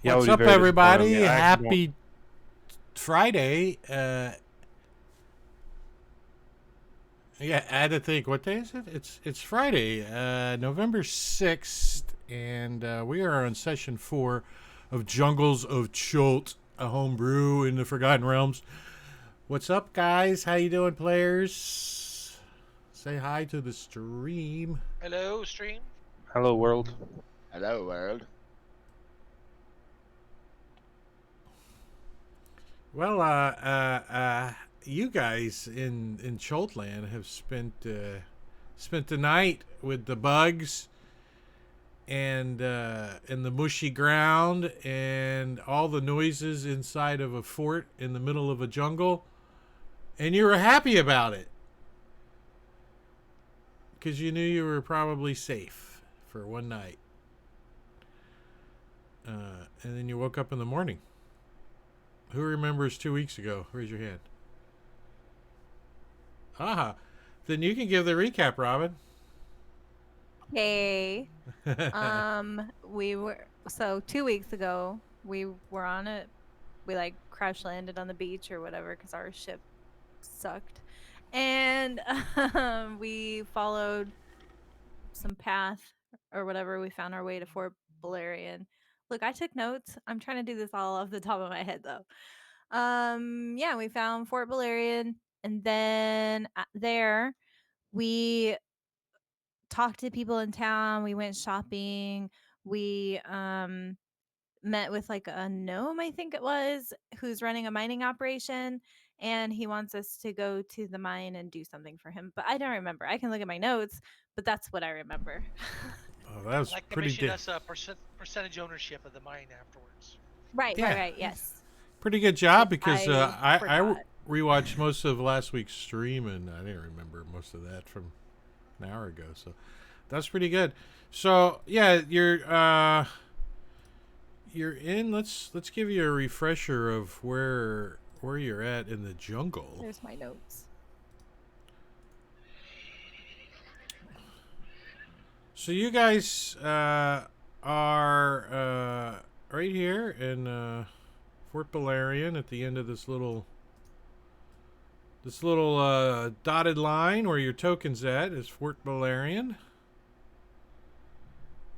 Ja, What's up, Oliveira, disponho everybody? minha arte. Bom, Happy Friday. Yeah, I had to think. What day is it? It's Friday, November 6th, and we are on session 4 of Jungles of Chult, a homebrew in the Forgotten Realms. What's up, guys? How you doing, players? Say hi to the stream. Hello, stream. hello world. Hello, world. Well, you guys in Choltland have spent the night with the bugs and in the mushy ground and all the noises inside of a fort in the middle of a jungle, and you were happy about it because you knew you were probably safe for one night. And then you woke up in the morning. Who remembers 2 weeks ago? Raise your hand. Ah, then you can give the recap, Robin. Hey, we were so 2 weeks ago we were on it. We like crash landed on the beach or whatever because our ship sucked, and we followed some path or whatever. We found our way to Fort Valerian. Look, I took notes. I'm trying to do this all off the top of my head though. Yeah, we found Fort Valerian, and then there we talked to people in town. We went shopping. We met with like a gnome, I think it was, who's running a mining operation, and he wants us to go to the mine and do something for him. But I don't remember. I can look at my notes, but that's what I remember. Oh, that was Like pretty commission good. us a percentage ownership of the mine afterwards. right, Yeah, right, right. Yes. pretty good job Which because I forgot. rewatched most of last week's stream and I didn't remember most of that from an hour ago. So that's pretty good. So yeah, you're in. Let's give you a refresher of where you're at in the jungle. There's my notes. So you guys are right here in Fort Valerian at the end of this little dotted line where your token's at is Fort Valerian,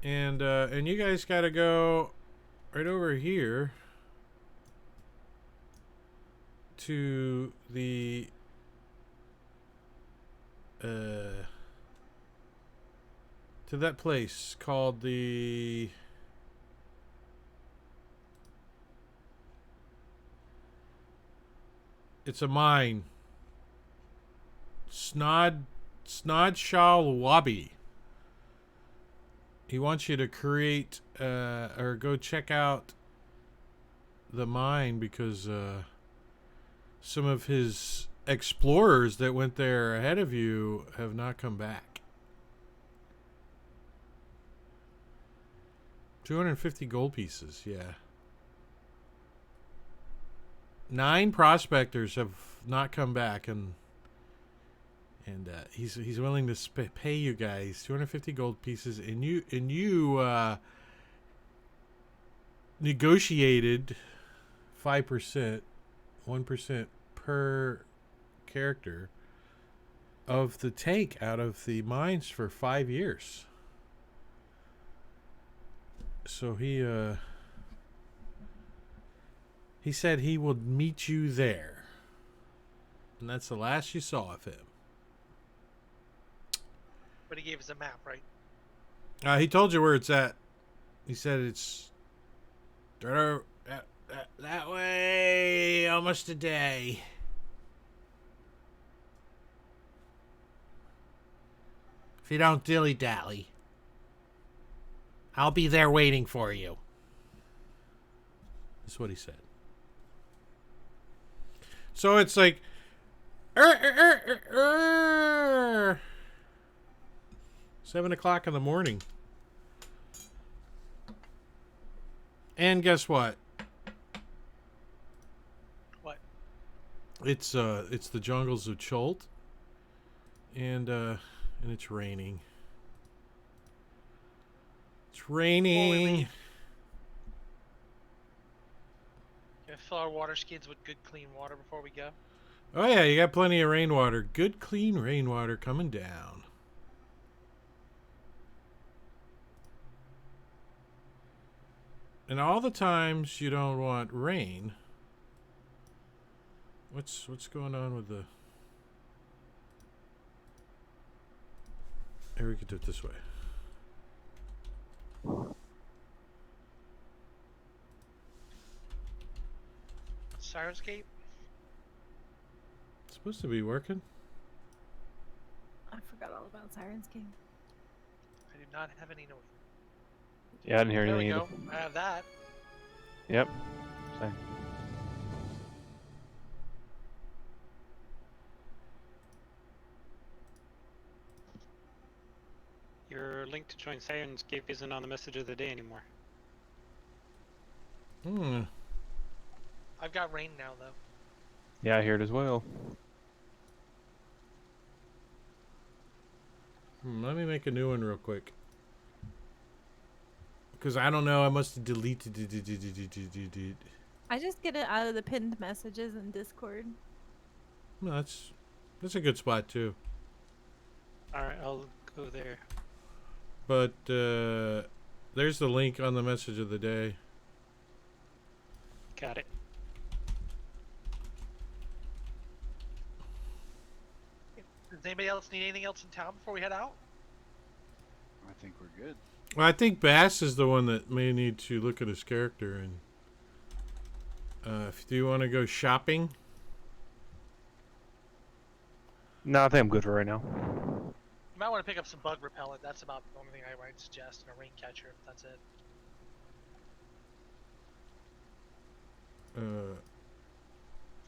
and you guys got to go right over here to the uh, to that place called the it's a mine. Snod Wabi. He wants you to create or go check out the mine because some of his explorers that went there ahead of you have not come back. 250 gold pieces, yeah. 9 prospectors have not come back, and he's willing to pay you guys 250 gold pieces, and you negotiated 5%, 1% per character of the take out of the mines for 5 years. So he said he would meet you there, and that's the last you saw of him. But he gave us a map, right? He told you where it's at. He said it's that way, almost a day. If you don't dilly dally, I'll be there waiting for you. That's what he said. So it's like, 7 o'clock in the morning. And guess what? What? It's the jungles of Chult, and it's raining. It's raining. fill our water skids with good, clean water before we go. Oh yeah, you got plenty of rainwater. Good, clean rainwater coming down. And all the times you don't want rain. What's going on with the? Here, we could do it this way. Sirenscape? It's supposed to be working. I forgot all about Sirens King. I do not have any noise. Yeah, I didn't hear There we anything go. either. I have that. Yep. Same. Your link to join Sirenscape isn't on the message of the day anymore. Hmm. I've got rain now, though. Yeah, I hear it as well. Let me make a new one real quick. Because I don't know, I must have deleted it. I just get it out of the pinned messages in Discord. No, that's a good spot too. Alright, I'll go there. But there's the link on the message of the day. Got it. Does anybody else need anything else in town before we head out? I think we're good. Well, I think Bass is the one that may need to look at his character and. If you want to go shopping, No, I think I'm good for right now. You might want to pick up some bug repellent. That's about the only thing I might suggest, and a rain catcher, if that's it.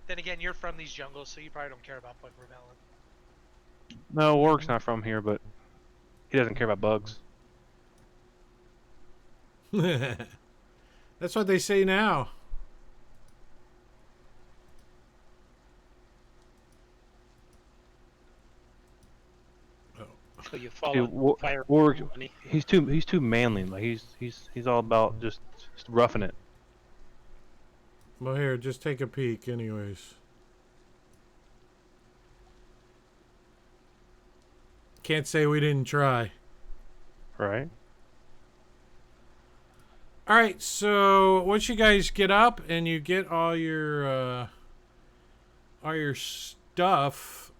Then again, you're from these jungles, so you probably don't care about bug repellent. No, Warwick's not from here, but he doesn't care about bugs. that's what they say now. So you follow fire. Warwick, Money. he's too manly. Like he's all about just roughing it. Well, here, just take a peek, anyways. Can't say we didn't try. Right? All right, so once you guys get up and you get all your stuff,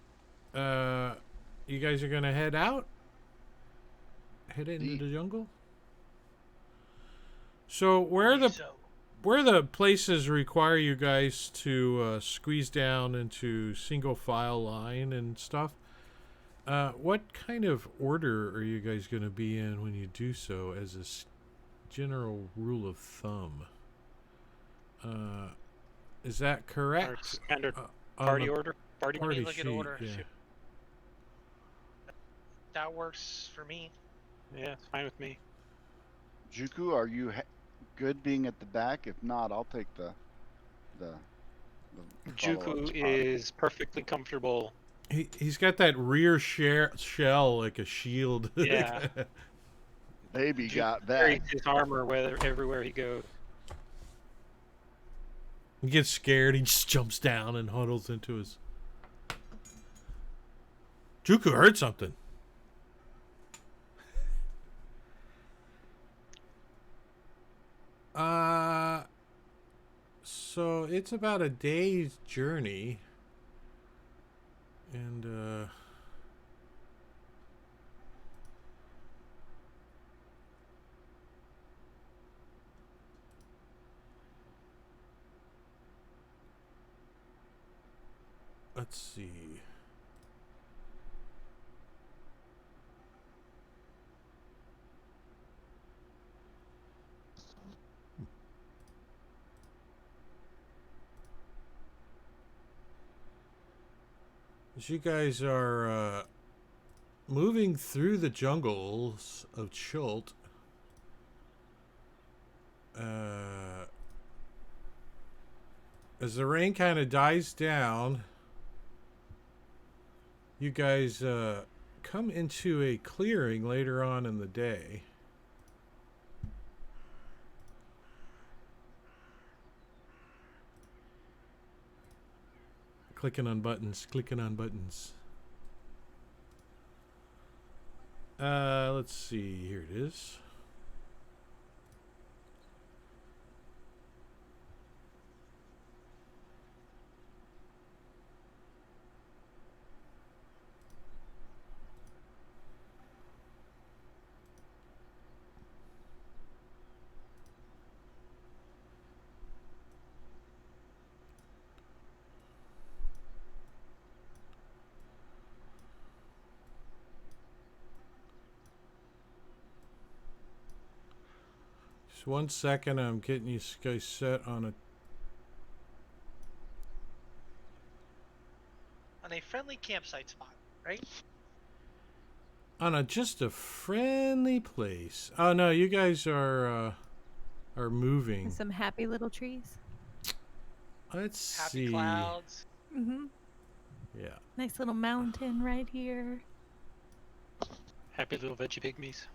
you guys are gonna head out, head into the jungle. So where the places require you guys to squeeze down into single file line and stuff, what kind of order are you guys gonna be in when you do so, as a general rule of thumb? Is that Our correct? standard On party the order. Party. Let me party look at sheet, order. yeah. That works for me. Yeah, it's fine with me. Juku, are you good being at the back? If not, I'll take the follow-up Juku spot. is perfectly comfortable. He's got that rear shell like a shield. Yeah. Baby got Carries back. his armor everywhere he goes. He gets scared. He just jumps down and huddles into his. Juku heard something. So it's about a day's journey, and let's see. As you guys are moving through the jungles of Chult, as the rain kind of dies down, you guys come into a clearing later on in the day. Clicking on buttons. Clicking on buttons. Let's see. Here it is. Just 1 second. I'm getting you guys set on a. On a friendly campsite spot, right? On a just a friendly place. Oh no, you guys are moving. Some happy little trees. Let's Happy see. clouds. Mm-hmm. Yeah. Nice little mountain right here. Happy little veggie pygmies.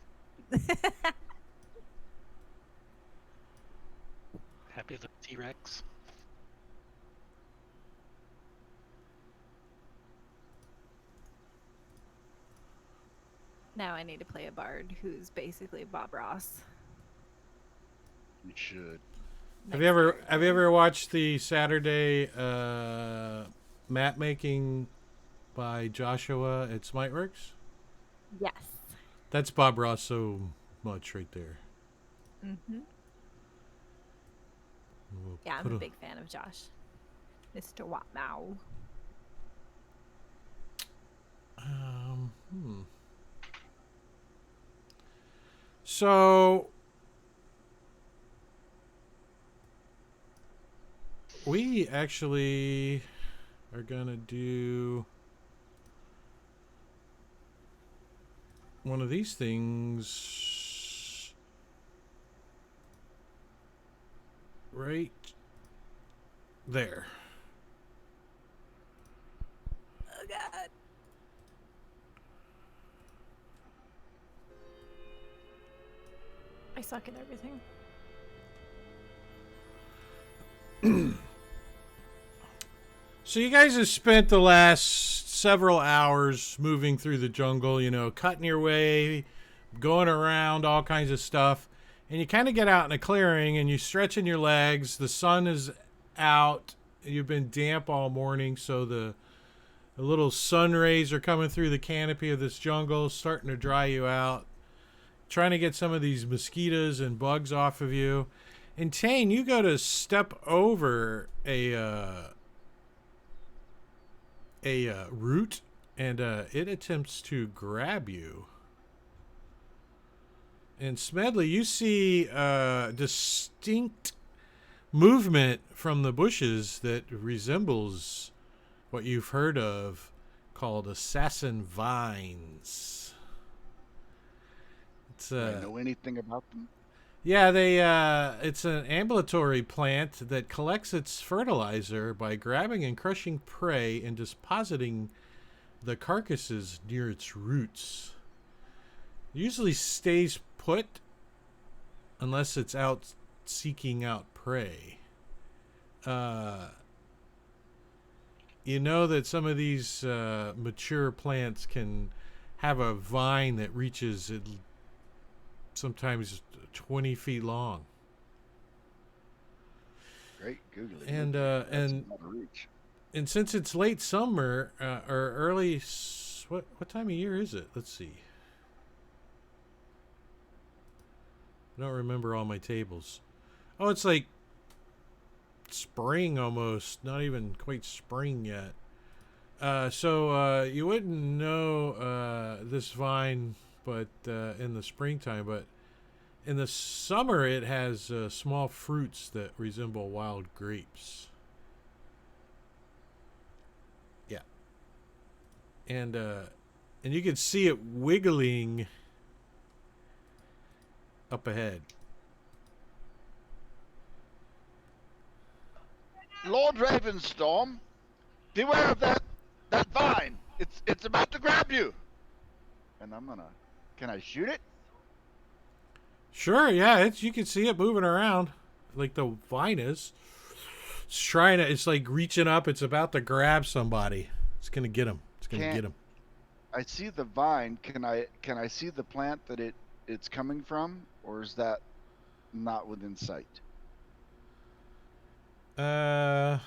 Happy little T-Rex. Now I need to play a bard who's basically Bob Ross. You should. Have you ever watched the Saturday map making by Joshua at Smiteworks? Yes. That's Bob Ross so much right there. Mm-hmm. We'll Yeah, I'm put a big fan of Josh. Mr. Watmow. So we actually are gonna do one of these things right there. Oh, God. I suck at everything. So you guys have spent the last several hours moving through the jungle, you know, cutting your way, going around all kinds of stuff. And you kind of get out in a clearing and you're stretching your legs. The sun is out. You've been damp all morning, so the little sun rays are coming through the canopy of this jungle, starting to dry you out. Trying to get some of these mosquitoes and bugs off of you. And Tane, you go to step over a root, and it attempts to grab you. And Smedley, you see distinct movement from the bushes that resembles what you've heard of called assassin vines. It's Do I know anything about them? yeah, it's an ambulatory plant that collects its fertilizer by grabbing and crushing prey and depositing the carcasses near its roots. Usually stays put unless it's out seeking out prey. You know that some of these mature plants can have a vine that reaches sometimes 20 feet long. Great googly. And That's and out of reach. and since it's late summer or early, what time of year is it? Let's see. I don't remember all my tables. Oh, it's like spring almost. Not even quite spring yet. So you wouldn't know this vine, but in the springtime. But in the summer, it has small fruits that resemble wild grapes. Yeah, and you can see it wiggling up ahead. Lord Ravenstorm, beware of that vine. It's about to grab you. And can I shoot it? Sure, yeah, you can see it moving around like the vine is. It's trying to. It's like reaching up. It's about to grab somebody. It's gonna get him. It's gonna Can't- get him. I see the vine. Can I see the plant that it's coming from, or is that not within sight? Uh.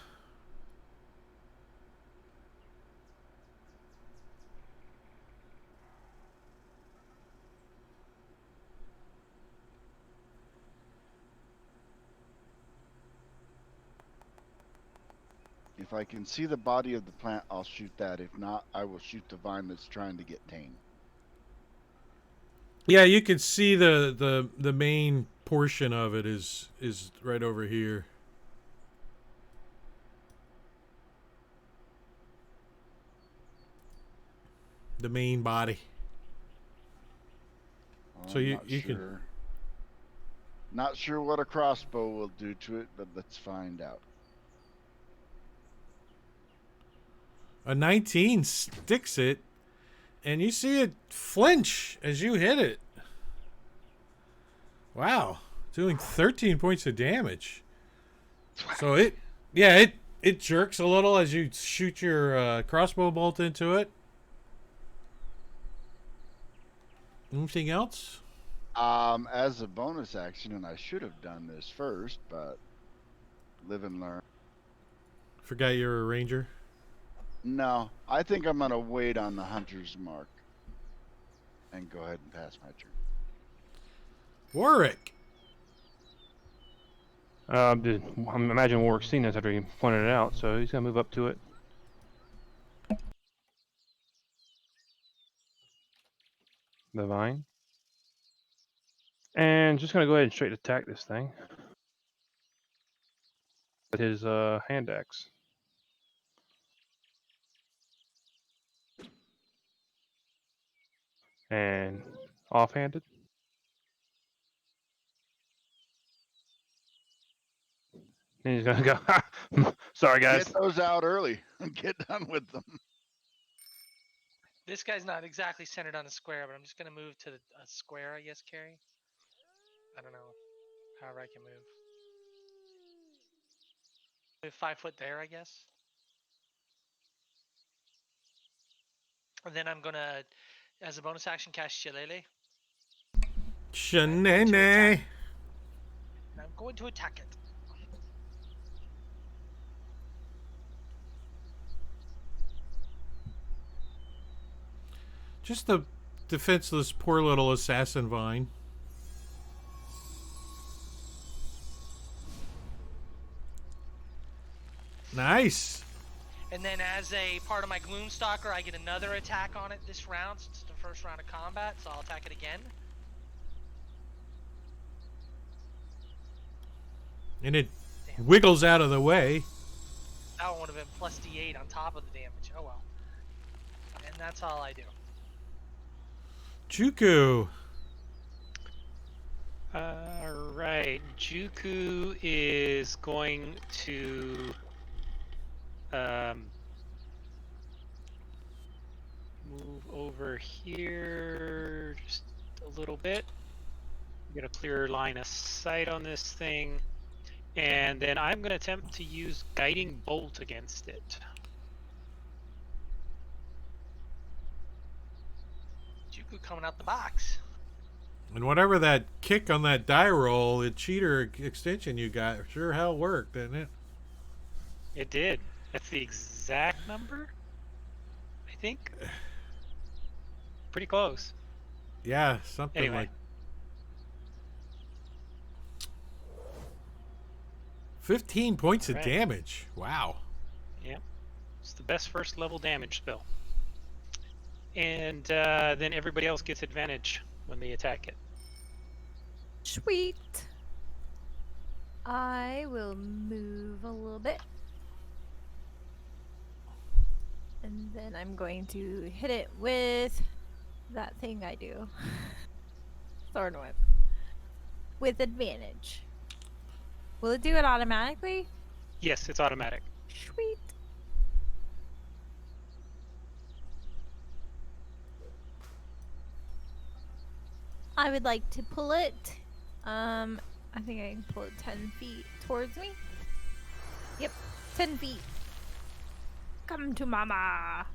If I can see the body of the plant, I'll shoot that. If not, I will shoot the vine that's trying to get tame. Yeah, you can see the main portion of it is right over here. The main body. So I'm you- not you can- sure. Not sure what a crossbow will do to it, but let's find out. A 19 sticks it, and you see it flinch as you hit it. Wow, doing 13 points of damage. So it jerks a little as you shoot your crossbow bolt into it. Anything else? As a bonus action, and I should have done this first, but live and learn. Forgot you're a ranger. No, I think I'm gonna wait on the hunter's mark and go ahead and pass my turn. Warwick. I'm imagining Warwick's seen this after he pointed it out, so he's gonna move up to it. The vine. And just gonna go ahead and straight attack this thing with his hand axe. And offhanded. And he's gonna go. Sorry, guys. Get those out early and get done with them. This guy's not exactly centered on a square, but I'm just gonna move to a square, I guess, Carrie. I don't know. However I can move. Move 5 foot there, I guess. And then I'm gonna, as a bonus action, cast Shillelagh. Shanene. And I'm going to attack it. Just the defenseless, poor little assassin vine. Nice. And then as a part of my Gloomstalker, I get another attack on it this round, since it's the first round of combat, so I'll attack it again. And it Damn. wiggles out of the way. That one would have been plus D8 on top of the damage. Oh well. And that's all I do. Juku. Alright, Juku is going to move over here just a little bit. Get a clearer line of sight on this thing. And then I'm going to attempt to use Guiding Bolt against it. Juku coming out the box. And whatever that kick on that die roll, the cheater extension you got, sure hell worked, didn't it? It did. That's the exact number, I think. Pretty close. Yeah, something Anyway. like 15 points of Alright. damage. Wow. Yep. It's the best first level damage spell. And then everybody else gets advantage when they attack it. Sweet. I will move a little bit. And then I'm going to hit it with that thing I do. Sword whip. With advantage. Will it do it automatically? Yes, it's automatic. Sweet. I would like to pull it. I think I can pull it 10 feet towards me. Yep. 10 feet. Come to mama.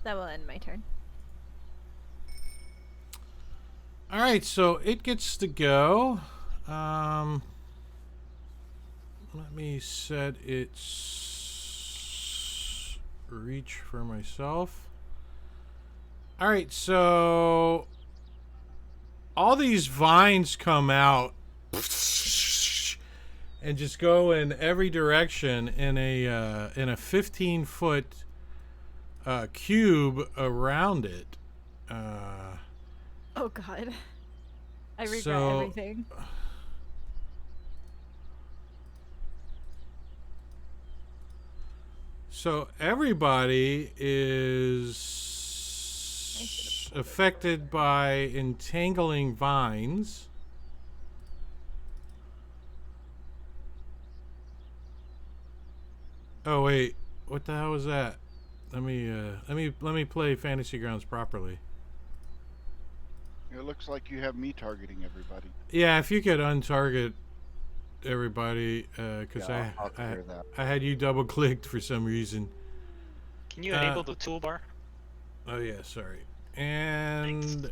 That will end my turn. All right, so it gets to go. Let me set its reach for myself. All right, so all these vines come out and just go in every direction in a 15-foot cube around it. Oh god. I regret So- everything. So everybody is affected by entangling vines. Oh wait, what the hell was that? Let me play Fantasy Grounds properly. It looks like you have me targeting everybody. Yeah, if you could untarget everybody, because Yeah, I'll clear that. I had you double clicked for some reason. Can you enable the toolbar? Oh yeah, sorry. And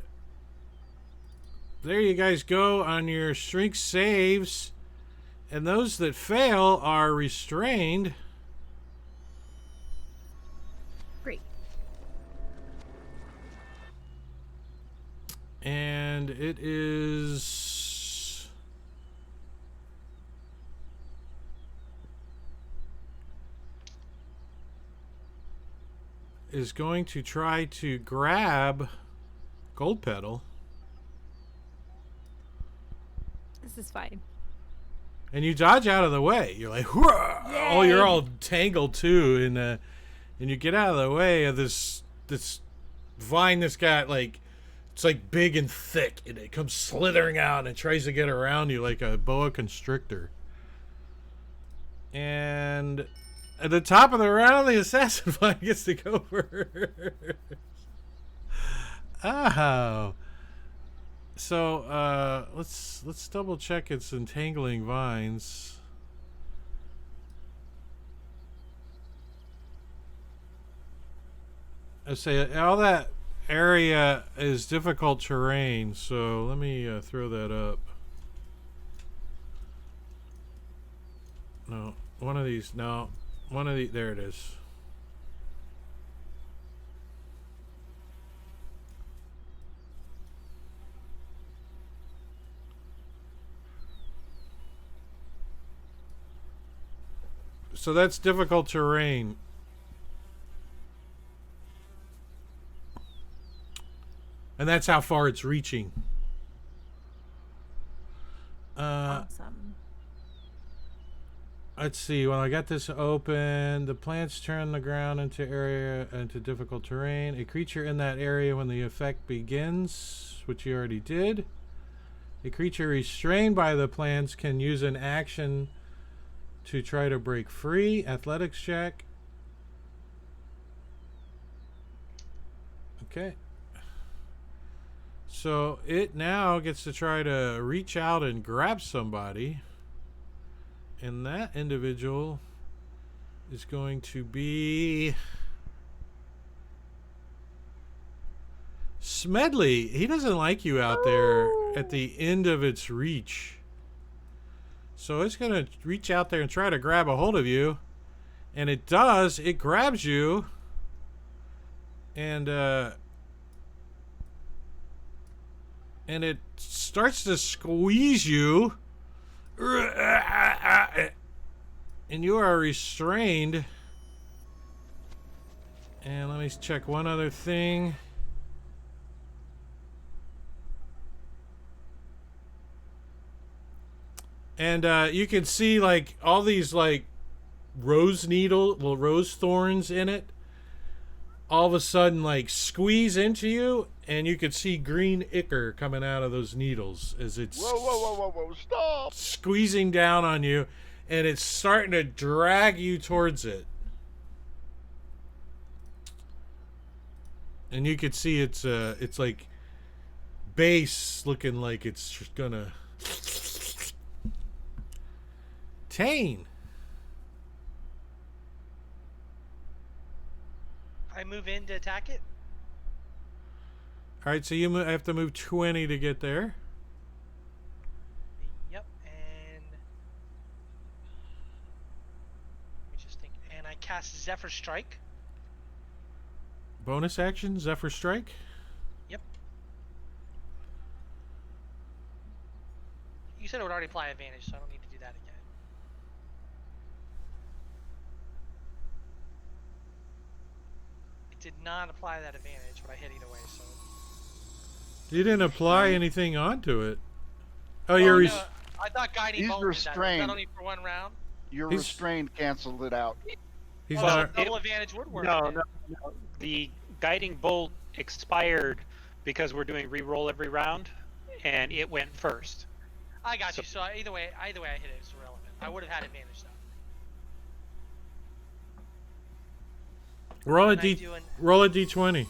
there you guys go on your strength saves, and those that fail are restrained. Great. And it is going to try to grab Gold Petal. This is fine. And you dodge out of the way. You're like, "Whoa!" Oh, you're all tangled too, and you get out of the way of this vine that's got like, it's like big and thick, and it comes slithering out and it tries to get around you like a boa constrictor. And at the top of the round, the assassin vine gets to go first. Oh. So let's double check its entangling vines. I say all that area is difficult terrain, so let me throw that up. No, one of these. No, one of the. There it is. So that's difficult terrain. And that's how far it's reaching. Awesome. Let's see. When I got this open, the plants turn the ground into difficult terrain. A creature in that area when the effect begins, which you already did. A creature restrained by the plants can use an action to try to break free. Athletics check. Okay. So it now gets to try to reach out and grab somebody. And that individual is going to be Smedley. He doesn't like you out there at the end of its reach. So it's going to reach out there and try to grab a hold of you. And it does. It grabs you. And it starts to squeeze you. And you are restrained. And let me check one other thing. And you can see like all these like rose thorns in it. All of a sudden like squeeze into you, and you could see green ichor coming out of those needles as it's Whoa, stop! squeezing down on you, and it's starting to drag you towards it. And you could see it's like base looking like it's gonna Tane. move in to attack it? All right, so you have to move 20 to get there. Yep, and let me just think. And I cast Zephyr Strike. Bonus action, Zephyr Strike. Yep. You said it would already apply advantage, so I don't need to do that again. It did not apply that advantage, but I hit either way, so. You didn't apply anything onto it. Oh, you're. No, I thought Guiding He's Bolt did that. Is restrained. that only for 1 round? Your He's- restrained canceled it out. He's Oh, not. double advantage would work. No, then. no. The guiding bolt expired because we're doing re-roll every round, and it went first. I got you. So either way I hit it. It's irrelevant. I would have had advantage though. Roll a And I d. do an- Roll a d20.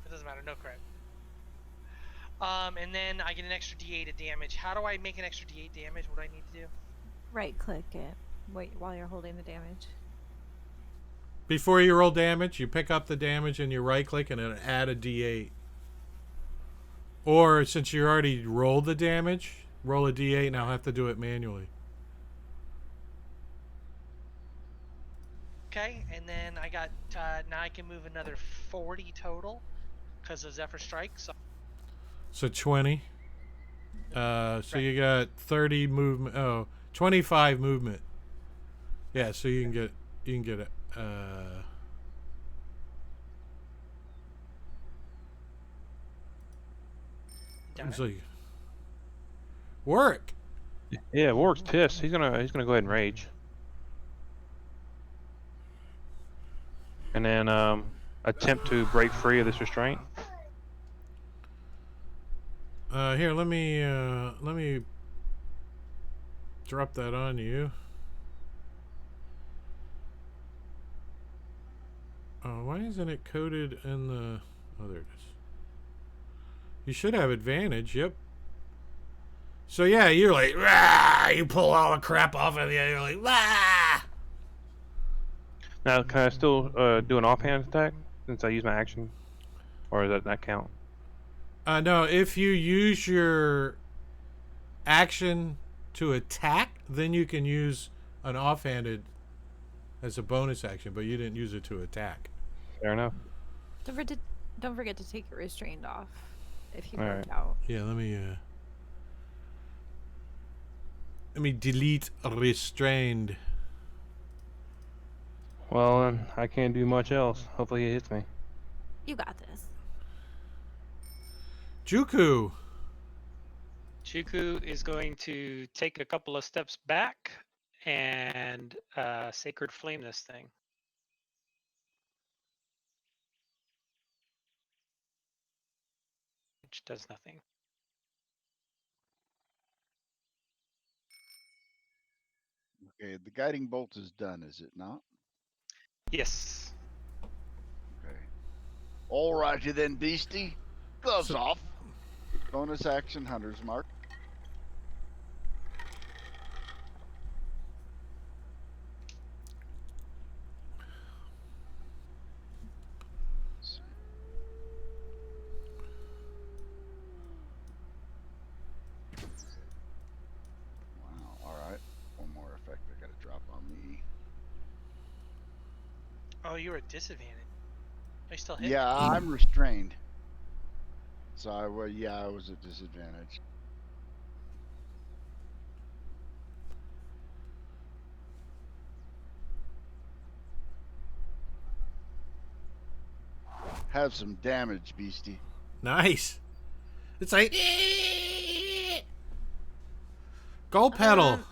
It doesn't matter. No credit. And then I get an extra D8 of damage. How do I make an extra D8 damage? What do I need to do? Right click it. Wait while you're holding the damage. Before you roll damage, you pick up the damage and you right click and it'll add a d8. Or since you already rolled the damage, roll a d8 and I'll have to do it manually. Okay, and then I got now I can move another 40 total because of Zephyr Strike. So 20. So Right. you got 30 movement. Oh, 25 movement. Yeah, so you can get it. Done It's it. like work. Yeah, Warwick's pissed. He's gonna go ahead and rage. And then attempt to break free of this restraint. Here, let me drop that on you. Oh, why isn't it coded in the? Oh, there it is. You should have advantage. Yep. So yeah, you're like, rah! You pull all the crap off of you. You're like, rah! Now, can I still do an offhand attack since I use my action, or does that not count? No, if you use your action to attack, then you can use an offhanded as a bonus action, but you didn't use it to attack. Fair enough. Don't forget to take your restrained off if you All broke out. Yeah, let me delete restrained. Well, then I can't do much else. Hopefully he hits me. You got this. Juku. Chuku is going to take a couple of steps back and Sacred Flame this thing. Which does nothing. Okay, the guiding bolt is done, is it not? Yes. Okay. Alrighty then, beastie. Gloves off. Bonus action, hunter's mark. Let's see. Wow, alright. One more effect I gotta drop on me. Oh, you were at disadvantage. I still hit. Yeah, I'm restrained. So I was at disadvantage. Have some damage, beastie. Nice. It's like gold pedal. Um,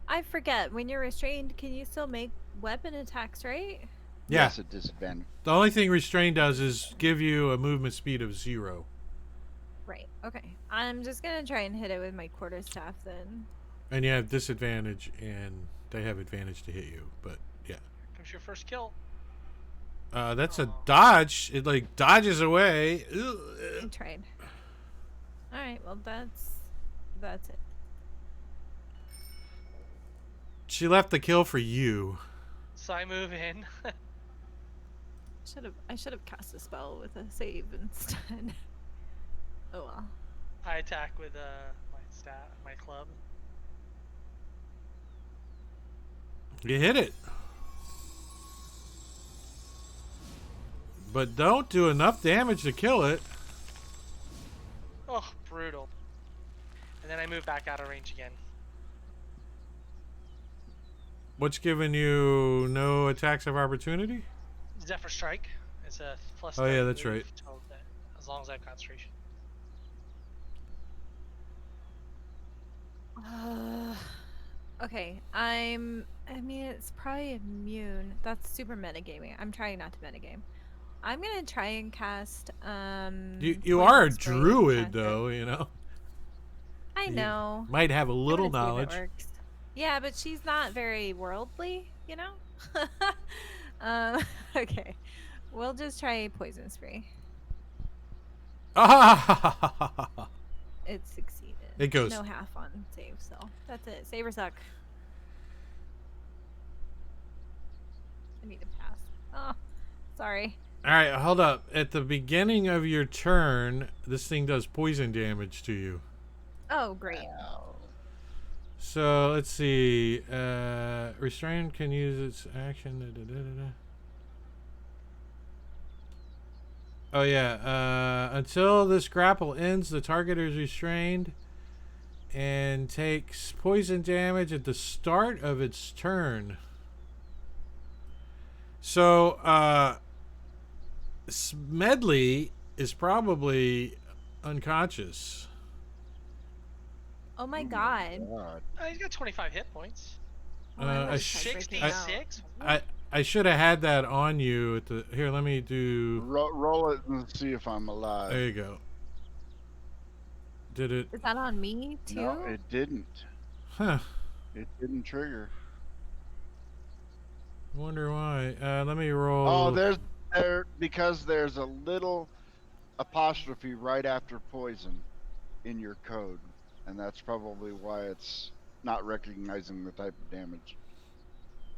I forget. When you're restrained, can you still make weapon attacks, right? Yeah. Yes, at disadvantage. The only thing restrained does is give you a movement speed of 0. Right. Okay. I'm just gonna try and hit it with my quarterstaff then. And you have disadvantage, and they have advantage to hit you. But yeah, Comes your first kill. that's a dodge. It like dodges away. I tried. All right. Well, that's it. She left the kill for you. So I move in. I should have cast a spell with a save instead. Oh well. I attack with my club. You hit it. But don't do enough damage to kill it. Oh, brutal. And then I move back out of range again. What's giving you no attacks of opportunity? Zephyr Strike. It's a plus. Oh, yeah, 30 that's move right. As long as I have concentration. Okay, I mean, it's probably immune. That's super metagaming. I'm trying not to metagame. I'm gonna try and cast. You Poison are a Spray druid, Enchantress. though, you know. I You know. might have a I little wanna see if it knowledge. works. Yeah, but she's not very worldly, you know. Okay, we'll just try Poison Spray. Ah! It succeeded. It goes. No half on save, so that's it. Save or suck. I need to pass. Oh, sorry. All right, hold up. At the beginning of your turn, this thing does poison damage to you. Oh, great. So let's see. Restrained can use its action. Oh yeah. Until this grapple ends, the target is restrained and takes poison damage at the start of its turn. So Smedley is probably unconscious. Oh my god. God. He's got 25 hit points. Oh, I I wish sh- I freaked out. 66? I should have had that on you at the here. Let me do. Roll it and see if I'm There alive. you go. Did it? Is that on me too? No, it didn't. Huh. It didn't trigger. Wonder why. Let me roll. Oh, because there's a little apostrophe right after poison in your code, and that's probably why it's not recognizing the type of damage.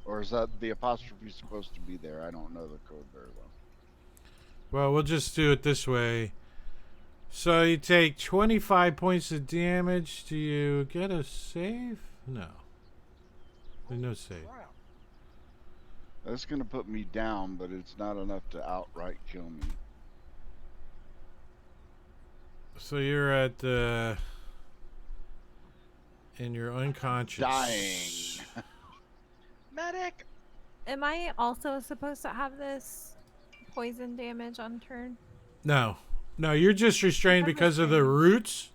Or is that the apostrophe supposed to be there? I don't know the code very well. Well, we'll just do it this way. So you take 25 points of damage. Do you get a save? No. There's no save. Wow. That's gonna put me down, but it's not enough to outright kill me. So you're at and you're unconscious. Dying. Medic! Am I also supposed to have this poison damage on turn? No, you're just restrained I'm because of the roots,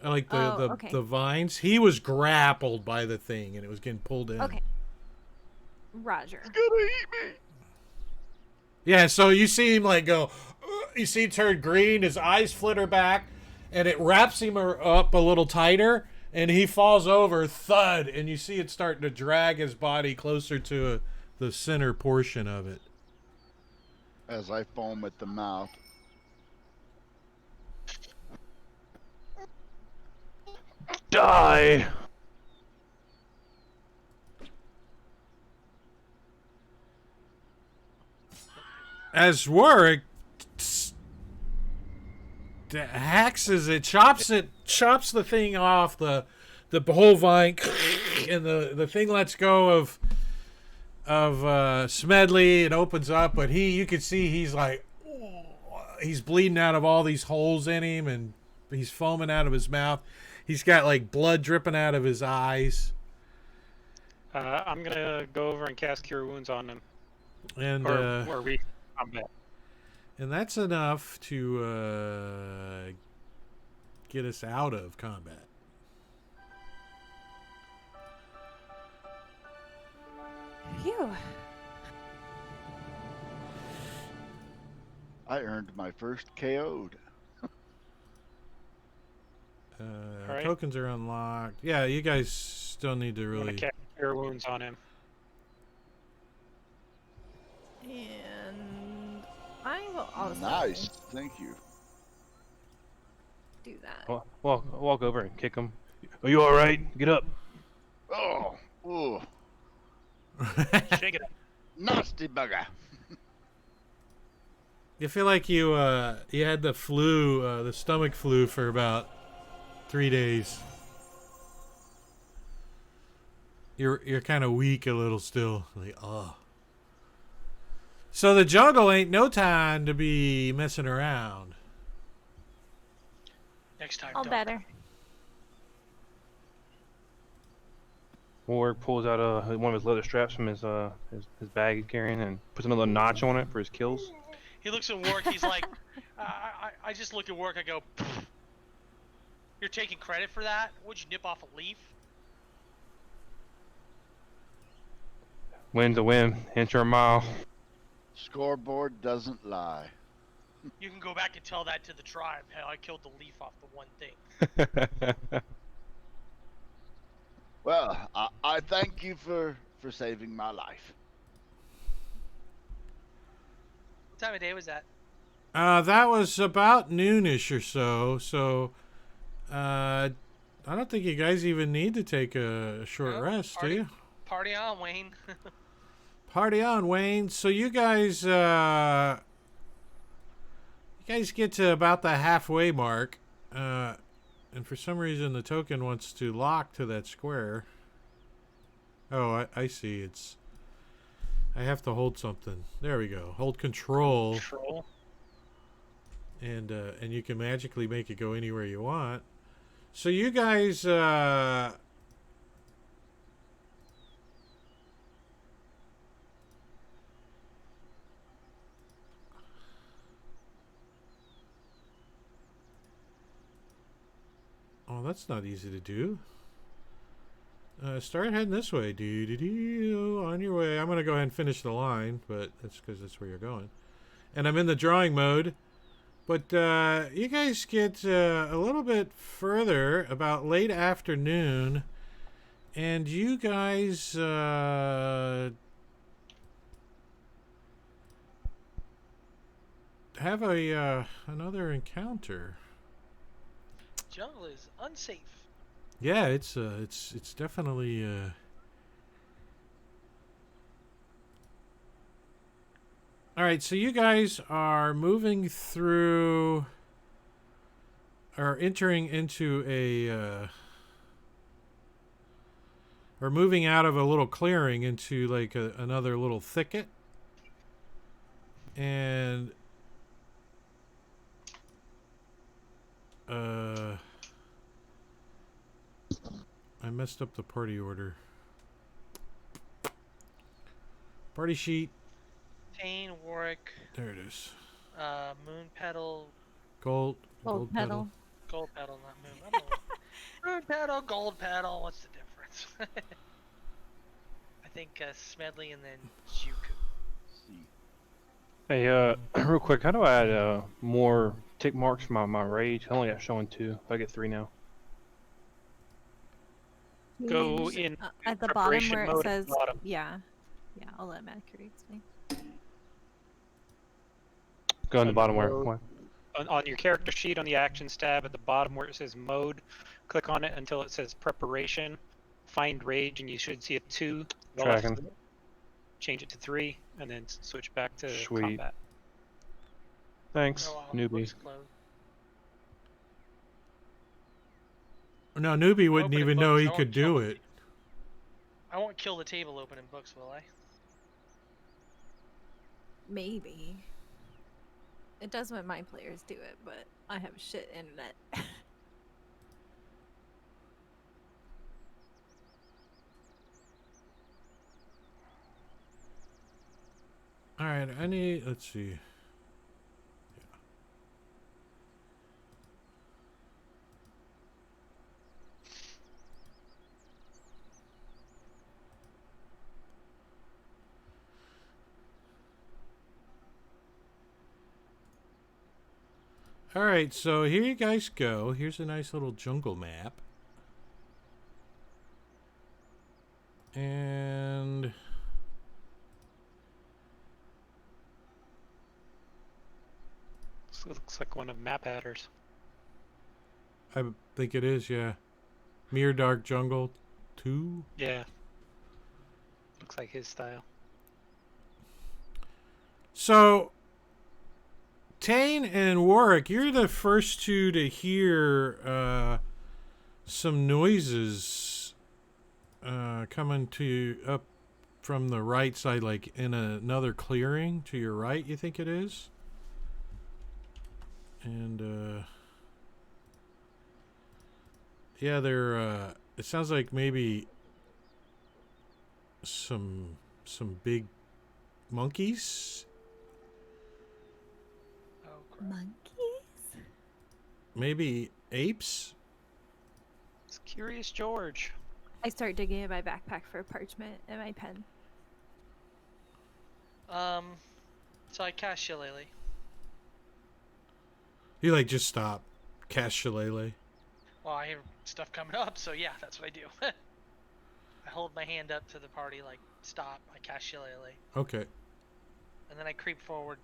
like Oh, okay. the vines. He was grappled by the thing, and it was getting pulled in. Okay. Roger. It's gonna eat me. Yeah, so you see him like go, you see him turn green, his eyes flitter back, and it wraps him up a little tighter, and he falls over, thud, and you see it starting to drag his body closer to the center portion of it. As I foam at the mouth. Die! As Warwick haxes it, chops the thing off the whole vine, and the thing lets go of Smedley. It opens up, but you can see he's bleeding out of all these holes in him, and he's foaming out of his mouth. He's got like blood dripping out of his eyes. I'm gonna go over and cast Cure Wounds on him, And or we combat. and that's enough to get us out of combat. Phew. I earned my first KO'd. Alright. Tokens are unlocked. Yeah, you guys still need to I'm gonna really. cast Cure Wounds on him. And I will also Nice, thank you. do that. Walk over and kick him. Are you all right? Get up. Oh, ooh. Shake it up. Nasty bugger. You feel like you had the flu, the stomach flu, for about 3 days. You're kind of weak a little still. Like, oh. So the jungle ain't no time to be messing around. Next time, All don't. better. Warwick pulls out one of his leather straps from his bag he's carrying and puts another notch on it for his kills. He looks at work. He's like, I just look at work. I go, you're taking credit for that? Would you nip off a leaf? Win's a win. Inch or a mile. Scoreboard doesn't lie. You can go back and tell that to the tribe. Hell, I killed the leaf off the one thing. Well, I thank you for saving my life. What time of day was that? That was about noonish or so. So, I don't think you guys even need to take a short No, rest, do party. you? Party on, Wayne. Party on, Wayne. So you guys get to about the halfway mark, and for some reason the token wants to lock to that square. Oh, I see. I have to hold something. There we go. Hold control, Control. and you can magically make it go anywhere you want. So you guys oh, that's not easy to do. Start heading this way. On your way. I'm going to go ahead and finish the line, but that's because that's where you're going. And I'm in the drawing mode. But you guys get a little bit further, about late afternoon, and you guys have another encounter. Jungle is unsafe. Yeah, it's definitely all right, so you guys are moving through or entering into or moving out of a little clearing into like another little thicket. And I messed up the party order. Party sheet. Tane, Warwick, There it is. Moon Petal, Gold Gold pedal. Gold Petal, not Moon. I don't know. Moon Petal, Gold Petal. What's the difference? I think Smedley and then Juku. Hey, real quick, how do I add more tick marks for my rage? I only got showing 2. I get 3 now. Go in at the bottom preparation where it mode at says the bottom. yeah. I'll let Mercury explain. Go on the bottom where? Mode. On your character sheet on the actions tab at the bottom where it says mode, click on it until it says preparation. Find rage and you should see a 2. to the left. Tracking. Change it to 3 and then switch back to Sweet. combat. Thanks, Oh, wow. newbie. Looks closed. No, newbie wouldn't Opening even know books, he I won't could do kill it. I won't kill the table opening books, will I? Maybe. It does when my players do it, but I have shit internet. All right, let's see. All right, so here you guys go. Here's a nice little jungle map. And This looks like one of map adders. I think it is, yeah. Mere Dark Jungle 2. Yeah. Looks like his style. So, Tane and Warwick, you're the first two to hear some noises coming to up from the right side, like in another clearing to your right, you think it is? And yeah, they're it sounds like maybe some big monkeys, Oh crap. Monkeys? maybe apes. It's Curious George. I start digging in my backpack for parchment and my pen. So I cast Shillelagh. You like just stop, cast shillelagh. Well, I hear stuff coming up, so yeah, that's what I do. I hold my hand up to the party, like, stop. I cast Shillelagh. Okay. And then I creep forward.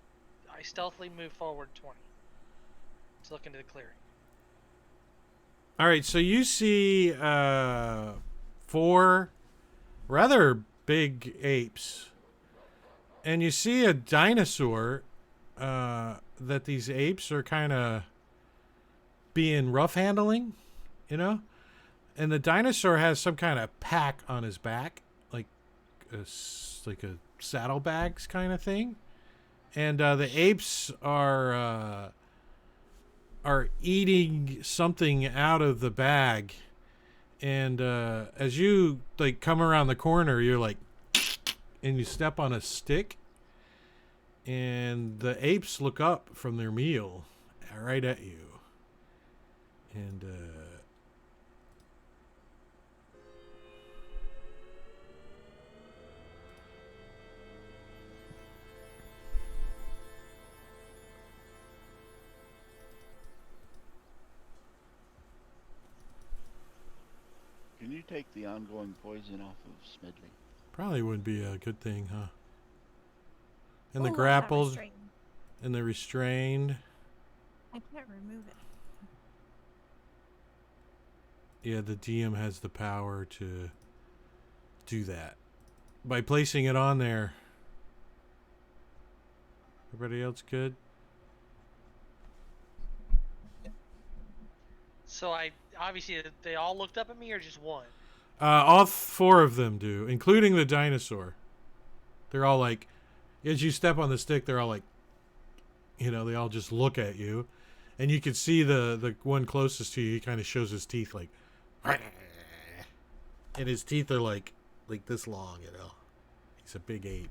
I stealthily move forward 20. To look into the clearing. All right, so you see 4 rather big apes, and you see a dinosaur that these apes are kind of being rough handling, you know? And the dinosaur has some kind of pack on his back, like a saddlebags kind of thing. And the apes are eating something out of the bag. And as you like come around the corner, you're like, and you step on a stick, and the apes look up from their meal right at you. And Can you take the ongoing poison off of Smedley? probably wouldn't be a good thing, huh? And the Ooh, I'm not grappled restrained. and the restrained. I can't remove it. Yeah, the DM has the power to do that by placing it on there. Everybody else good? So I obviously they all looked up at me, or just one? All 4 of them do, including the dinosaur. They're all like, as you step on the stick, they're all like, you know, they all just look at you. And you can see the one closest to you, he kind of shows his teeth like, and his teeth are like this long, you know. He's a big ape.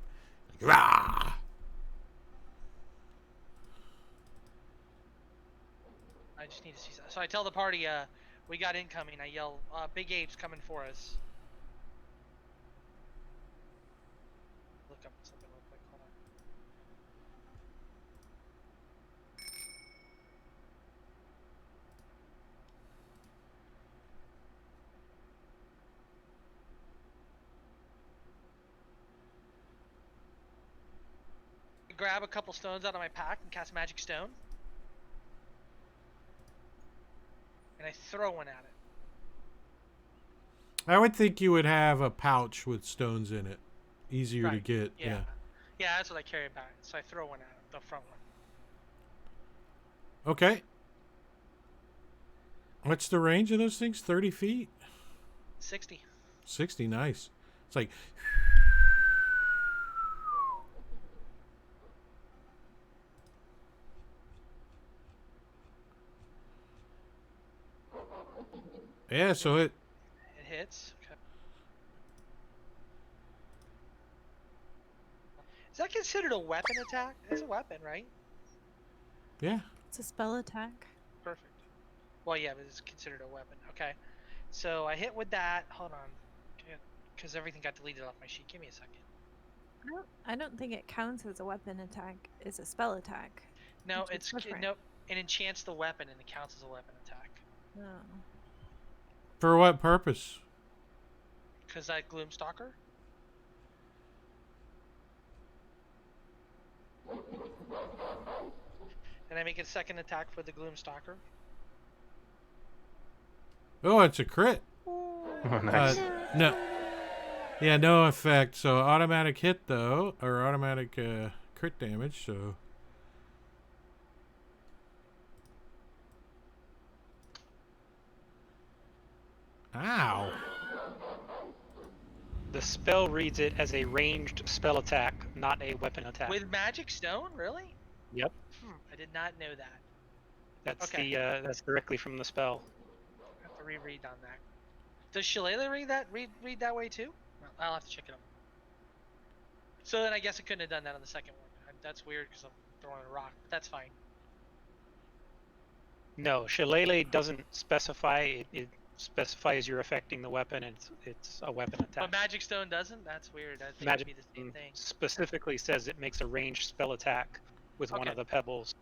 Like, rah! I just need to see. So I tell the party, we got incoming. I yell, big apes coming for us. Look up something real quick. Hold on. I grab a couple stones out of my pack and cast magic stone. And I throw one at it. I would think you would have a pouch with stones in it. Easier to Right, get. Yeah. Yeah, that's what I carry back. So I throw one at it, the front one. Okay. What's the range of those things? 30 feet? 60. 60, nice. It's like, yeah, so it, It hits. Okay. Is that considered a weapon attack? It's a weapon, right? yeah. It's a spell attack. Perfect. Well, yeah, but it's considered a weapon. Okay. So I hit with that. Hold on. Because everything got deleted off my sheet. Give me a second. I don't think it counts as a weapon attack. It's a spell attack. No, Which is it's different. no. It enchants the weapon and it counts as a weapon attack. No. For what purpose? Because I Gloomstalker. And I make a second attack for the Gloomstalker. Oh, it's a crit. Oh, nice. No. Yeah, no effect. So automatic hit though, or automatic crit damage. So ow. The spell reads it as a ranged spell attack, not a weapon attack. With magic stone, really? Yep, I did not know that. that's Okay. that's directly from the spell. I have to reread on that. Does Shillelagh read that way too? Well, I'll have to check it out. So then I guess I couldn't have done that on the second one. That's weird because I'm throwing a rock, but that's fine. No, Shillelagh doesn't specify. It specifies you're affecting the weapon, and it's a weapon attack. But magic stone doesn't? That's weird. I think Magic it'd be the same thing. specifically says it makes a ranged spell attack with one Okay. of the pebbles.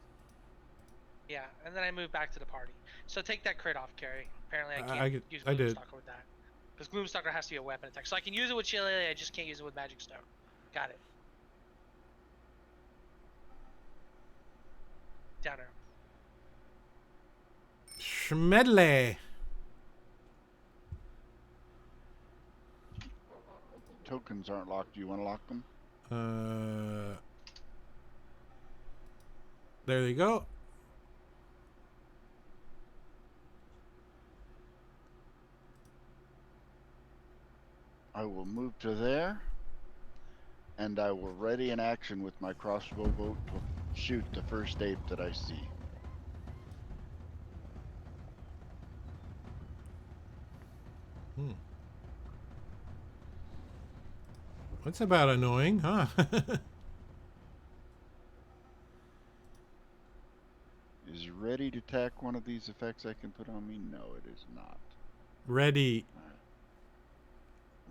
Yeah, and then I move back to the party. So take that crit off, Carrie. Apparently I can't use I did. Gloomstalker with that. Because Gloomstalker has to be a weapon attack. So I can use it with Shillelagh, I just can't use it with magic stone. Got it. Downer. Schmedley. Tokens aren't locked. Do you want to lock them? There you go. I will move to there, and I will ready an action with my crossbow bolt to shoot the first ape that I see. That's about annoying, huh? Is ready to attack one of these effects I can put on me? No, it is not. Ready.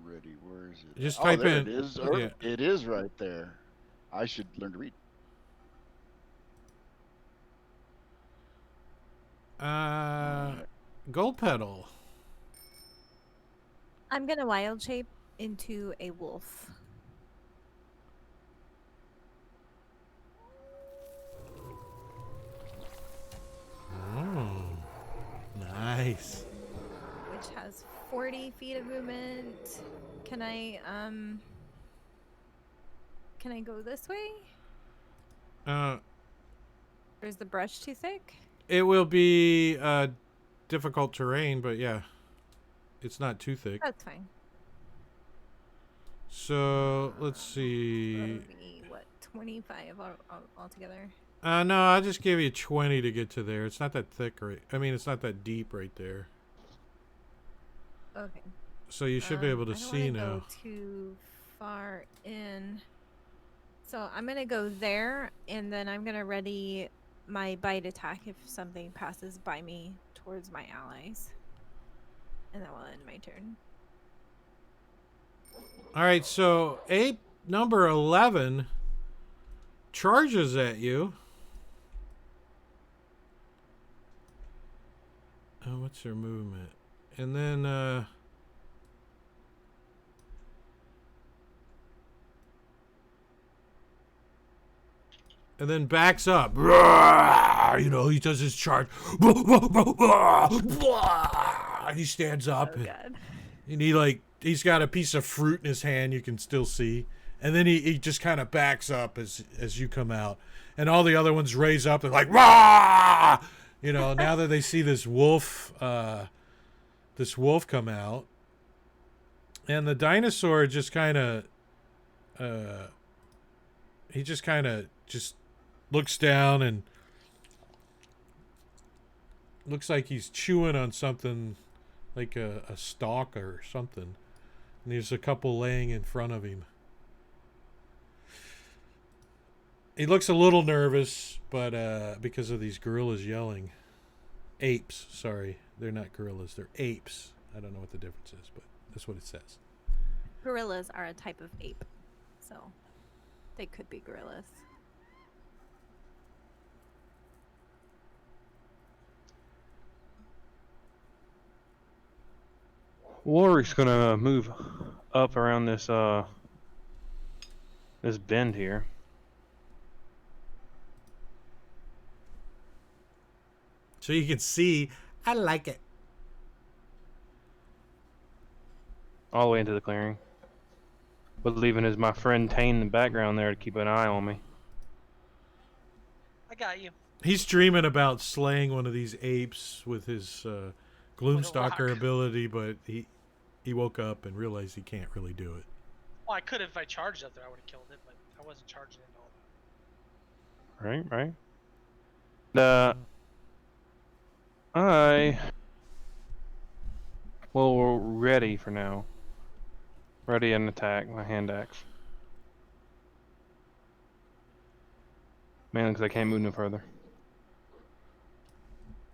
Ready, where is it? Just Oh, type there in. it is. Yeah. It is right there. I should learn to read. Gold pedal. I'm gonna wild shape into a wolf. Oh, nice. Which has 40 feet of movement. Can I go this way? Or is the brush too thick? It will be difficult terrain, but yeah, it's not too thick. That's fine. So let's That'll see. be what, 25 altogether? No, I'll just give you 20 to get to there. It's not that thick, right? I mean, it's not that deep right there. Okay. So you should be able to I don't see wanna now. go too far in. So I'm gonna go there, and then I'm gonna ready my bite attack if something passes by me towards my allies, and that will end my turn. All right, so ape number 11 charges at you. Oh, what's her movement? And then backs up. You know, he does his charge. He stands up. Oh god. And he's got a piece of fruit in his hand you can still see. And then he just kind of backs up as you come out. And all the other ones raise up and like, rah! You know, now that they see this wolf come out. And the dinosaur just kind of, he just kind of just looks down and looks like he's chewing on something like a stalk or something. And there's a couple laying in front of him. He looks a little nervous, but because of these gorillas yelling. Apes, sorry. They're not gorillas, they're apes. I don't know what the difference is, but that's what it says. Gorillas are a type of ape, so they could be gorillas. Warwick's gonna move up around this this bend here. So you can see, I like it. All the way into the clearing. But leaving is my friend Tane in the background there to keep an eye on me. I got you. He's dreaming about slaying one of these apes with his Gloomstalker rock. ability, but he woke up and realized he can't really do it. Well, I could have if I charged up there. I would have killed it, but I wasn't charging into all that. Right, right. Well, we're ready for now. Ready and attack my hand axe. Mainly because I can't move no further.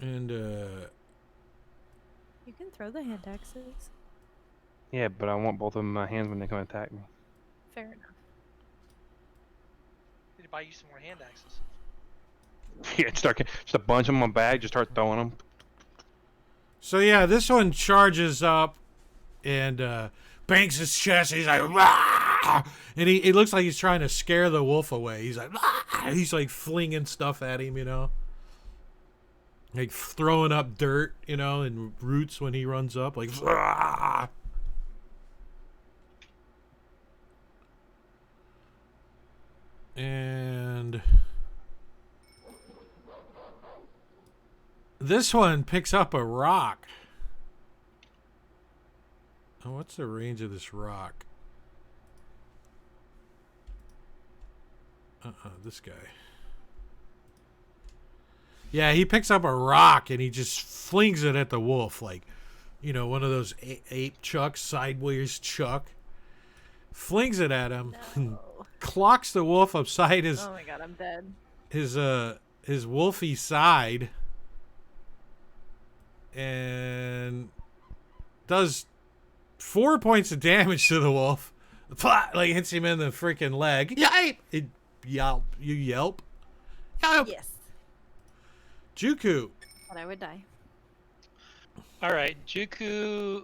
And You can throw the hand axes. Yeah, but I want both of them in my hands when they come attack me. Fair enough. Need to buy you some more hand axes. Yeah, just a bunch of them in my bag, just start throwing them. so yeah, this one charges up and bangs his chest. He's like, "Rah!" And it looks like he's trying to scare the wolf away. He's like, "Rah!" He's like flinging stuff at him, you know, like throwing up dirt, you know, and roots when he runs up, like. Rah! And this one picks up a rock. Oh, what's the range of this rock? This guy. Yeah, he picks up a rock and he just flings it at the wolf, like, you know, one of those ape chucks, sideways chuck. Flings it at him, No. clocks the wolf upside Oh my god, I'm dead. his wolfy side, and does 4 points of damage to the wolf. Like hits him in the freaking leg. Yipe! You yelp. Yelp. Yes. Juku. But I would die. All right, Juku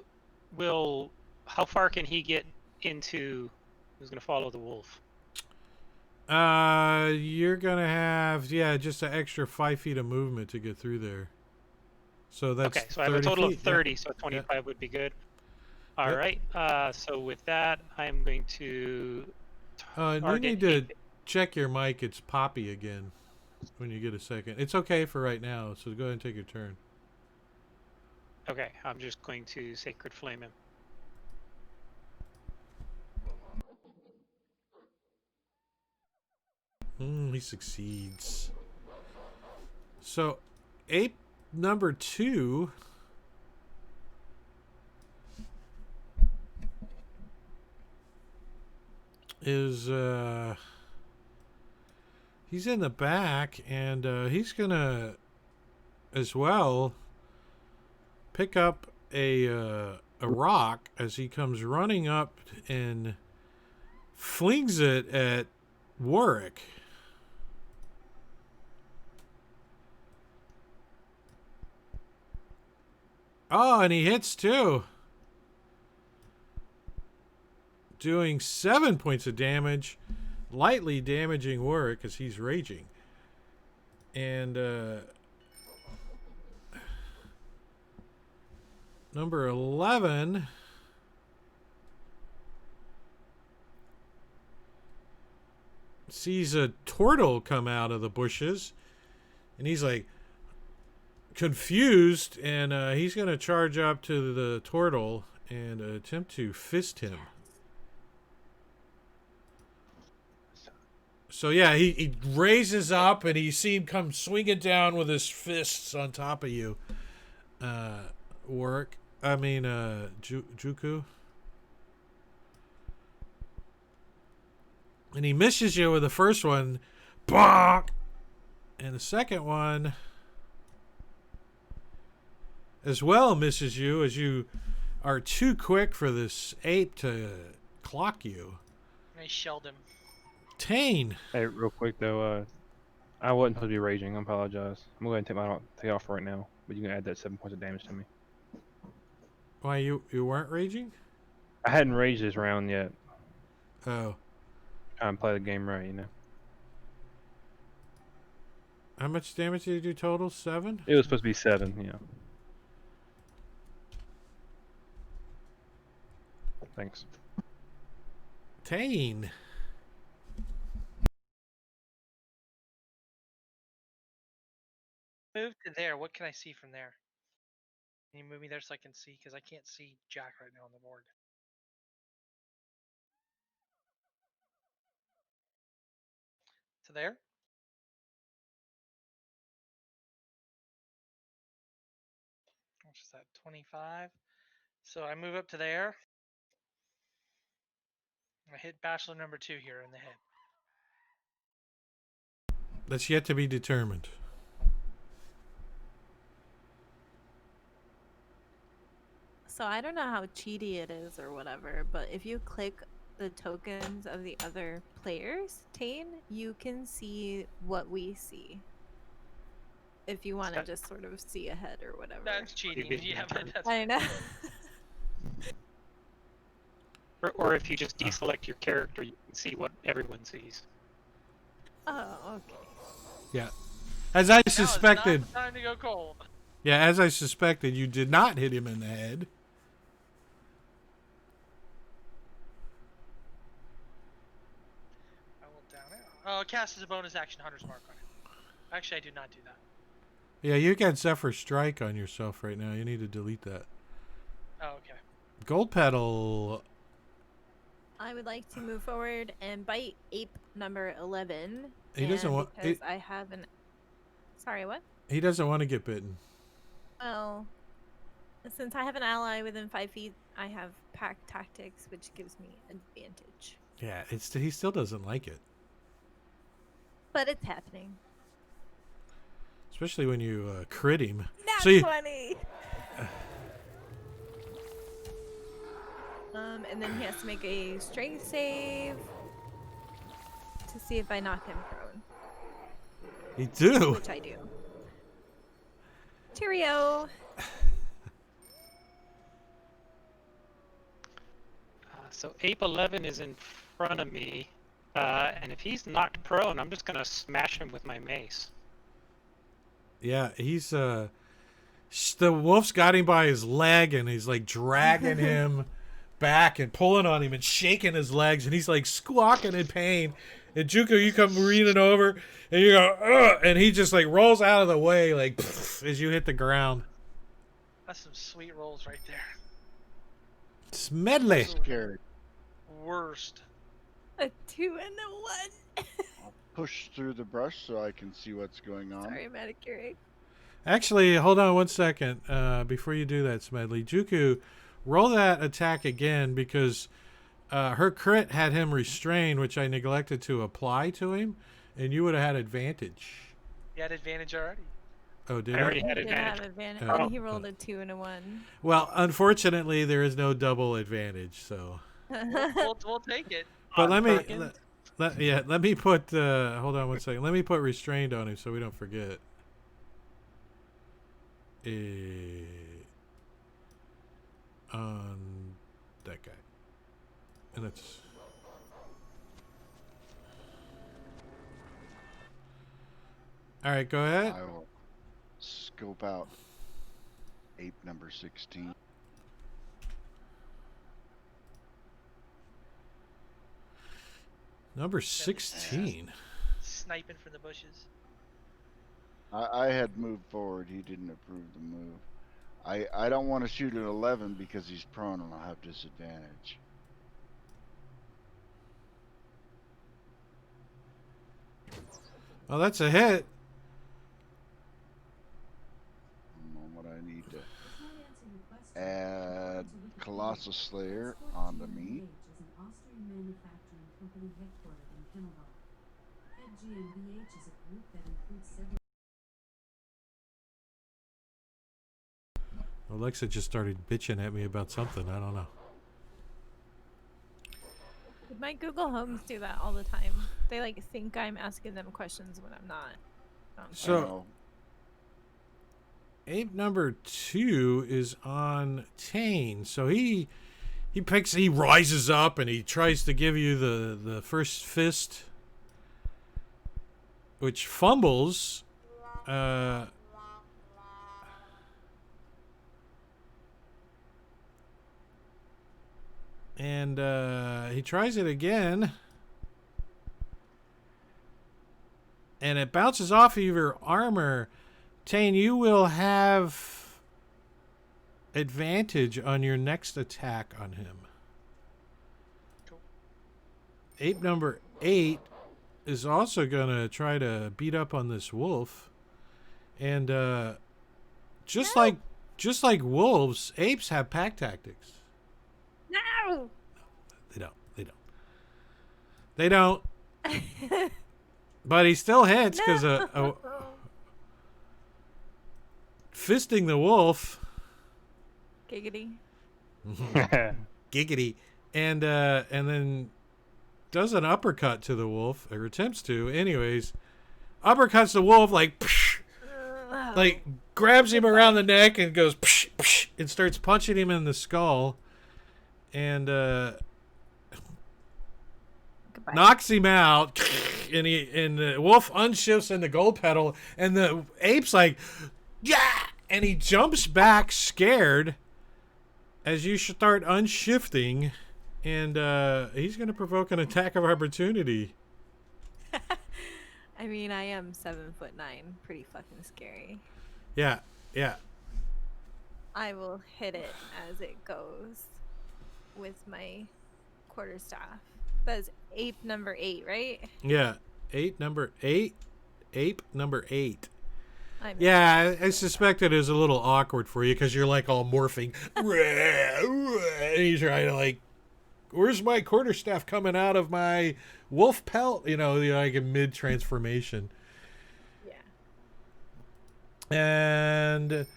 will. How far can he get into? Who's gonna follow the wolf? You're gonna have just an extra 5 feet of movement to get through there. So that's Okay, so I have a 30 total feet. of 30, so 25 would be good. All Yep. right. So with that, I'm going to. You target need to eight- check your mic. It's Poppy again. When you get a second, it's okay for right now. So go ahead and take your turn. Okay, I'm just going to Sacred Flame him. He succeeds. So, ape number 2 is he's in the back, and he's gonna as well pick up a rock as he comes running up and flings it at Warwick. Oh, and he hits too. Doing 7 points of damage, lightly damaging Warwick as he's raging. And number 11 sees a turtle come out of the bushes, and he's like confused, and he's going to charge up to the turtle and attempt to fist him. So yeah, he raises up, and you see him come swinging down with his fists on top of you. Juku. And he misses you with the first one. Bonk! And the second one as well misses you, as you are too quick for this ape to clock you. I shelled him. Tane. Hey, real quick though, I wasn't supposed to be raging. I apologize. I'm going to take off right now, but you can add that 7 points of damage to me. Why, you weren't raging? I hadn't raged this round yet. Oh. Trying to play the game right, you know. How much damage did you do total? 7? It was supposed to be 7, yeah. Thanks. Tane. Move to there. What can I see from there? Can you move me there so I can see? Because I can't see Jack right now on the board. To there? Which is that? 25. So I move up to there. I hit bachelor number 2 here in the head. That's yet to be determined. So I don't know how cheaty it is or whatever, but if you click the tokens of the other players, Tane, you can see what we see. If you want to that- just sort of see ahead or whatever. That's cheating. Maybe Yeah, but that's I know. Or if you just deselect your character, you can see what everyone sees. Oh, okay. Yeah. As I Now is suspected. not the time to go cold. Yeah, as I suspected, you did not hit him in the head. I will down it. Oh, cast as a bonus action Hunter's Mark on it. Actually, I do not do that. Yeah, you got Zephyr Strike on yourself right now. You need to delete that. Oh, okay. Gold Pedal. I would like to move forward and bite ape number 11. He doesn't and want. because I have an. Sorry, what? He doesn't want to get bitten. Well, since I have an ally within 5 feet, I have pack tactics, which gives me advantage. Yeah, he still doesn't like it, But it's happening. especially when you crit him. That's So you- 20. And then he has to make a strength save to see if I knock him prone, You do. which I do. Cheerio. So Ape 11 is in front of me, and if he's knocked prone, I'm just gonna smash him with my mace. Yeah, he's the wolf's got him by his leg, and he's like dragging him back and pulling on him and shaking his legs, and he's like squawking in pain. And Juko, you come reading over, and you go, ugh, and he just like rolls out of the way, like as you hit the ground. That's some sweet rolls right there. It's medley. Scary. Worst. A 2 and a 1. I'll push through the brush so I can see what's going on. Sorry, Manicure. Actually, hold on one second before you do that, Smedley. Juku, roll that attack again because her crit had him restrained, which I neglected to apply to him, and you would have had advantage. You had advantage already. Oh, did I I? already He had did advantage. have advantage. Oh. He rolled a 2 and a 1. Well, unfortunately, there is no double advantage. So, We'll take it. but let me, Perkins? let me put. Hold on one second. Let me put restrained on him so we don't forget. On that guy, and that's. All right, go ahead. I will scope out ape number 16. Number 16. Sniping from the bushes. I had moved forward. He didn't approve the move. I don't want to shoot at 11 because he's prone and I'll have disadvantage. Well, that's a hit. What I need to add Colossal Slayer onto me. Alexa just started bitching at me about something. I don't know. My Google Homes do that all the time. They like think I'm asking them questions when I'm not. So- I know. Ape number 2 is on Tane. So he rises up and he tries to give you the first fist, which fumbles. And he tries it again. And it bounces off of your armor. Tane, you will have advantage on your next attack on him. Cool. Ape number 8 is also going to try to beat up on this wolf. And just like wolves, apes have pack tactics. No. They don't. But he still hits because fisting the wolf. Giggity. Giggity. And then does an uppercut to the wolf, or attempts to. Anyways, uppercuts the wolf like grabs him around the neck and goes and starts punching him in the skull. And Goodbye. knocks him out, and the wolf unshifts in the gold pedal, and the ape's like, yeah, and he jumps back scared as you start unshifting, and he's going to provoke an attack of opportunity. I mean, I am 7'9", pretty fucking scary. Yeah. I will hit it as it goes with my quarterstaff. That's ape number 8, right? Yeah. Ape number 8. I'm I suspected it was a little awkward for you because you're like all morphing. And he's trying to like, where's my quarterstaff coming out of my wolf pelt? You know, like a mid transformation. Yeah. And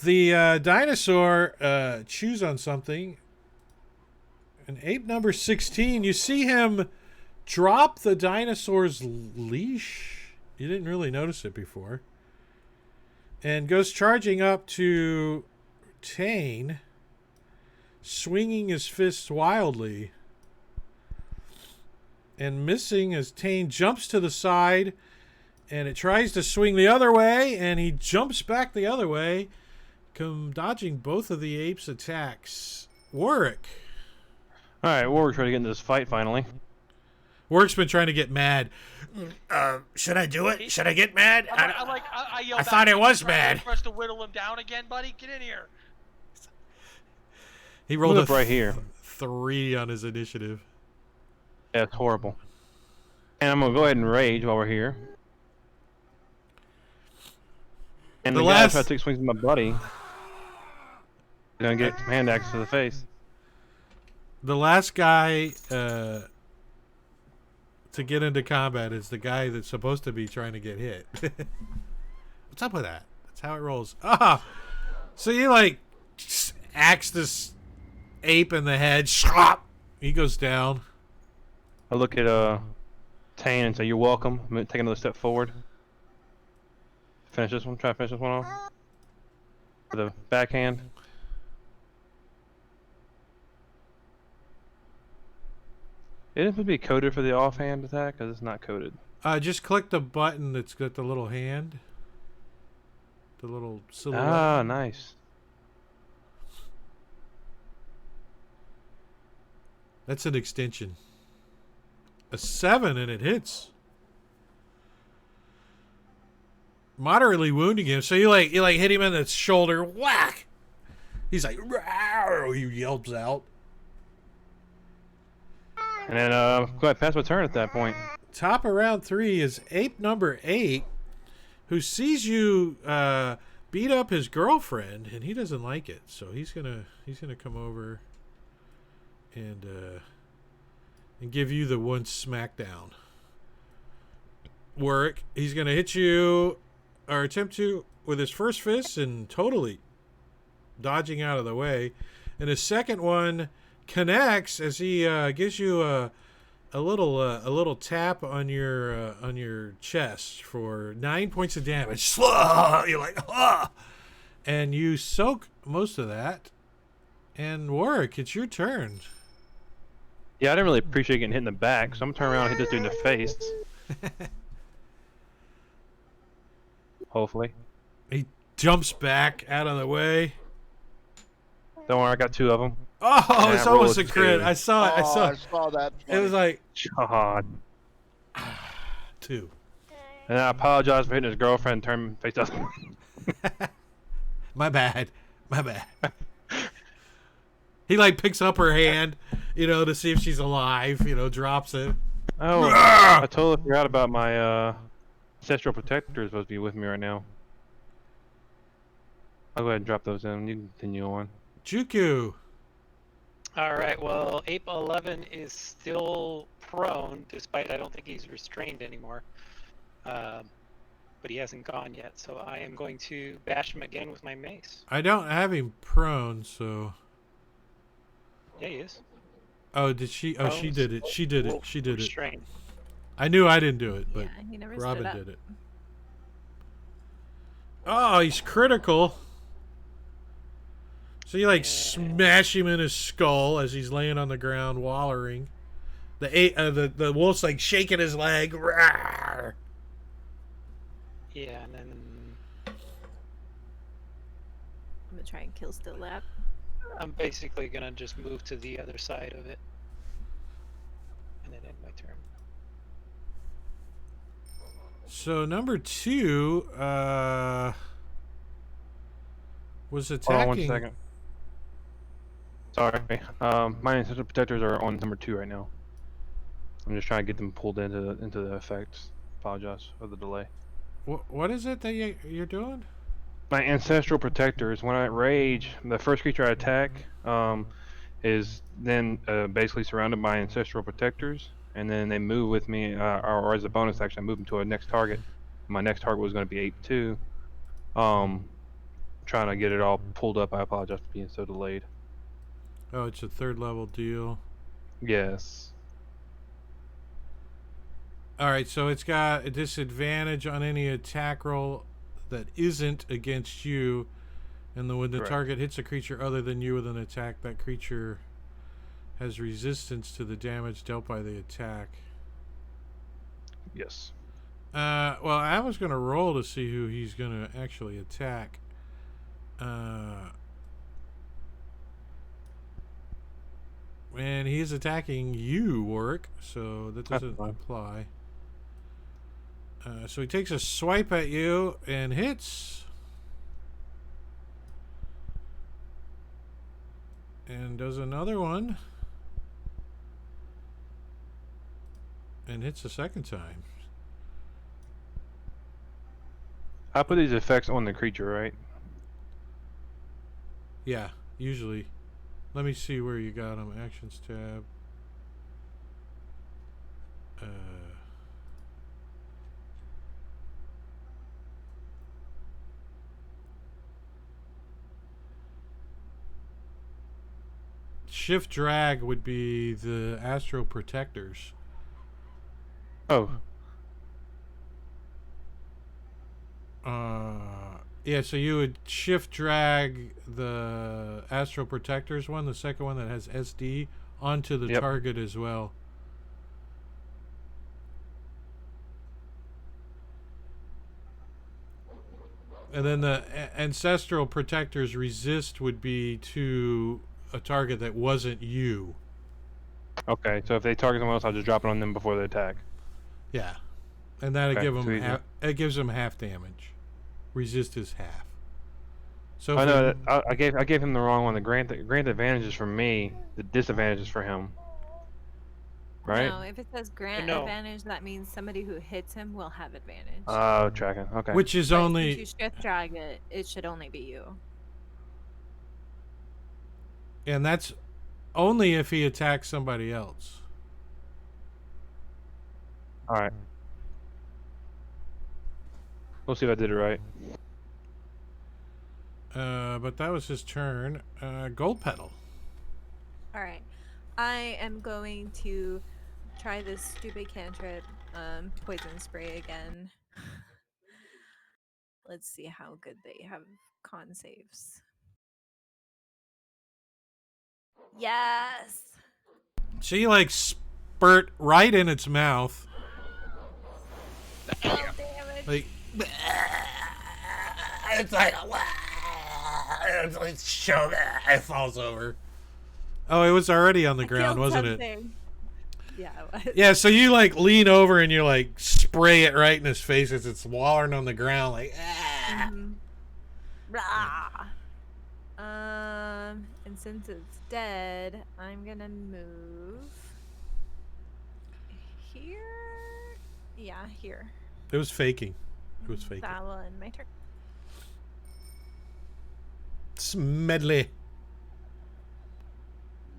the dinosaur chews on something. And ape number 16, you see him drop the dinosaur's leash. You didn't really notice it before. And goes charging up to Tane, swinging his fists wildly. And missing as Tane jumps to the side. And it tries to swing the other way. And he jumps back the other way, dodging both of the ape's attacks. Warwick. Alright, we're trying to get into this fight finally. Warwick's been trying to get mad. Should I do it? Should I get mad? I yell I back thought at it him, was trying bad. For us to whittle him down again, buddy. Get in here. He rolled Move right here. 3 on his initiative. Yeah, it's horrible. And I'm gonna go ahead and rage while we're here. And The the last- guy tried to take swings at my buddy. Gonna get some hand axes to the face. The last guy to get into combat is the guy that's supposed to be trying to get hit. What's up with that? That's how it rolls. So you like axe this ape in the head. He goes down. I look at Tane and say, "You're welcome." I'm gonna take another step forward. Finish this one. Try to finish this one off. With a backhand. It isn't supposed to be coded for the offhand attack because it's not coded. Just click the button that's got the little hand. The little silhouette. Ah, nice. That's an extension. A 7 and it hits. Moderately wounding him. So you like hit him in the shoulder. Whack! He's like, "Rawr," he yelps out. And then go ahead, pass my turn at that point. Top of round 3 is ape number 8, who sees you beat up his girlfriend, and he doesn't like it. So he's gonna come over and give you the one smackdown. Warwick, he's gonna hit you or attempt to with his first fist and totally dodging out of the way, and his second one connects as he gives you a little tap on your chest for 9 points of damage. You're like, ah, and you soak most of that. And Warwick, it's your turn. Yeah, I didn't really appreciate getting hit in the back, so I'm gonna turn around and hit this dude in the face. Hopefully. He jumps back out of the way. Don't worry, I got 2 of them. Oh, And it's I rolled almost a crit. two. I saw it. I saw I it. saw that. It was 20. like God. 2. And I apologize for hitting his girlfriend. Turn face up. My bad. My bad. He like picks up her hand, to see if she's alive. Drops it. Oh, I totally forgot about my ancestral protector is supposed to be with me right now. I'll go ahead and drop those in. You can continue on. Juku. All right. Well, Ape 11 is still prone, despite I don't think he's restrained anymore. But he hasn't gone yet, so I am going to bash him again with my mace. I don't have him prone, so. Yeah, he is. Oh, did she? Oh, she did it. She did it. She did it. Restrained. I knew I didn't do it, but Yeah, he never Robin stood up. did it. Oh, he's critical. So you like smash him in his skull as he's laying on the ground wallowing. The wolf's like shaking his leg. Rawr. Yeah, and then I'm gonna try and kill Still Lap. I'm basically gonna just move to the other side of it, and then end my turn. So number 2 was attacking. Hold on 1 second. Sorry. My ancestral protectors are on number 2 right now. I'm just trying to get them pulled into the effects. Apologize for the delay. What is it that you're doing? My ancestral protectors, when I rage, the first creature I attack is then basically surrounded by ancestral protectors, and then they move with me, or as a bonus action, I move them to a next target. My next target was going to be 8-2. Trying to get it all pulled up. I apologize for being so delayed. Oh, it's a 3rd level deal. Yes. All right, so it's got a disadvantage on any attack roll that isn't against you, and then when the Correct. target hits a creature other than you with an attack, that creature has resistance to the damage dealt by the attack. Yes. Well, I was going to roll to see who he's going to actually attack. And he's attacking you, Warwick, so that doesn't apply. So he takes a swipe at you and hits. And does another one. And hits a second time. I put these effects on the creature, right? Yeah, usually. Let me see where you got them. Actions tab. Shift drag would be the Astro Protectors. Oh. Yeah, so you would shift drag the Astro Protectors one, the second one that has SD, onto the target as well. And then the Ancestral Protectors resist would be to a target that wasn't you. Okay, so if they target someone else, I'll just drop it on them before they attack. Yeah. And that'll give them so it gives them half damage. Resist is half. So I know that I gave him the wrong one. The grant advantage is for me. The disadvantage is for him. Right? No, if it says grant advantage, that means somebody who hits him will have advantage. Oh, tracking. Okay. Which is But only if you shift drag it, it should only be you. and that's only if he attacks somebody else. All right. We'll see if I did it right. But that was his turn. Gold Petal. All right, I am going to try this stupid cantrip, poison spray again. Let's see how good they have con saves. Yes. She like spurt right in its mouth. Oh, damn it. Like it's like it's sugar. It falls over. Oh, it was already on the I ground, killed wasn't it? something. Yeah, it was. Yeah, so you like lean over and you like spray it right in his face as it's wallowing on the ground, like ah. Mhm. Rah. And since it's dead, I'm gonna move here. Yeah, here. It was faking. It was faking. That will end my turn. Smedley.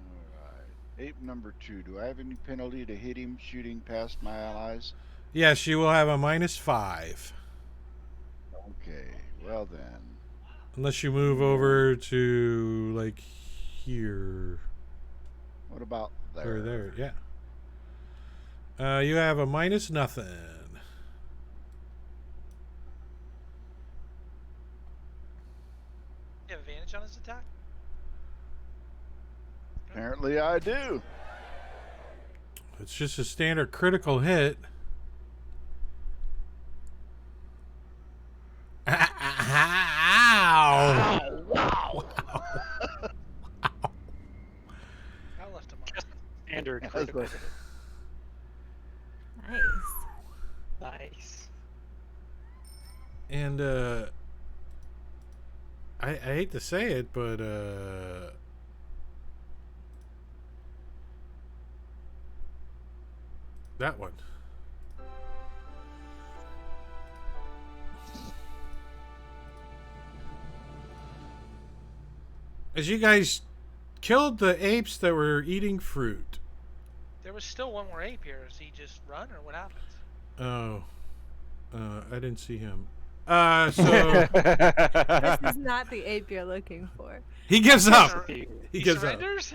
Alright. Ape number 2. Do I have any penalty to hit him shooting past my allies? Yes, you will have a -5. Okay, well then. Unless you move over to like here What about there? or there, yeah. You have a -nothing. You have advantage on his attack? Apparently I do. It's just a standard critical hit. Ow! Wow. I left him on. Standard That's critical. like- Nice. Nice. And I hate to say it, but that one. As you guys killed the apes that were eating fruit. There was still one more ape here. Is he just run or what happens? Oh, I didn't see him. So This is not the ape you're looking for. he gives up. He He gives up. surrenders?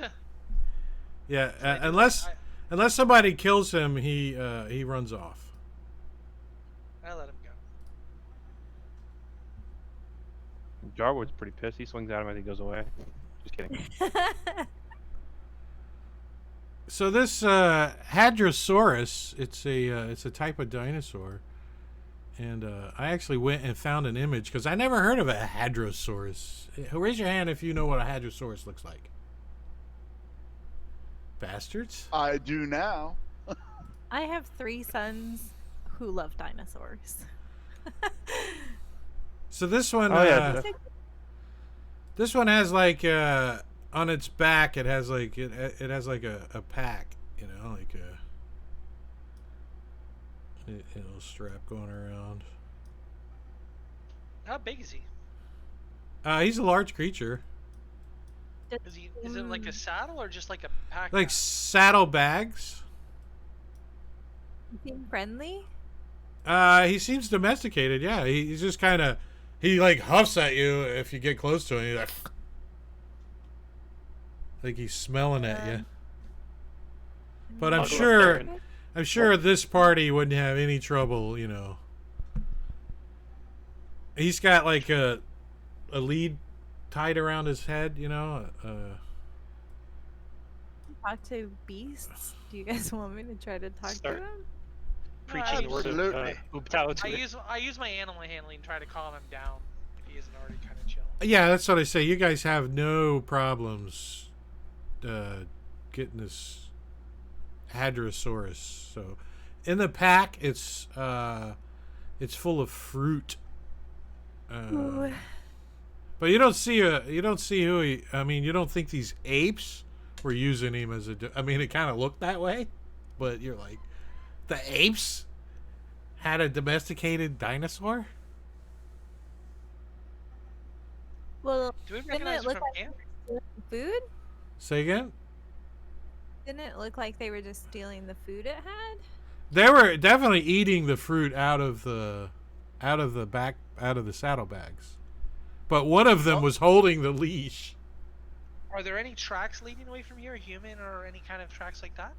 Yeah, I do unless that. unless somebody kills him, he runs off. I let him go. Jarwood's pretty pissed. He swings at him and he goes away. Just kidding. So this Hadrosaurus, it's a type of dinosaur, and I actually went and found an image because I never heard of a Hadrosaurus. Raise your hand if you know what a Hadrosaurus looks like. Bastards. I do now. I have 3 sons who love dinosaurs. So this one, Oh, yeah. this one has like on its back, it has like it has like a pack, you know, like a little strap going around. How big is he? He's a large creature, Is it like a saddle or just like a pack? like saddlebags. You seem friendly? He seems domesticated. Yeah, he's just kind of he like huffs at you if you get close to him. He's like he's smelling at you. But I'm I'll go up sure there and- I'm sure this party wouldn't have any trouble. You know, he's got like a lead tied around his head. You know. Talk to beasts? Do you guys want me to try to talk Start. to them? preaching the word of Absolutely. Ubtao to I it. use my animal handling to try to calm him down if he isn't already kind of chill. Yeah, that's what I say. You guys have no problems getting this Hadrosaurus. So, in the pack, it's full of fruit. Ooh. But you don't see who he. I mean, you don't think these apes were using him as a. I mean, it kind of looked that way, but you're like, the apes had a domesticated dinosaur. Well, Do we didn't recognize it it look from like camp? food? Say again. Didn't it look like they were just stealing the food it had? They were definitely eating the fruit out of the saddlebags, but one of them was holding the leash. Are there any tracks leading away from here, human or any kind of tracks like that?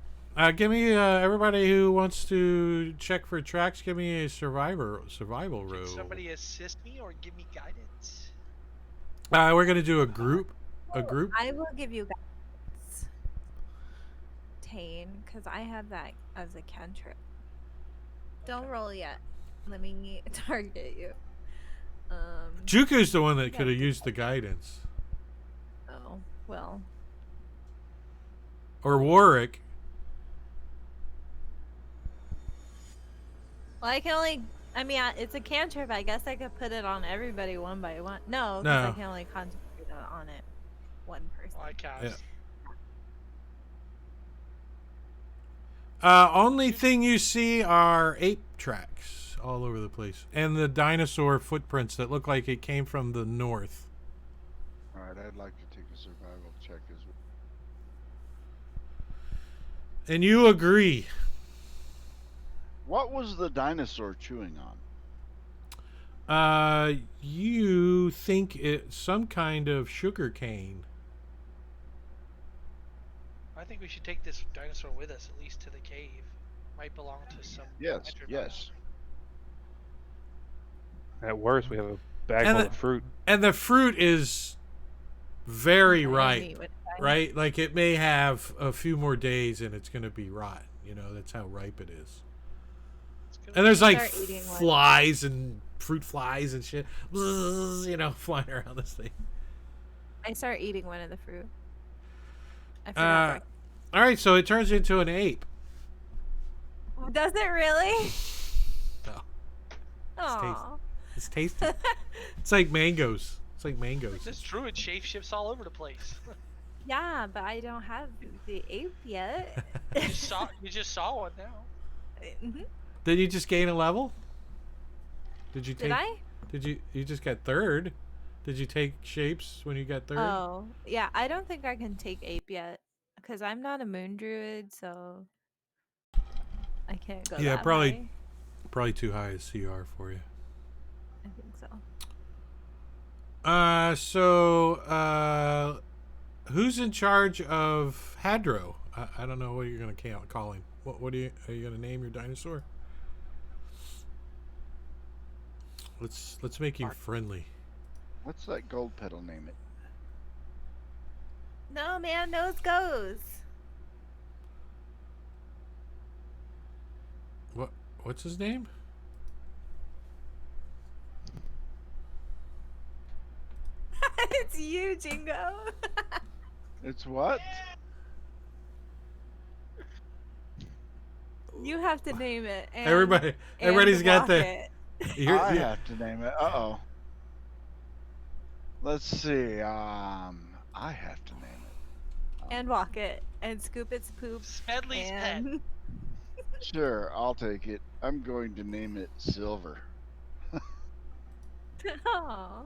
Give me everybody who wants to check for tracks. Give me a survival Can roll. somebody assist me or give me guidance? We're gonna do a group. A group. I will give you guys Tane, because I have that as a cantrip. Don't roll yet. Let me target you. Juku's the one that could have used the guidance. Oh, well. or Warwick. Well, I can only. I mean, it's a cantrip. I guess I could put it on everybody one by one. No, because I No. can only concentrate on it one person. Well, I cast. Yeah. Only thing you see are ape tracks all over the place, and the dinosaur footprints that look like it came from the north. All right, I'd like to take a survival check as well. And you agree. What was the dinosaur chewing on? You think it's some kind of sugar cane. I think we should take this dinosaur with us at least to the cave. Might belong to some. Yes, cantrip. yes. At worst, we have a bag And full the- of fruit. And the fruit is very I am ripe, meat with that. right? Like it may have a few more days and it's going to be rotten. You know, that's how ripe it is. Let's go. And there's like Start eating one. flies and fruit flies and shit, you know, flying around this thing. I start eating one of the fruit. I Uh, forgot. all right, so it turns into an ape. Does it really? No, Aww. it's tasty. It's like mangoes. It's like mangoes. This druid shapeshifts all over the place. Yeah, but I don't have the ape yet. You just saw one now. Mhm. Did you just gain a level? Did you take? Did I? Did you? You just got third. Did you take shapes when you got third? Oh, yeah. I don't think I can take ape yet because I'm not a moon druid, so I can't go. Yeah, that probably- high. Probably too high a CR for you. I think so. Who's in charge of Hadro? I don't know what you're gonna call him. What are you gonna name your dinosaur? Let's make him friendly. Let's let Gold Petal name it. No, man, nose goes. What's his name? It's you, Jingo. It's what? You have to name it. And, Everybody's and got walk the. it. I have to name it. Uh-oh. Let's see. I have to name it. And walk it. And scoop its poop. Smedley's pet. And Sure, I'll take it. I'm going to name it Silver. Aw.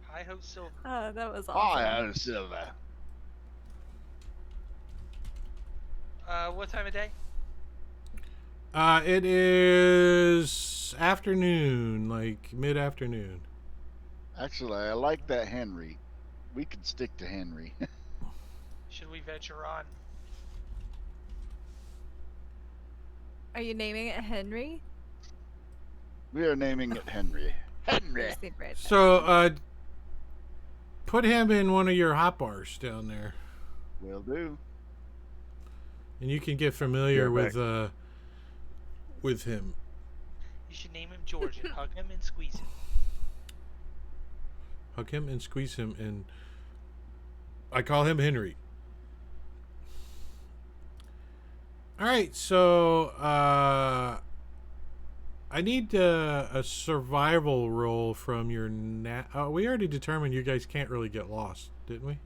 Hi ho silver. Oh, that was awesome. Hi, Silver. What time of day? It is afternoon, like mid-afternoon. Actually, I like that Henry. We could stick to Henry. Should we venture on? Are you naming it Henry? We are naming it Henry. Henry. Just need to write that So, put him in one of your hot bars down there, Will do. and you can get familiar Yeah, with him. You should name him George and hug him and squeeze him. Hug him and squeeze him, and I call him Henry. All right, so I need a survival roll from your we already determined you guys can't really get lost, didn't we?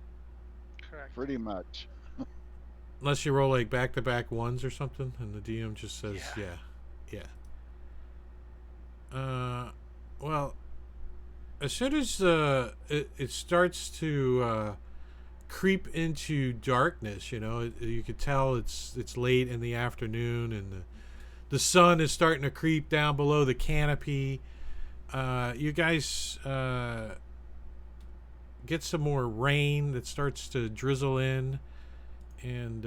Correct. Pretty much. Unless you roll like back-to-back ones or something, and the DM just says, yeah. Well, as soon as it starts to creep into darkness, you know, you could tell it's late in the afternoon, and the sun is starting to creep down below the canopy. You guys get some more rain that starts to drizzle in, and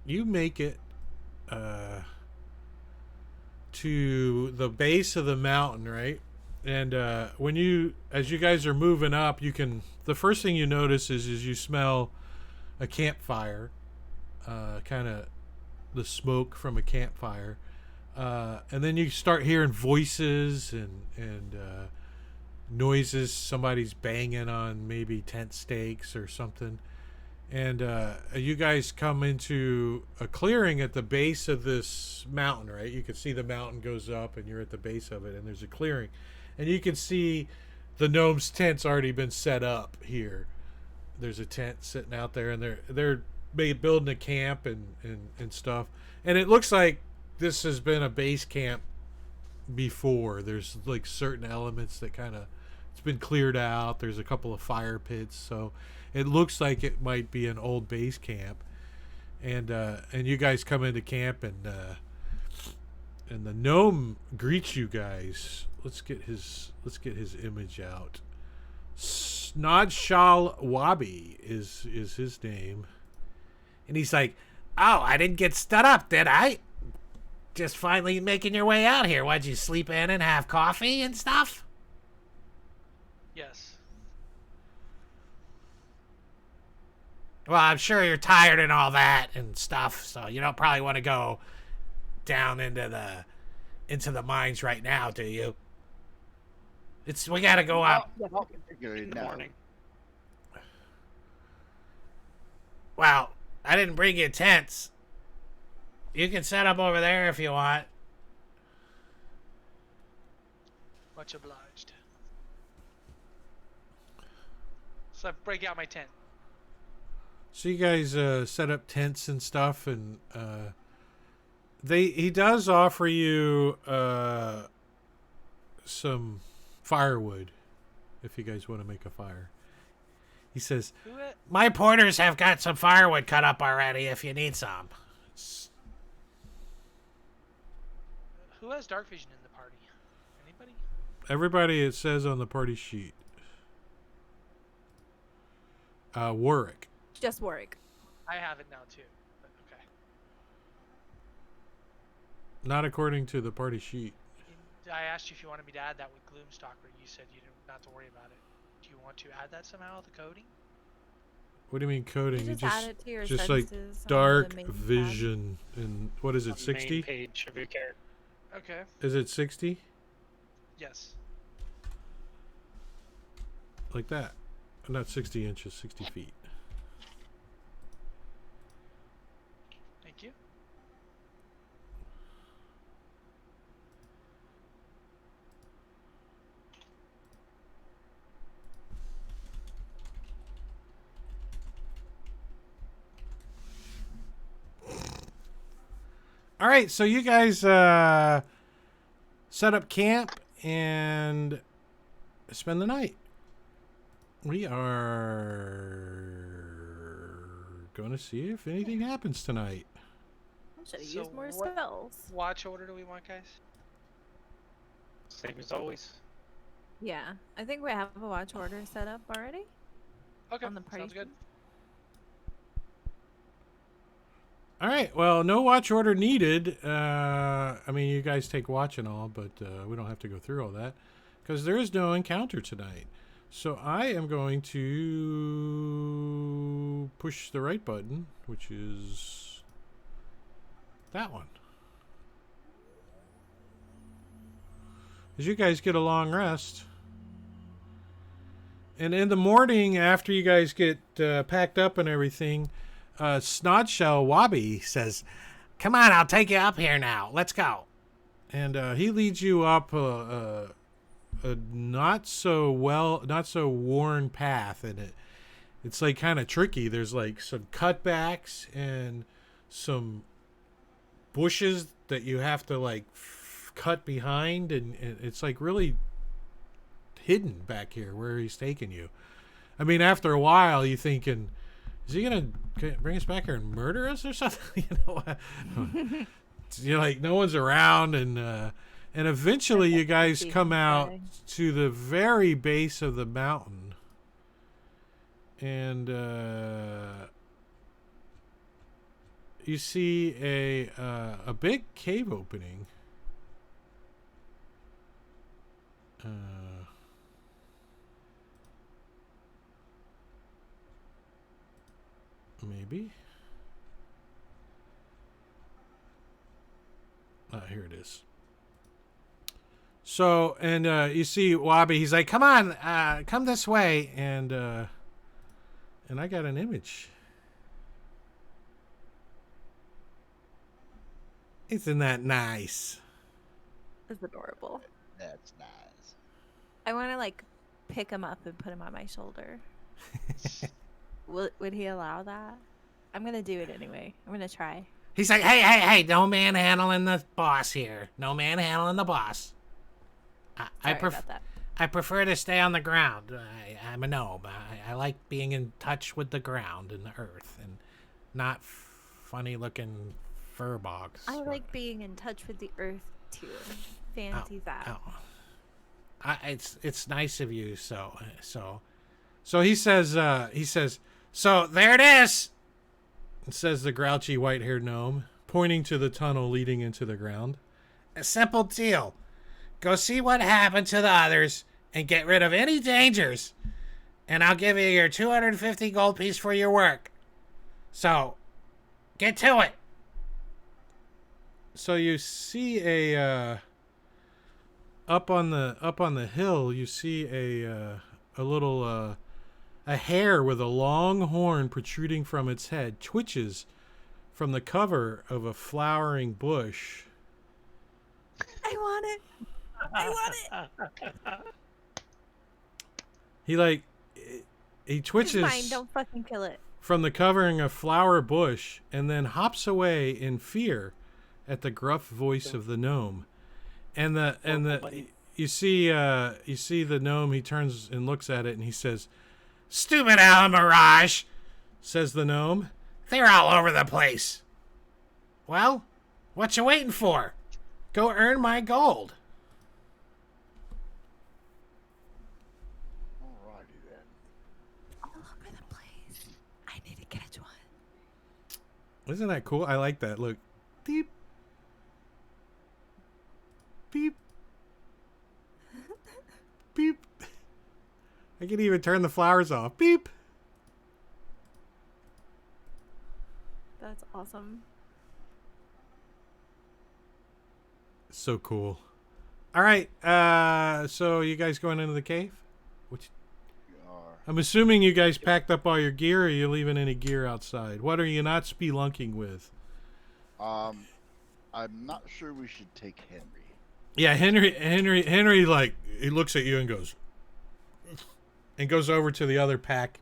you make it to the base of the mountain, right? And as you guys are moving up, the first thing you notice is you smell a campfire, kind of the smoke from a campfire, and then you start hearing voices and noises. Somebody's banging on maybe tent stakes or something. And you guys come into a clearing at the base of this mountain, right? You can see the mountain goes up, and you're at the base of it, and there's a clearing. And you can see the gnome's tent's already been set up here. There's a tent sitting out there, and they're building a camp and stuff. And it looks like this has been a base camp before. There's like certain elements that kind of it's been cleared out. There's a couple of fire pits, so it looks like it might be an old base camp. And you guys come into camp, and the gnome greets you guys. Let's get his image out. Snodshal Wabi is his name. And he's like, "Oh, I didn't get stood up, did I? Just finally making your way out here. Why'd you sleep in and have coffee and stuff?" Yes. Well, I'm sure you're tired and all that and stuff, so you don't probably want to go down into the mines right now, do you? We gotta go up. Not particularly, In the no. morning. Well, I didn't bring you tents. You can set up over there if you want. Much obliged. So I break out my tent. So you guys set up tents and stuff, and he does offer you some firewood if you guys want to make a fire. He says, "My porters have got some firewood cut up already if you need some." Who has dark vision in the party? Anybody? Everybody, it says on the party sheet. Warwick. Just Warwick. I have it now too. But okay. Not according to the party sheet. I asked you if you wanted me to add that with Gloomstalker. You said you didn't not to worry about it. Do you want to add that somehow, the coding? What do you mean coding? You just add it to your just like senses on dark the main tab. vision. And what is On it, the 60? main page of your character. Okay. Is it 60? Yes. Like that. Not 60 inches, 60 feet. Thank you. All right, so you guys set up camp and spend the night. We are going to see if anything happens tonight. Should have So used more what- spells. Watch order do we want, guys? Same as always. Yeah, I think we have a watch order set up already. Okay. On the party Sounds good. sheet. All right, well, no watch order needed. I mean, you guys take watch and all, but we don't have to go through all that because there is no encounter tonight. So I am going to push the right button, which is that one. As you guys get a long rest. And in the morning, after you guys get packed up and everything, Snodshell Wabi says, "Come on, I'll take you up here now. Let's go." And he leads you up a not so worn path, and it's like kind of tricky. There's like some cutbacks and some bushes that you have to like cut behind, and it's like really hidden back here where he's taking you. I mean, after a while, you're thinking, is he gonna bring us back here and murder us or something? You're like, no one's around, and eventually you guys come out to the very base of the mountain, and you see a big cave opening. Maybe. Here it is. So, and you see Wabi, he's like, come on, come this way. And I got an image. Isn't that nice? It's adorable. That's nice. I want to like pick him up and put him on my shoulder. Would he allow that? I'm gonna do it anyway. I'm gonna try. He's like, hey, no manhandling the boss here. No manhandling the boss. Sorry about that. I prefer to stay on the ground. I'm a gnome. I like being in touch with the ground and the earth and not funny looking fur bogs. I like being in touch with the earth too. Fancy that. It's nice of you. So he says, so there it is, says the grouchy white-haired gnome, pointing to the tunnel leading into the ground. A simple deal. Go see what happened to the others and get rid of any dangers, and I'll give you your 250 gold piece for your work. So, get to it. So you see a up on the hill, you see a little a hare with a long horn protruding from its head twitches from the cover of a flowering bush. I want it. I want it. He twitches. It's fine. Don't fucking kill it. From the covering of flower bush, and then hops away in fear at the gruff voice of the gnome. And you see the gnome. He turns and looks at it, and he says, "Stupid owl mirage," says the gnome. "They're all over the place." Well, what you waiting for? Go earn my gold. Alrighty then. All over the place. I need to catch one. Isn't that cool? I like that. Look. Beep. Beep. Beep. I can even turn the flowers off. Beep. That's awesome. So cool. All right. So you guys going into the cave? Which We are. I'm assuming you guys packed up all your gear, or are you leaving any gear outside? What are you not spelunking with? I'm not sure we should take Henry. Yeah, Henry, like, he looks at you and goes over to the other pack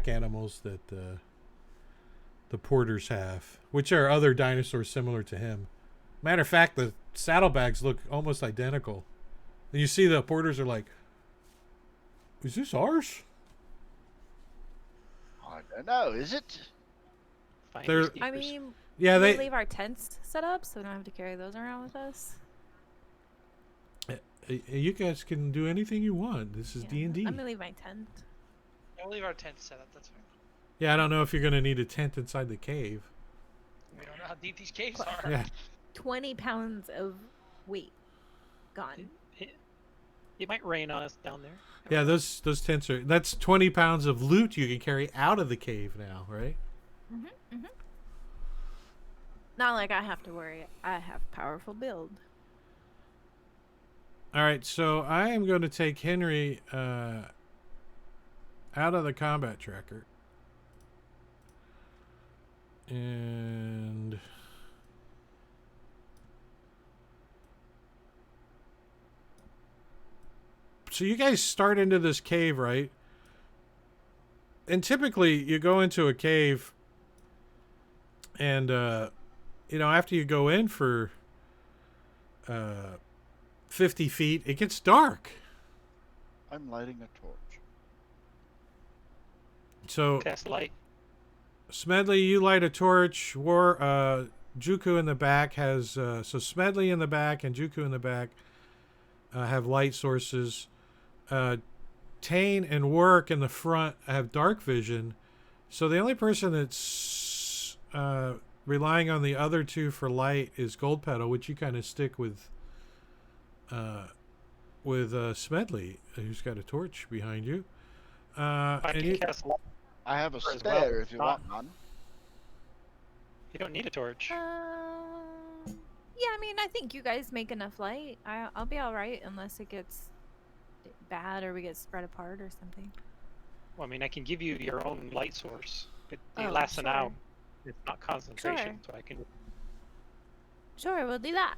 animals that the porters have, which are other dinosaurs similar to him. Matter of fact, the saddlebags look almost identical. And you see the porters are like, "Is this ours?" I don't know. Is it? They're- I mean, Yeah, we they. leave our tents set up, so we don't have to carry those around with us. You guys can do anything you want. This is Yeah. D&D. I'm gonna leave my tent. We'll leave our tent set up. That's fine. Yeah, I don't know if you're gonna need a tent inside the cave. We don't know how deep these caves are. Yeah. 20 pounds of weight gone. It might rain on us down there. Yeah, those tents are. That's 20 pounds of loot you can carry out of the cave now, right? Not like I have to worry. I have powerful build. All right, so I am going to take Henry out of the combat tracker. And so you guys start into this cave, right? And typically you go into a cave and after you go in for 50 feet, it gets dark. I'm lighting a torch. So Cast light. Smedley, you light a torch. Juku in the back has so Smedley in the back and Juku in the back have light sources. Tane and Work in the front have dark vision. So the only person that's relying on the other two for light is Gold Petal, which you kind of stick with Smedley, who's got a torch behind you. I And can you, cast light. I have a As well, spare it's if you not- want one. You don't need a torch. Yeah, I mean, I think you guys make enough light. I'll be all right unless it gets bad or we get spread apart or something. Well, I mean, I can give you your own light source. It Oh, lasts an hour. sure. It's not concentration, so I can. Sure, we'll do that.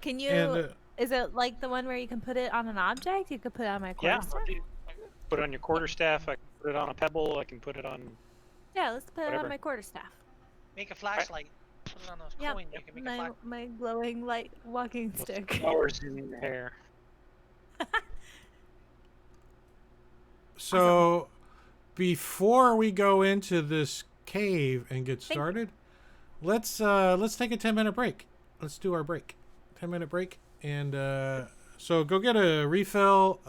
Can you? And Is it like the one where you can put it on an object? You could put it on my Yeah, quarterstaff? put it on your quarterstaff. I can put it on a pebble. I can put it on. Yeah, let's put it Whatever. on my quarterstaff. Make a flashlight. Put it on those Yep, coin. You can make a my flash. my glowing light walking With stick. flowers in your hair. so, before we go into this cave and get Thank you. started, let's take a 10-minute break. Let's do our break. 10-minute break, and so go get a refill,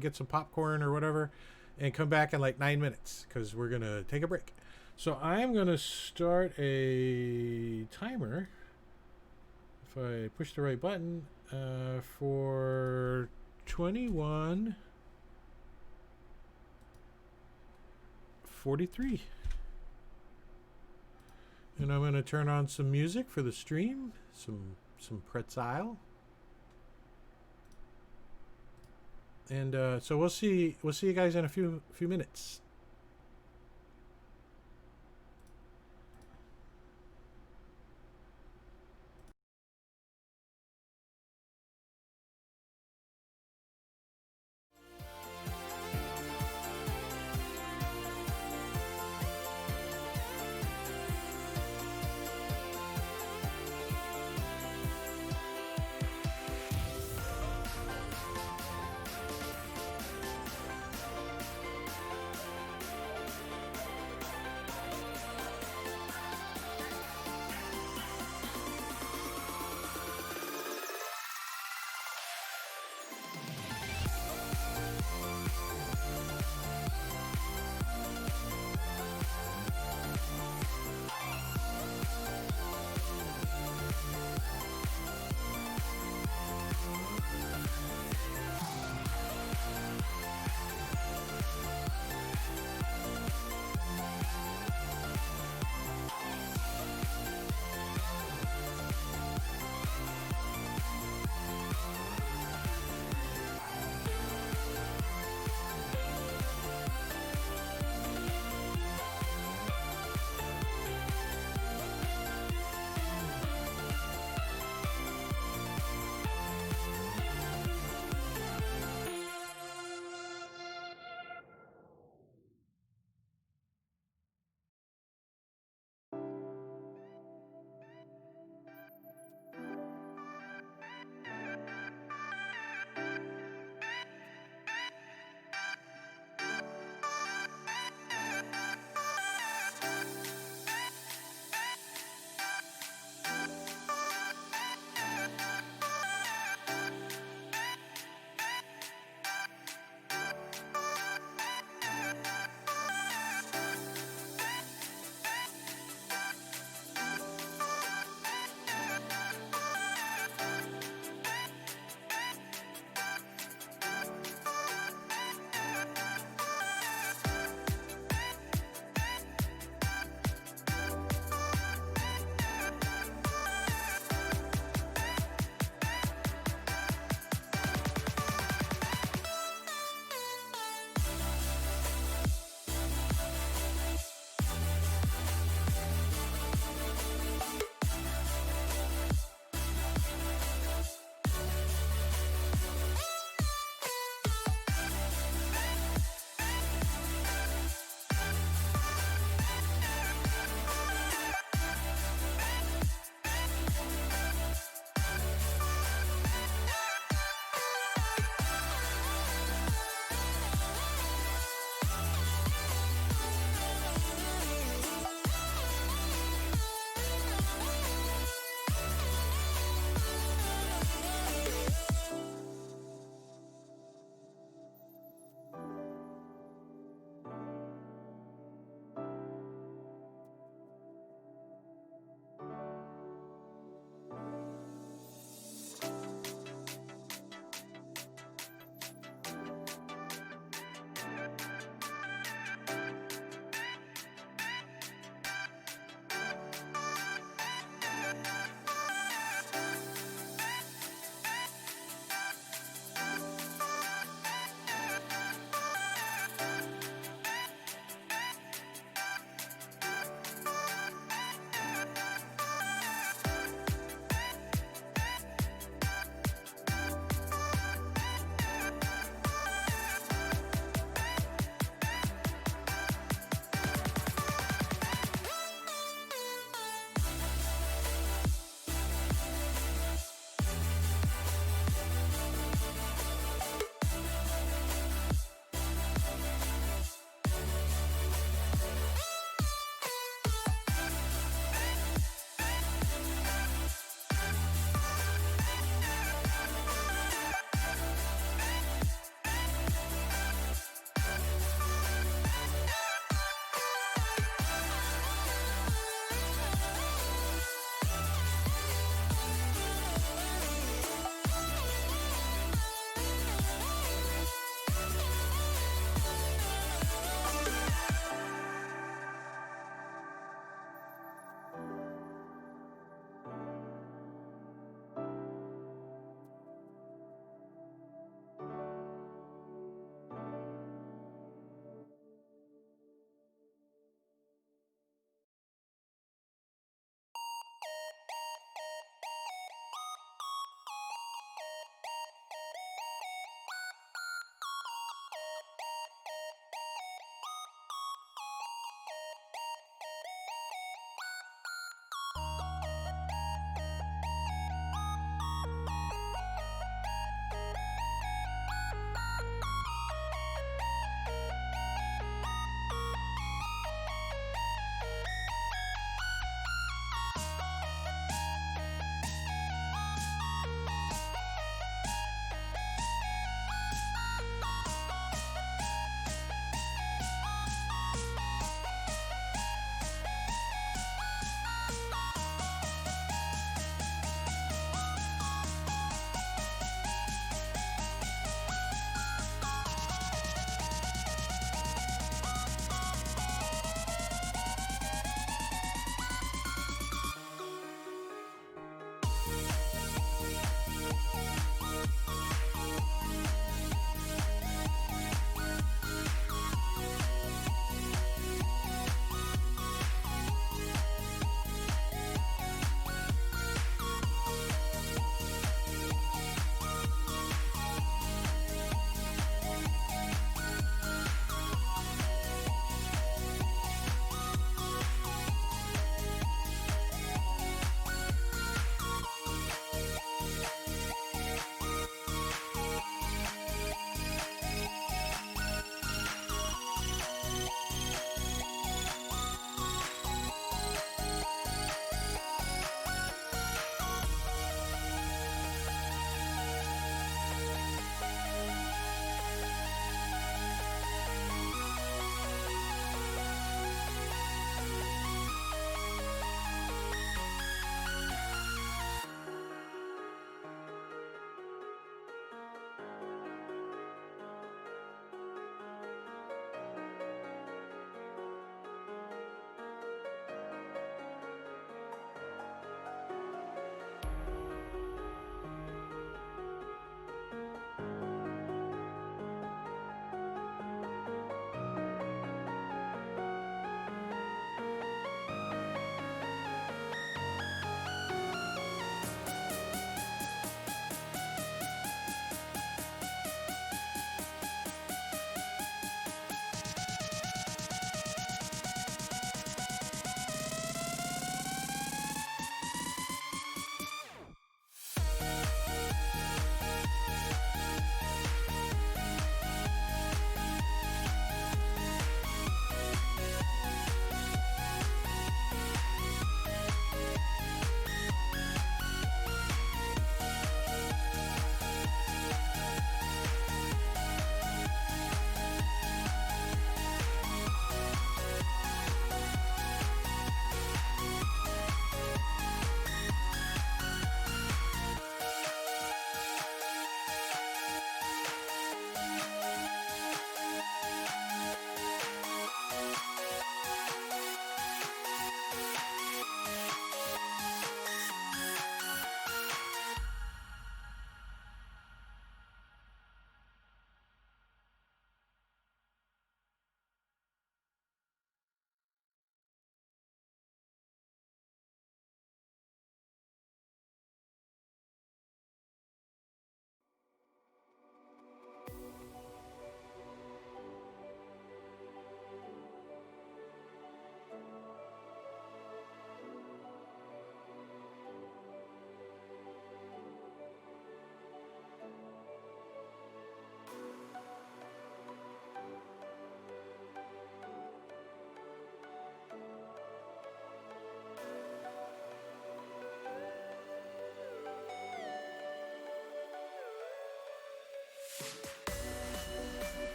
get some popcorn or whatever, and come back in like 9 minutes because we're gonna take a break. So I'm gonna start a timer. If I push the right button, for 21:43. And I'm gonna turn on some music for the stream, some pretzel. And so we'll see you guys in a few minutes.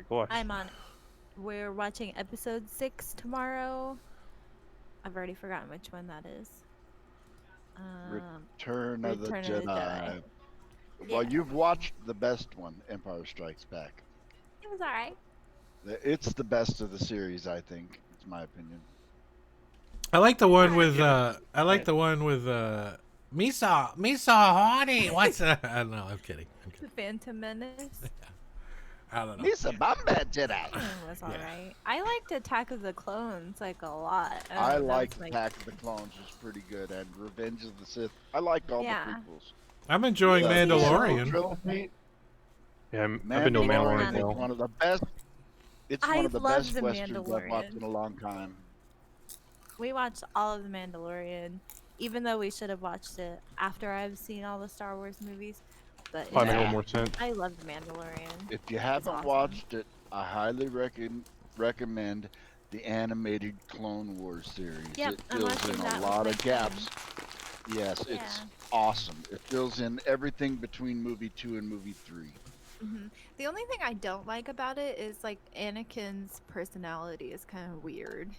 gosh. I'm on. We're watching episode 6 tomorrow. I've already forgotten which one that is. Return of the Return of the Jedi. Jedi. Well, Yeah. you've watched the best one, Empire Strikes Back. It was alright. It's the best of the series, I think. It's my opinion. I like the one Alright. with I like the one with Misa Hardy. What's that? I don't know. I'm kidding. The Phantom Menace. I don't know. Misa Bomba Jedi. That one was alright. I liked Attack of the Clones like a lot. I don't know, like that's, Attack of the Clones was pretty good, and Revenge of the Sith. I liked all Yeah. the prequels. I'm enjoying The Mandalorian. trilogy, Yeah, I've been doing Mandalorian Mandalorian is now. one of the best. It's one I've of the loved best The westerns I've watched Mandalorian. in a long time. We watched all of The Mandalorian, even though we should have watched it after I've seen all the Star Wars movies. But Probably make a Yeah. little more sense. I love The Mandalorian. If you haven't awesome. watched it, I highly recommend the animated Clone Wars series. Yep, It I'm fills watching in that a with lot my of gaps. Yes, Yeah. it's awesome. It fills in everything between movie 2 and movie 3. The only thing I don't like about it is like Anakin's personality is kind of weird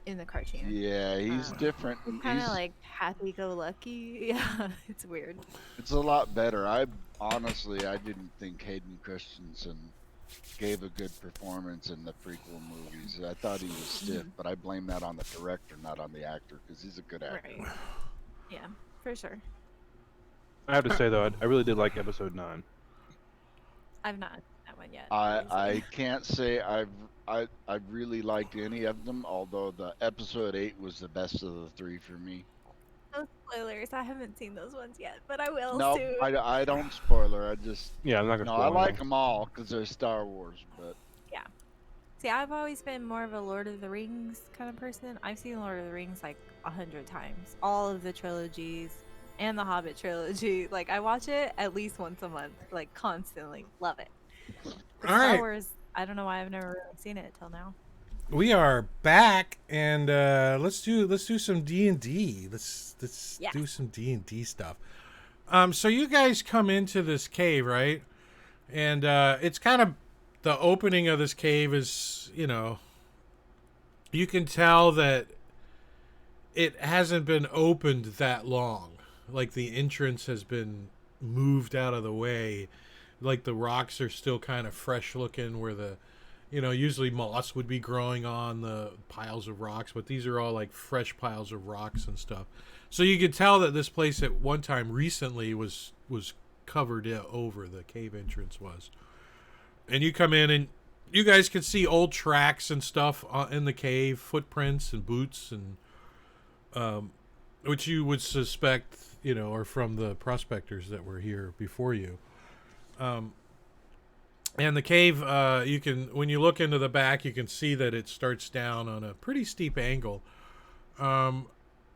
in the cartoon. Yeah, he's different. He's and kind of like happy-go-lucky. Yeah, it's weird. It's a lot better. I didn't think Hayden Christensen gave a good performance in the prequel movies. I thought he was stiff, but I blame that on the director, not on the actor, because he's a good actor. Right. Yeah, for sure. I have to say though, I really did like episode 9. I've not seen that one yet. I can't say I really liked any of them, although the episode 8 was the best of the 3 for me. No spoilers. I haven't seen those ones yet, but I will No, soon. I don't spoiler. I just Yeah, I'm not gonna. no, spoil I like anything. them all because they're Star Wars, but See, I've always been more of a Lord of the Rings kind of person. I've seen Lord of the Rings like 100 times. All of the trilogies and the Hobbit trilogy. Like, I watch it at least once a month, like, constantly. Love it. But All Star right. Wars, I don't know why I've never really seen it till now. We are back, and let's do some D&D. Let's Yeah. do some D&D stuff. So you guys come into this cave, right? And it's kind of the opening of this cave is, you can tell that it hasn't been opened that long. Like the entrance has been moved out of the way. Like the rocks are still kind of fresh looking where the usually moss would be growing on the piles of rocks, but these are all like fresh piles of rocks and stuff. So you could tell that this place at one time recently was covered over, the cave entrance was. And you come in and you guys can see old tracks and stuff in the cave, footprints and boots, and which you would suspect, are from the prospectors that were here before you. And the cave, when you look into the back, you can see that it starts down on a pretty steep angle. And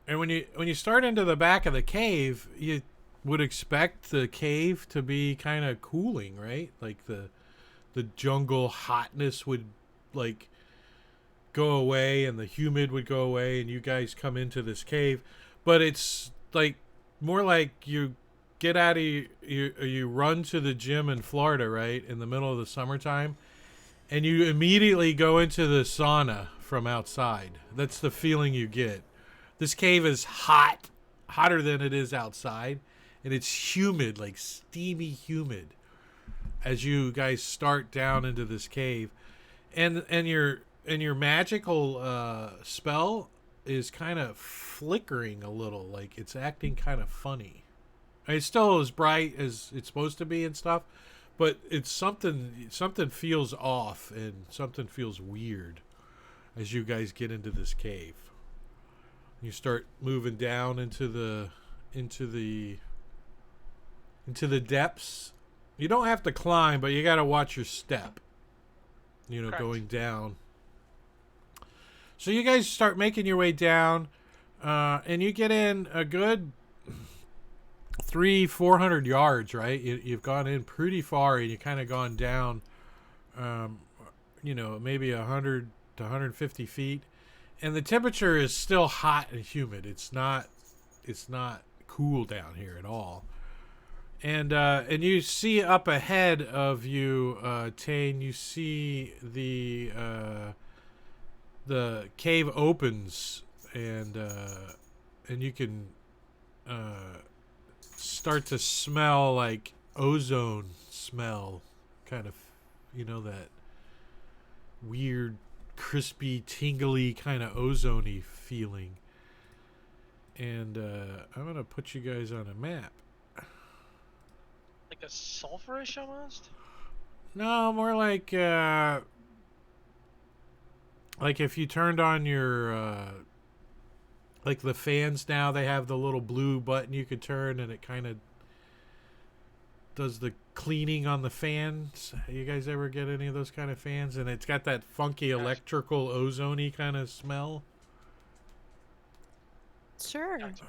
when you start into the back of the cave, you would expect the cave to be kind of cooling, right? Like the jungle hotness would like go away and the humid would go away and you guys come into this cave, but it's like more like you get out of you run to the gym in Florida, right, in the middle of the summertime, and you immediately go into the sauna from outside. That's the feeling you get. This cave is hotter than it is outside, and it's humid, like steamy humid, as you guys start down into this cave, and your magical spell is kind of flickering a little, like it's acting kind of funny. It's still as bright as it's supposed to be and stuff, but it's something feels off and something feels weird as you guys get into this cave. You start moving down into the depths. You don't have to climb, but you got to watch your step. Correct. Going down. So you guys start making your way down, and you get in a good 300-400 yards, right? You've gone in pretty far, and you kind of gone down, maybe 100 to 150 feet, and the temperature is still hot and humid. It's not cool down here at all. And you see up ahead of you, Tane. You see the cave opens, and you can start to smell like ozone smell, kind of, that weird, crispy, tingly kind of ozony feeling. And I'm gonna put you guys on a map. Like a sulfurish almost. No, more like if you turned on your like the fans now, they have the little blue button you could turn, and it kind of does the cleaning on the fans. You guys ever get any of those kind of fans? And it's got that funky electrical ozony kind of smell. Sure. Gotcha.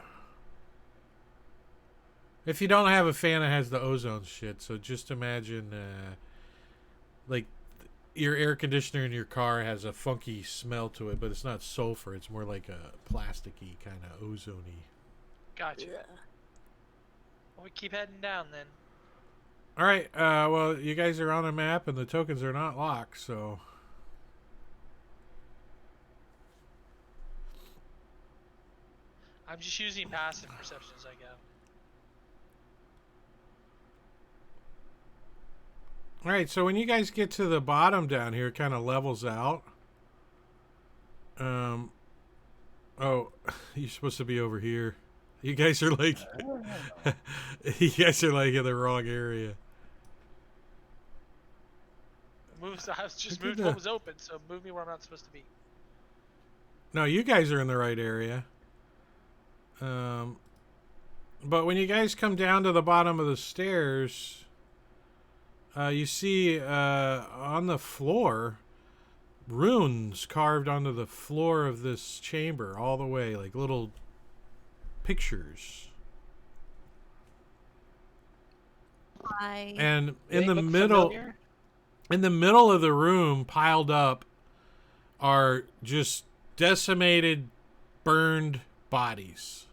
If you don't have a fan that has the ozone shit, so just imagine like your air conditioner in your car has a funky smell to it, but it's not sulfur. It's more like a plasticky kind of ozony. Gotcha. Well, we keep heading down then. All right. Well, you guys are on a map, and the tokens are not locked, so. I'm just using passive perception as I go. All right. So when you guys get to the bottom down here, it kind of levels out. Oh, you're supposed to be over here. You guys are like, you guys are like in the wrong area. I was just Look at moved what was open, so move me where I'm not supposed to be. No, you guys are in the right area. But when you guys come down to the bottom of the stairs, you see on the floor runes carved onto the floor of this chamber all the way, like little pictures. And in the middle, in the middle of the room, piled up, are just decimated, burned bodies.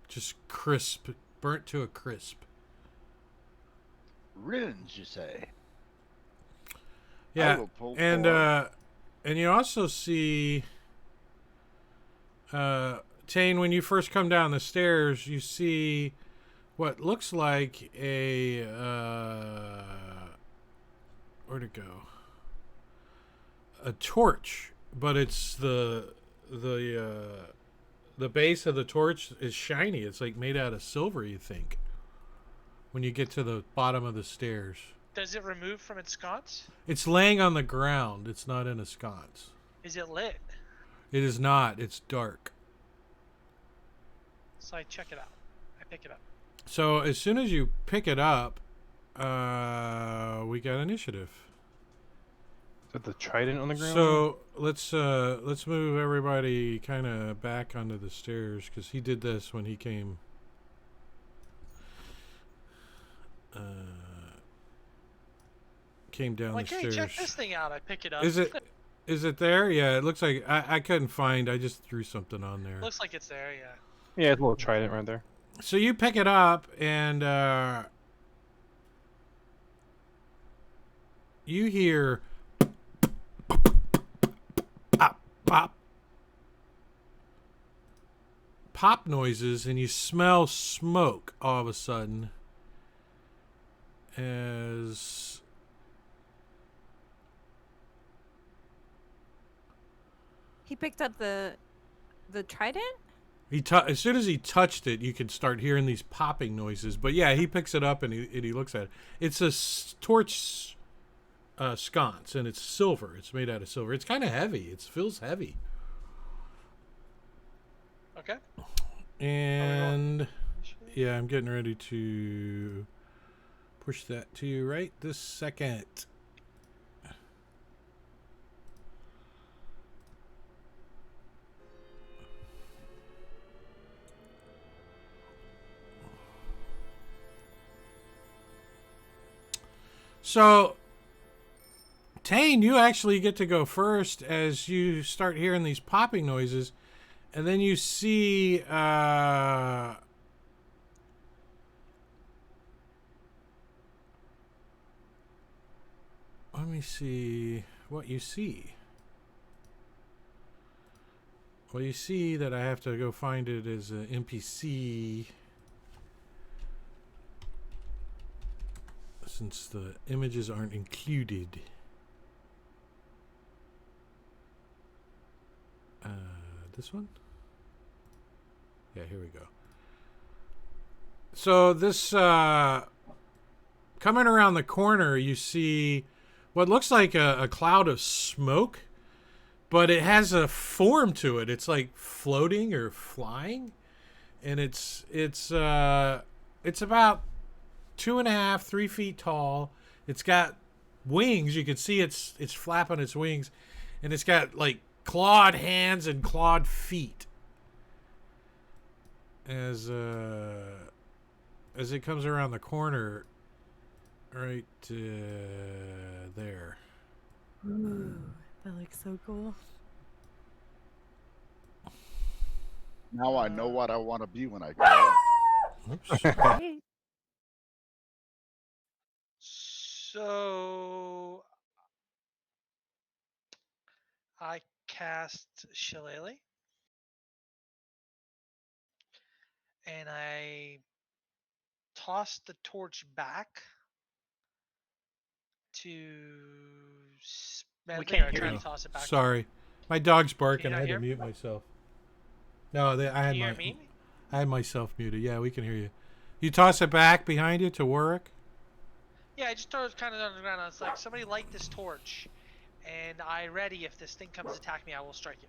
Just crisp, burnt to a crisp. Runes, you say? Yeah, and you also see, Tane, when you first come down the stairs, you see what looks like a where'd it go? A torch, but it's the base of the torch is shiny. It's like made out of silver, you think, when you get to the bottom of the stairs. Does it remove from its sconce? It's laying on the ground. It's not in a sconce. Is it lit? It is not. It's dark. So I check it out. I pick it up. So as soon as you pick it up, we got initiative. Is that the trident on the ground? So let's move everybody kind of back onto the stairs, because he did this when he came. Came down Like, the hey, stairs. check this thing out. I pick it up. Is it there? Yeah, it looks like I couldn't find. I just threw something on there. Looks like it's there, yeah. Yeah, it's a little trident right there. So you pick it up, and you hear pop, pop, pop noises, and you smell smoke all of a sudden as He picked up the trident? as soon as he touched it, you could start hearing these popping noises. But yeah, he picks it up and he looks at it. It's a torch sconce, and it's silver. It's made out of silver. It's kind of heavy. It feels heavy. Okay. And yeah, I'm getting ready to push that to you right this second. So, Tane, you actually get to go first as you start hearing these popping noises, and then you see let me see what you see. Well, you see that I have to go find it as an NPC. Since the images aren't included. This one? Yeah, here we go. So this, coming around the corner, you see what looks like a cloud of smoke, but it has a form to it. It's like floating or flying, and it's about 2.5, 3 feet tall. It's got wings. You can see it's flapping its wings, and it's got like clawed hands and clawed feet. As it comes around the corner, right there. Ooh, that looks so cool. Now I know what I want to be when I grow up. Oops. Great. So I cast Shillelagh, and I tossed the torch back to. We There, I can't hear tried you. to toss it back. Sorry, my dog's barking. not I had to hear? mute myself. No, I had Can you hear me? I had myself muted. Yeah, we can hear you. You toss it back behind you to Warwick. Yeah, I just threw it kind of on the ground. I was like, somebody light this torch, and I ready. If this thing comes to attack me, I will strike it.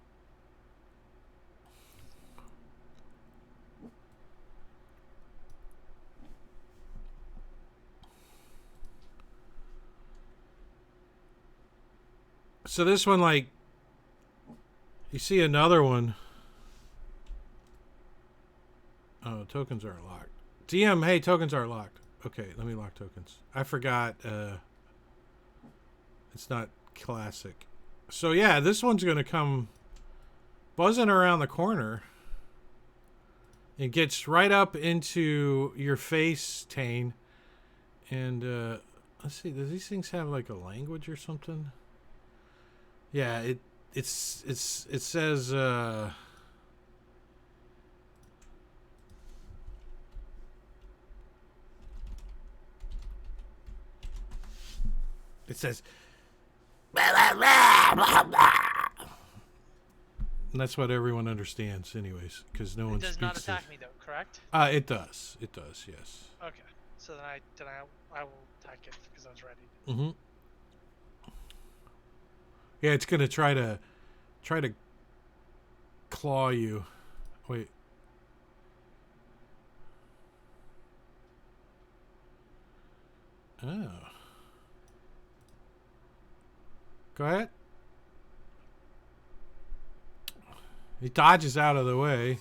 So this one, like, you see another one. Oh, tokens aren't locked. DM, hey, tokens are locked. Okay, let me lock tokens. I forgot. It's not classic. So yeah, this one's gonna come buzzing around the corner. It gets right up into your face, Tane. And let's see, does these things have like a language or something? Yeah, it says it says and that's what everyone understands anyways, because no one It does speaks not this. attack me though, correct? It does, yes. Okay. So then I will attack it because I was ready. Mm-hmm. Yeah, it's gonna try to claw you. Wait. Oh. Go ahead. He dodges out of the way.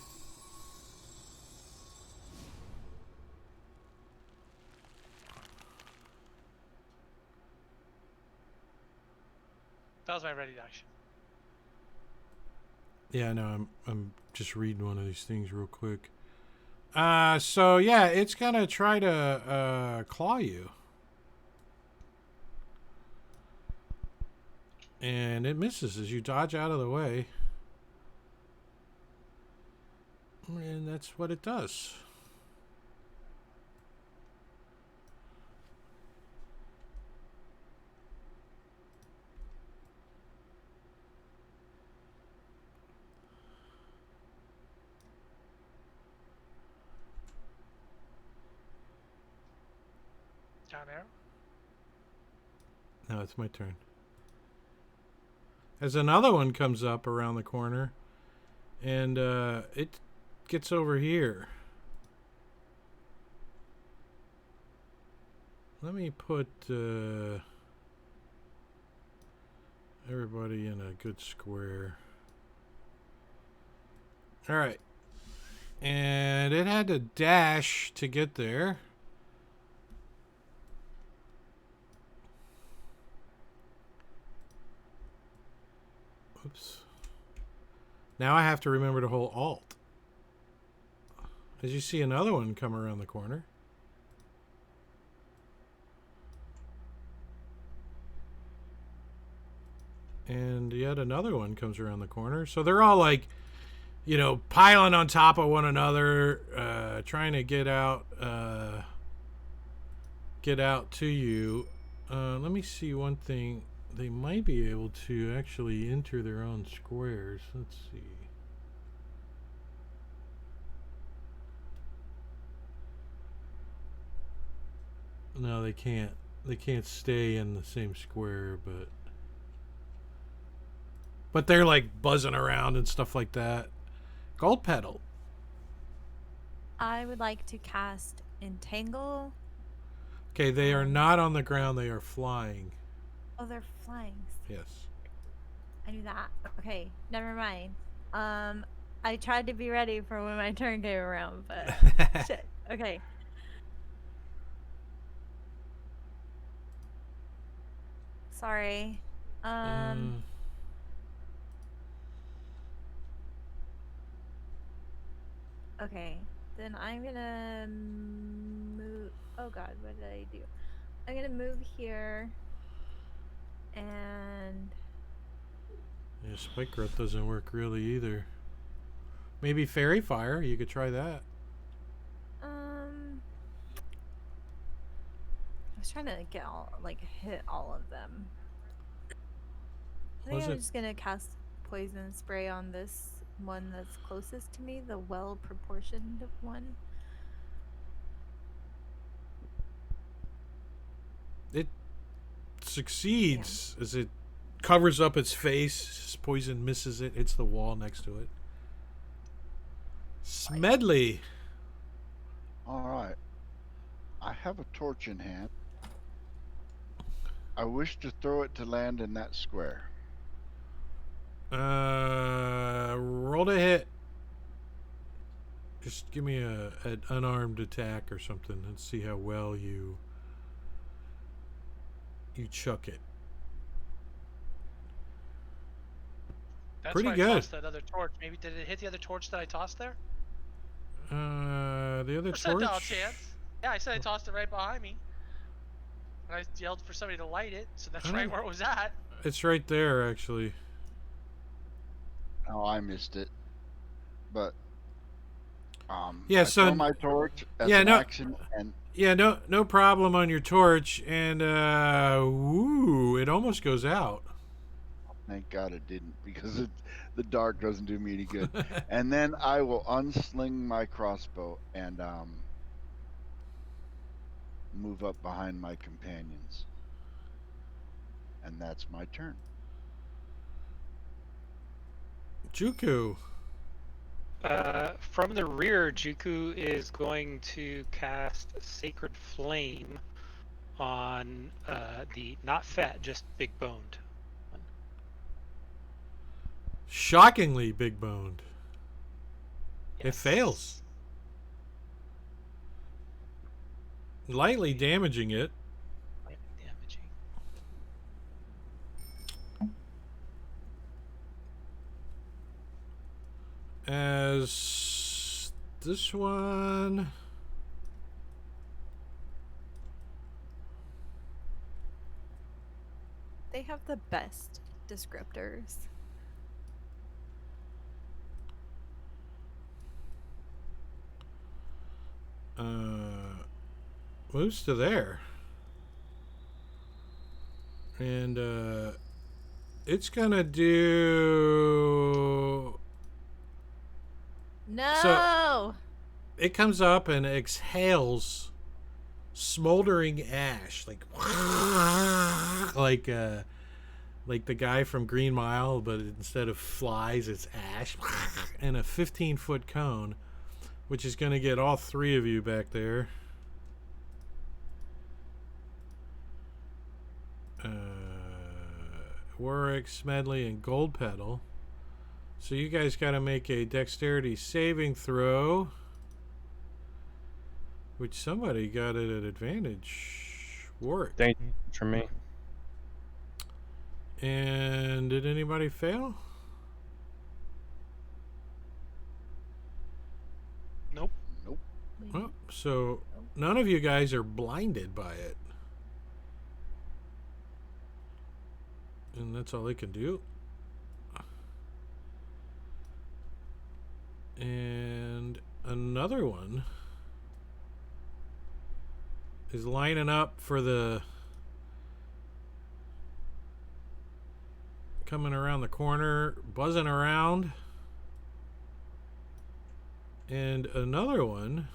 That was my ready action. Yeah, no, I'm just reading one of these things real quick. So yeah, it's gonna try to claw you. And it misses as you dodge out of the way. And that's what it does. Down arrow. Now it's my turn. As another one comes up around the corner, and it gets over here. Let me put everybody in a good square. All right. And it had to dash to get there. Oops. Now I have to remember to hold Alt. As you see another one come around the corner. And yet another one comes around the corner. So they're all like, piling on top of one another, trying to get out to you. Let me see one thing. They might be able to actually enter their own squares. Let's see. No, they can't. They can't stay in the same square, but they're like buzzing around and stuff like that. Gold pedal. I would like to cast Entangle. Okay, they are not on the ground. They are flying. Oh, they're flying. Yes. I knew that. Okay, never mind. I tried to be ready for when my turn came around, but shit. Okay. Sorry. Okay. Then I'm gonna move. Oh God, what did I do? I'm gonna move here. And Yeah, spike growth doesn't work really either. Maybe fairy fire. You could try that. I was trying to hit all of them. I think Was I'm it? just gonna cast poison spray on this one that's closest to me, the well proportioned one. It succeeds as it covers up its face. Poison misses it. Hits the wall next to it. Smedley. All right. I have a torch in hand. I wish to throw it to land in that square. Roll to hit. Just give me an unarmed attack or something and see how well you chuck it. That's Pretty why good. I tossed that other torch. Maybe did it hit the other torch that I tossed there? The other Percentile torch. chance. Yeah, I said I tossed it right behind me. And I yelled for somebody to light it, so that's right where it was at. It's right there, actually. Oh, I missed it. But yeah, I so throw my torch as an action, and yeah, no problem on your torch, and it almost goes out. thank God it didn't, because the dark doesn't do me any good. And then I will unsling my crossbow and move up behind my companions, and that's my turn. Juku. From the rear, Juku is going to cast Sacred Flame on the not fat, just big boned. Shockingly big boned. It Yes. fails. Lightly damaging it. Lightly damaging. As this one. They have the best descriptors. Moves to there. And it's gonna do. No. So it comes up and exhales smoldering ash, like like the guy from Green Mile, but instead of flies, it's ash, and a 15-foot cone, which is going to get all three of you back there. Warwick, Smedley, and Gold Pedal. So you guys got to make a dexterity saving throw, which somebody got at an advantage. Warwick. Thank you for me. And did anybody fail? Nope. Nope. Well, so none of you guys are blinded by it. And that's all they can do. And another one is lining up for the coming around the corner, buzzing around. And another one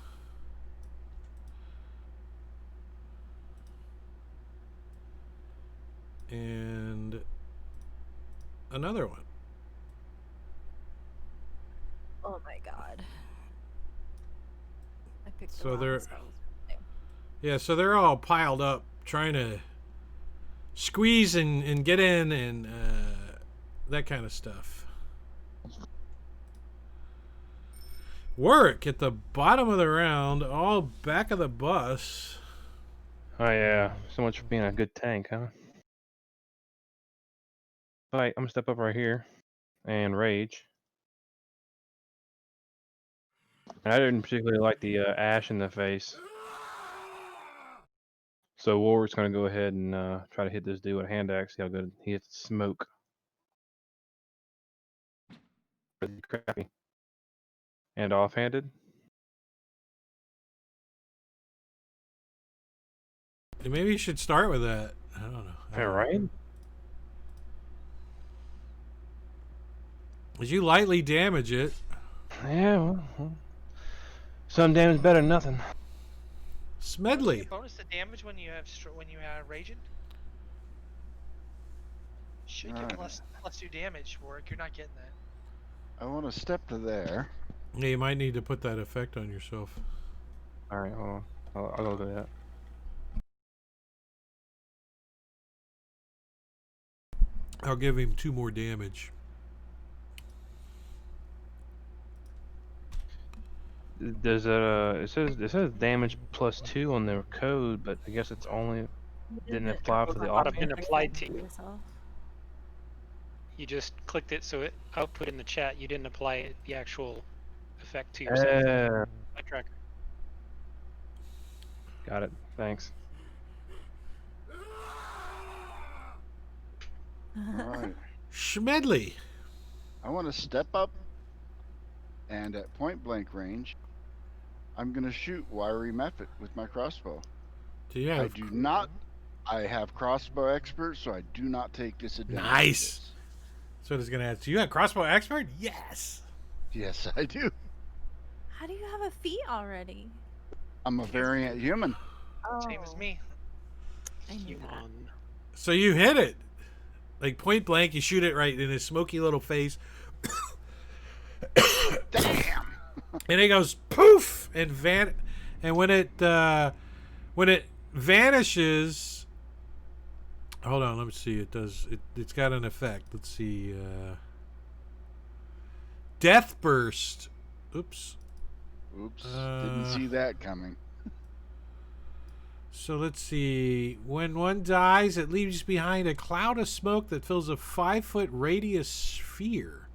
and another one. Oh my god. I picked So the they're- wrong spells. Yeah, so they're all piled up trying to squeeze and get in and that kind of stuff. Work at the bottom of the round, all back of the bus. Oh yeah, so much for being a good tank, huh? Alright, I'm gonna step up right here and rage. And I didn't particularly like the ash in the face. So Warwick's gonna go ahead and try to hit this dude with a hand axe. See how good he hits smoke. Pretty crappy. And offhanded. Maybe you should start with that. I don't know. All right. As you lightly damage it, Yeah, well, some damage better than nothing. Doesn't Smedley. your bonus to damage when you have raging? Should give Alright. plus 2 damage, Warwick. You're not getting that. I want to step to there. Yeah, you might need to put that effect on yourself. All right, hold on. I'll go do that. I'll give him 2 more damage. Does it says damage +2 on their code, but I guess it's only didn't apply for the Not have offhand. been applied to you. Yourself. You just clicked it, so it output in the chat. You didn't apply it, the actual effect to yourself. My tracker. Got it. Thanks. Alright. Smedley. I want to step up, and at point blank range, I'm going to shoot Wiry Mephit with my crossbow. Do you I have do not. I have crossbow expert, so I do not take disadvantage. Nice. So it's gonna ask. Do you have crossbow expert? Yes. Yes, I do. How do you have a feat already? I'm a variant human. Oh, Same as me. I knew that. Human. So you hit it, like point blank. You shoot it right in his smoky little face, Damn. and it goes poof and And when it vanishes. Hold on, let me see. It does. It's got an effect. Let's see. Death burst. Oops. Oops. Didn't see that coming. So let's see. When one dies, it leaves behind a cloud of smoke that fills a 5-foot radius sphere.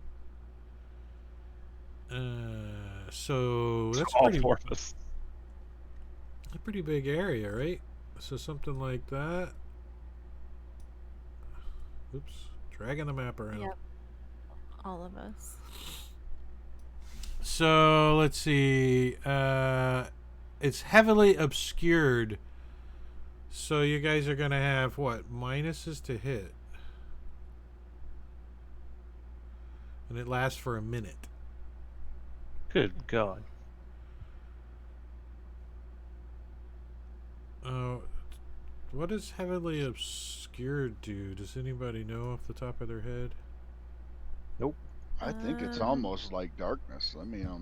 So that's All pretty, four of us. a pretty big area, right? So something like that. Oops. Dragging the map around. Yep. All of us. So let's see. It's heavily obscured. So you guys are going to have what? Minuses to hit. And it lasts for a minute. Good God. Oh, what does heavily obscured do? Does anybody know off the top of their head? I think it's almost like darkness. Let me I'll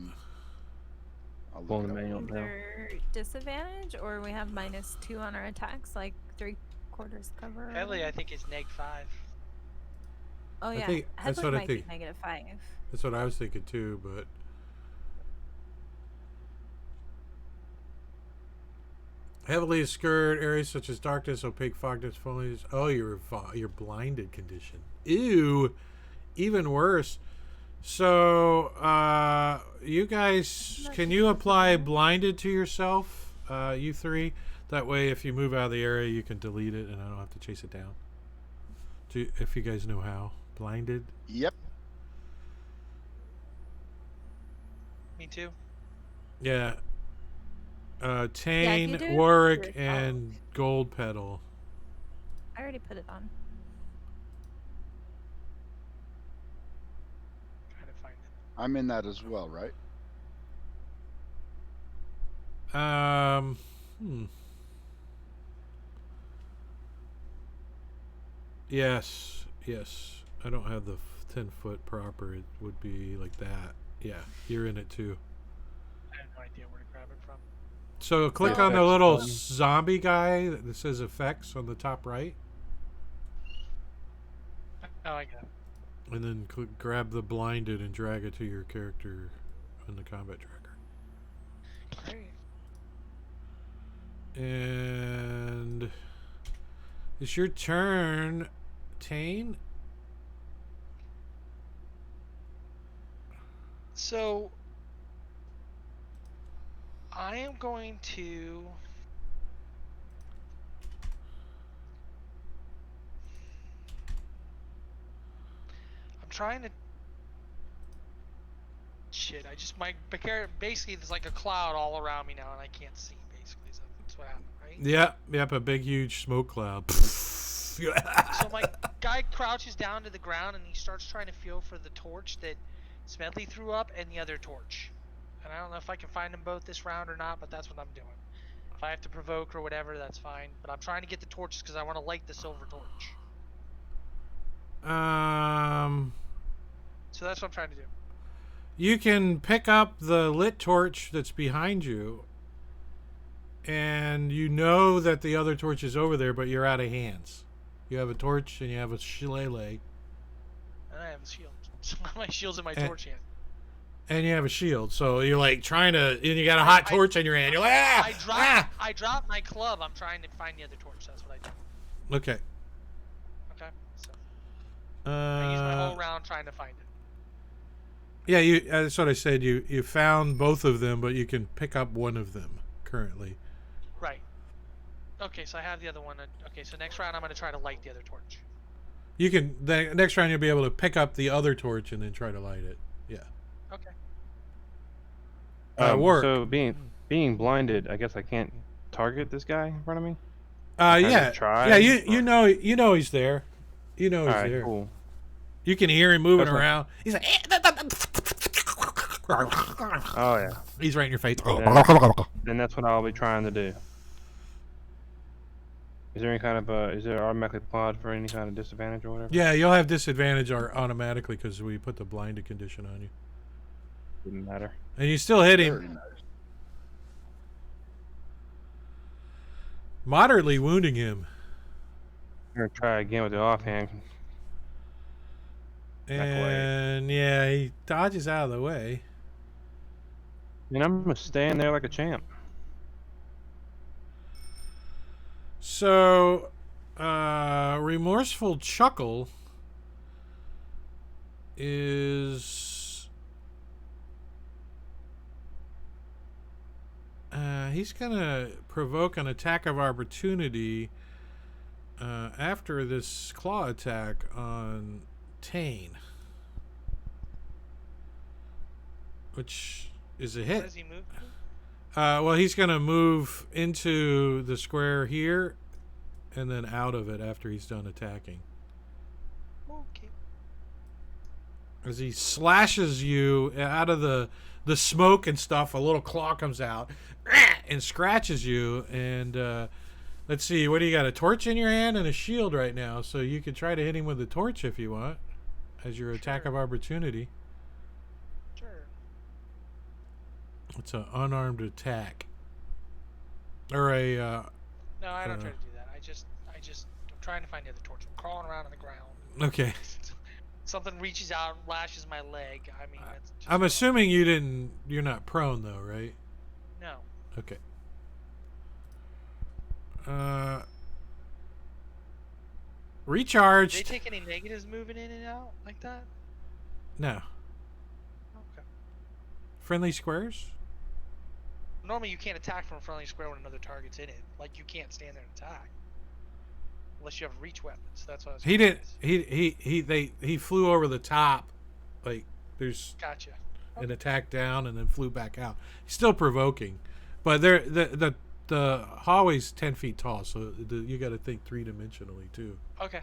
look Pulling it the up. manual now. Either disadvantage or we have -2 on our attacks, like 3/4 cover. or Heavily, I whatever. think it's -5. Oh I yeah, think- that's Headley what I might be think. -5. That's what I was thinking too, but heavily obscured areas such as darkness, opaque fogness, foliage. Oh, you're blinded condition. Ew, even worse. So, you guys, can you apply blinded to yourself, you three? That way, if you move out of the area, you can delete it, and I don't have to chase it down. if you guys know how. Blinded. Yep. Me too. Yeah. Yeah, if you Tane, do it Warwick, yourself. and Gold Pedal. I already put it on. Trying to find it. I'm in that as well, right? Hmm. Yes. Yes. I don't have the 10-foot proper. It would be like that. Yeah, you're in it too. I have no idea where to grab it from. So click So- on the Effects little button. zombie guy that says effects on the top right, Oh, I got it. and then grab the blinded and drag it to your character on the combat tracker. Great. And it's your turn, Tane. So I am going to. I'm trying to. Shit! I just my basically there's like a cloud all around me now, and I can't see. Basically, so that's what happened, right? Yep, a big huge smoke cloud. So my guy crouches down to the ground and he starts trying to feel for the torch that Smedley threw up and the other torch. And I don't know if I can find them both this round or not, but that's what I'm doing. If I have to provoke or whatever, that's fine. But I'm trying to get the torches because I want to light the silver torch. So that's what I'm trying to do. You can pick up the lit torch that's behind you, and you know that the other torch is over there, but you're out of hands. You have a torch and you have a shillelagh, And I have a shield. So my shield's in my And- torch hand. and you have a shield. So you're like trying to, and you got a hot torch in your hand. You're like, I dropped my club. I'm trying to find the other torch. That's what I do. Okay. Okay. So I use my whole Uh, round trying to find it. yeah, that's what I said. You found both of them, but you can pick up one of them currently. Right. Okay, so I have the other one. Okay, so next round I'm going to try to light the other torch. You can the next round you'll be able to pick up the other torch and then try to light it. Yeah. Okay. Work. So being blinded, I guess I can't target this guy in front of me. Yeah. try, Yeah, you or- know he's there. You know All he's right, there. cool. You can hear him moving That's what- around. He's like, Oh yeah. he's right in your face. Then that's what I'll be trying to do. Is there any kind of is there automatically applied for any kind of disadvantage or whatever? Yeah, you'll have disadvantage automatically because we put the blinded condition on you, Didn't matter. and you still hit him. Very nice. Moderately wounding him, I'm gonna try again with the offhand. Back away. and yeah, he dodges out of the way. And I'm gonna stand there like a champ. So, remorseful chuckle is he's gonna provoke an attack of opportunity after this claw attack on Tane, which is a Where hit. does he move? Well, he's going to move into the square here and then out of it after he's done attacking. Okay. As he slashes you out of the smoke and stuff, a little claw comes out and scratches you. And let's see, what do you got? A torch in your hand and a shield right now. So you could try to hit him with the torch if you want as your attack Sure. of opportunity. Sure. It's an unarmed attack. Or a No, I don't Uh, try to do that. I'm trying to find the other torch. I'm crawling around on the ground. okay. Something reaches out, lashes my leg. I mean, that's just I'm what assuming you're not prone though, right? No. Okay. Do Recharged. they take any negatives moving in and out like that? No. Okay. Friendly squares? Normally, you can't attack from a friendly square when another target's in it. Like, you can't stand there and attack. unless you have reach weapons. That's what I was. He didn't. curious. He flew over the top, like there's Gotcha. an attack down and then flew back out. Still provoking, but there the hallway's 10 feet tall, so you got to think 3-dimensionally too. Okay.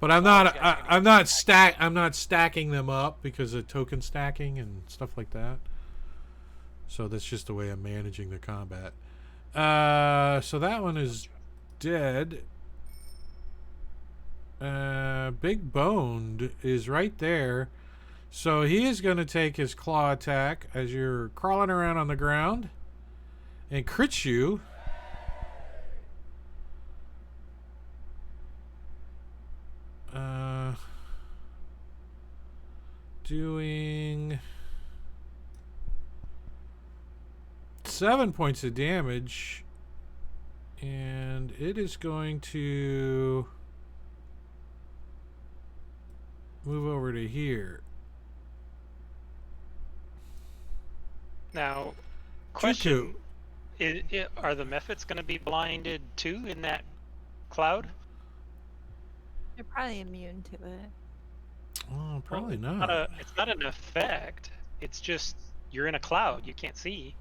But I'm Well, not. you guys I'm not I'm not stacking them up because of token stacking and stuff like that. So that's just the way I'm managing the combat. So that one is dead. Big Boned is right there. So he is going to take his claw attack as you're crawling around on the ground and crit you. Doing 7 points of damage. And it is going to move over to here. Now, Question. question: are the methods going to be blinded too in that cloud? You're probably immune to it. Oh, probably Well, not. It's not an effect. It's just you're in a cloud. You can't see.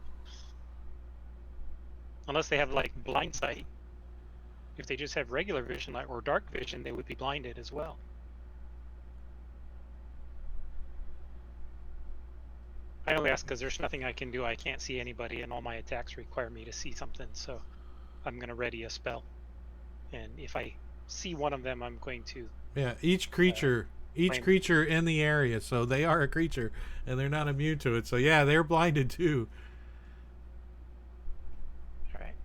Unless they have like blind sight. If they just have regular vision or dark vision, they would be blinded as well. I only ask because there's nothing I can do. I can't see anybody, and all my attacks require me to see something. So I'm going to ready a spell. And if I see one of them, I'm going to. Yeah, each creature blame- creature in the area, so they are a creature and they're not immune to it. So yeah, they're blinded too. All right.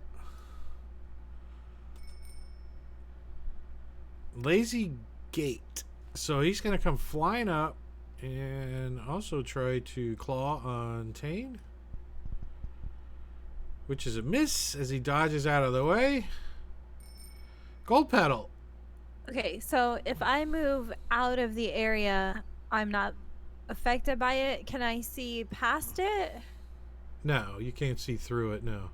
Lazy Gate. So he's going to come flying up and also try to claw on Tane, which is a miss as he dodges out of the way. Gold Petal. Okay, so if I move out of the area, I'm not affected by it. Can I see past it? No, you can't see through it, no.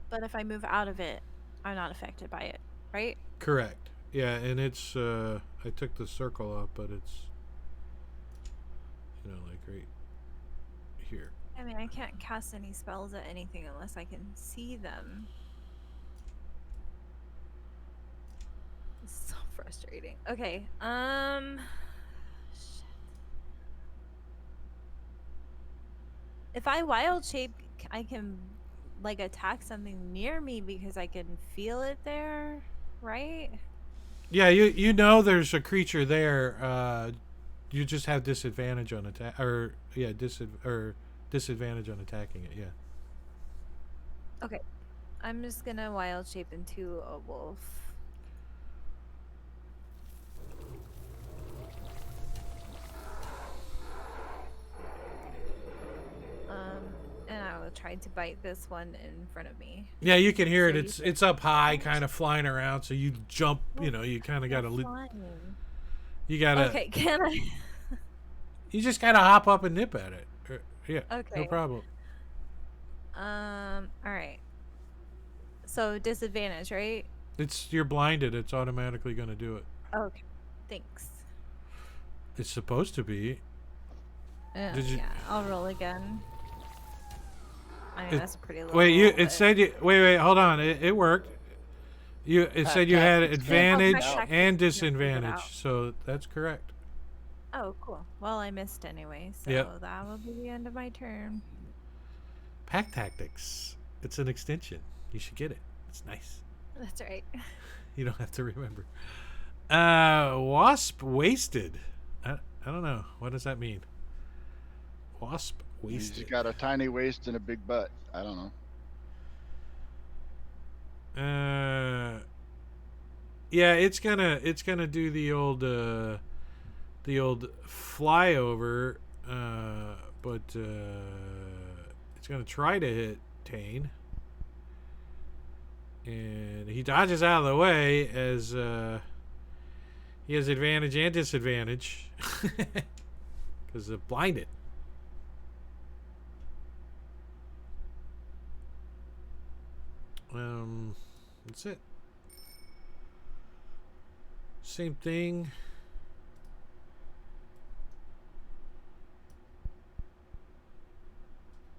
But if I move out of it, I'm not affected by it, right? Correct. Yeah, and it's I took the circle up, but it's like right here. I mean, I can't cast any spells at anything unless I can see them. It's so frustrating. Okay, shit. If I wild shape, I can like attack something near me because I can feel it there, right? Yeah, you know there's a creature there. You just have disadvantage on attack, or yeah, disadvantage on attacking it. Yeah. Okay, I'm just gonna wild shape into a wolf. And I will try to bite this one in front of me. Yeah, you can hear it. So It's up high, kind of flying around. So you jump. You kind of got It's to. flying. You gotta. Okay, can I? You just gotta hop up and nip at it. Yeah. Okay. No problem. All right. So disadvantage, right? You're blinded. It's automatically gonna do it. Okay. Thanks. It's supposed to be. Did you- Yeah, I'll roll again. I mean, that's a pretty low. Wait, roll, it but- said you. Wait, hold on. It worked. It said you had tactics. advantage tactics. and Yeah, figure it disadvantage, out. so that's correct. Oh, cool. Well, I missed anyway, so Yep. that will be the end of my turn. Pack Tactics. It's an extension. You should get it. It's nice. That's right. You don't have to remember. Wasp Wasted. I don't know. What does that mean? Wasp He's Wasted. got a tiny waist and a big butt. I don't know. Yeah, it's gonna do the old flyover, but it's gonna try to hit Tane, and he dodges out of the way as he has advantage and disadvantage because of blinded. That's it. Same thing.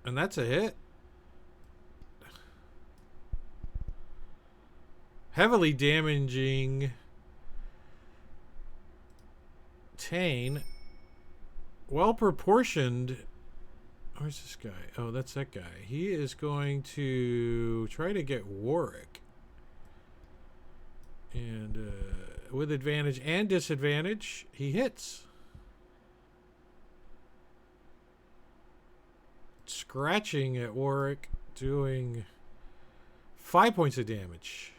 And that's a hit. Heavily damaging Tane. Well proportioned. Where's this guy? Oh, that's that guy. He is going to try to get Warwick. And with advantage and disadvantage, he hits. Scratching at Warwick, doing 5 points of damage.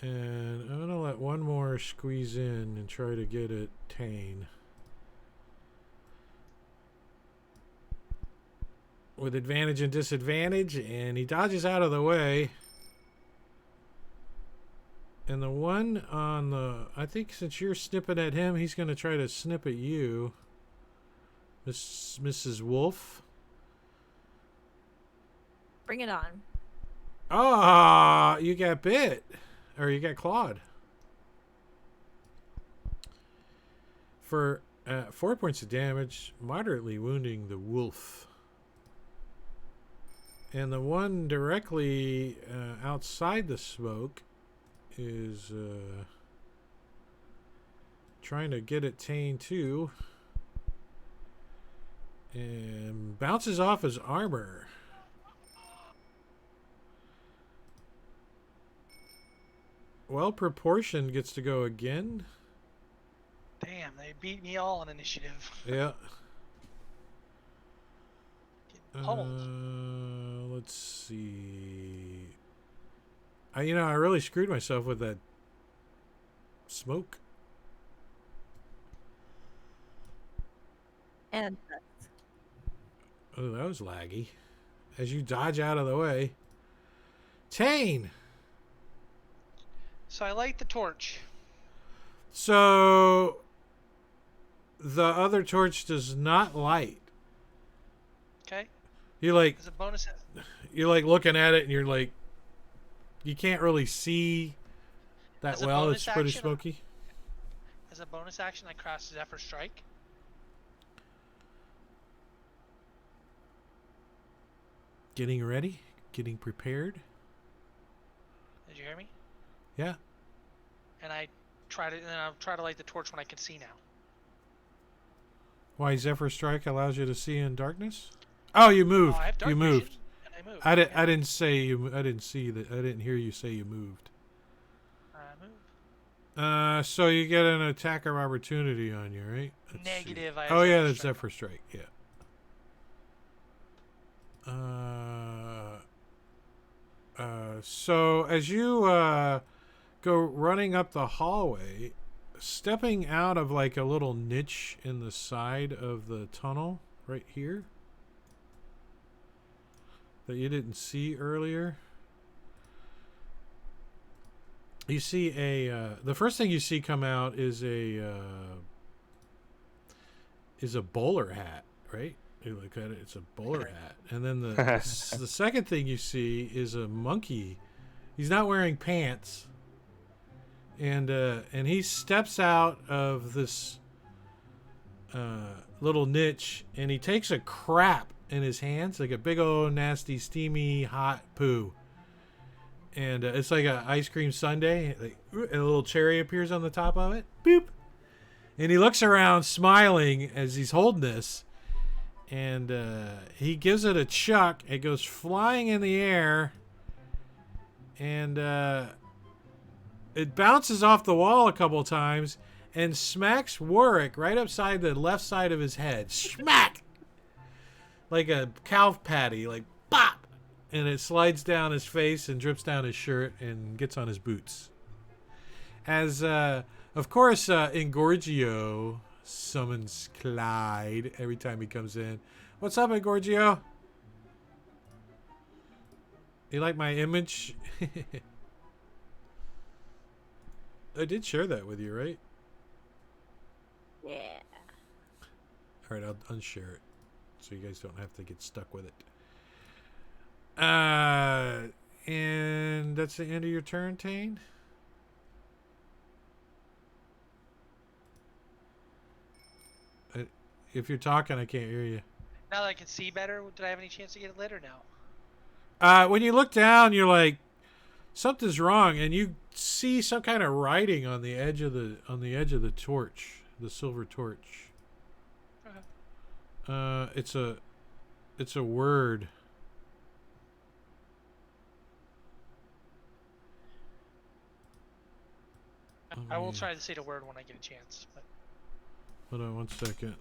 And I'm going to let one more squeeze in and try to get at Tane. With advantage and disadvantage, and he dodges out of the way. And the one on the... I think since you're snipping at him, he's going to try to snip at you. Mrs. Wolf. Bring it on. Ah, you got bit. Or you got clawed. For 4 points of damage, moderately wounding the wolf. And the one directly outside the smoke is trying to get at Tane too. And bounces off his armor. Well proportioned gets to go again. Damn, they beat me all on initiative. Yeah. Getting pummeled. Let's see. I really screwed myself with that smoke. And Oh, that was laggy. As you dodge out of the way. Tane! So I light the torch. So the other torch does not light. Okay. You're like As a bonus. looking at it and you're like you can't really see that As a well. bonus It's pretty action, smoky. As a bonus action, I cast Zephyr Strike. Getting ready, getting prepared. Did you hear me? Yeah. And I'll try to light the torch when I can see now. Why Zephyr Strike allows you to see in darkness? Oh, you moved. I have dark You vision, moved. and I moved. I didn't say you. I didn't see that. I didn't hear you say you moved. I moved. So you get an attack of opportunity on you, right? Let's see. Negative. I have Oh yeah, Zephyr that's Strike. Zephyr Strike. Yeah. So as you go running up the hallway, stepping out of like a little niche in the side of the tunnel right here that you didn't see earlier. You see the first thing you see come out is a bowler hat, right? You look at it, it's a bowler hat. And then the second thing you see is a monkey. He's not wearing pants. And he steps out of this little niche and he takes a crap in his hands, like a big old nasty steamy hot poo. And it's like an ice cream sundae. Like, and a little cherry appears on the top of it. Boop. And he looks around smiling as he's holding this. And he gives it a chuck. It goes flying in the air. And it bounces off the wall a couple times and smacks Warwick right upside the left side of his head. Smack! Like a cow patty. Like, bop! And it slides down his face and drips down his shirt and gets on his boots. As, of course, Ingorgio summons Clyde every time he comes in. What's up, Ingorgio? You like my image? I did share that with you, right? Yeah. All right, I'll unshare it so you guys don't have to get stuck with it. And that's the end of your turn, Tane? If you're talking, I can't hear you. Now that I can see better, did I have any chance to get it lit or no? When you look down, you're like, something's wrong, and you see some kind of writing on the edge of the torch, the silver torch. Okay. It's a word. I will try to say the word when I get a chance. But Hold on 1 second.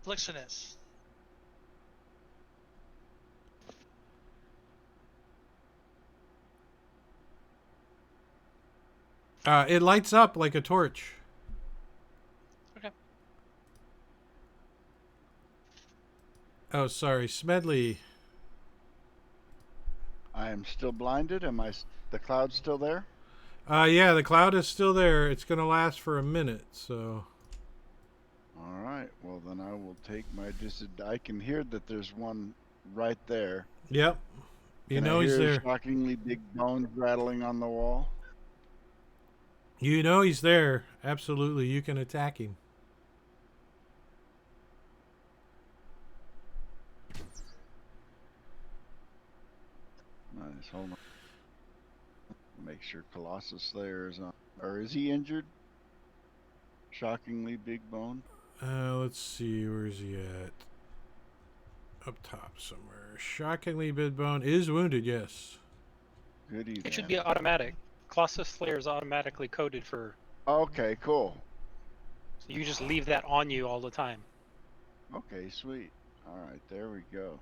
Flixinus. It lights up like a torch. Okay. Oh, sorry, Smedley. I am still blinded. The cloud still there? Yeah, the cloud is still there. It's gonna last for a minute, so. All right. Well, then I will take my I can hear that there's one right there. Yep. You Can know I he's hear there. shockingly big bones rattling on the wall? You know he's there. Absolutely, you can attack him. Nice. Hold on. Make sure Colossus Slayer is on. Or is he injured? Shockingly big bone. Let's see, where is he at? Up top somewhere. Shockingly, Bidbone is wounded. Yes. Goody It should then. be automatic. Colossus Slayer is automatically coded for. Okay, cool. So you just leave that on you all the time. Okay, sweet. All right, there we go.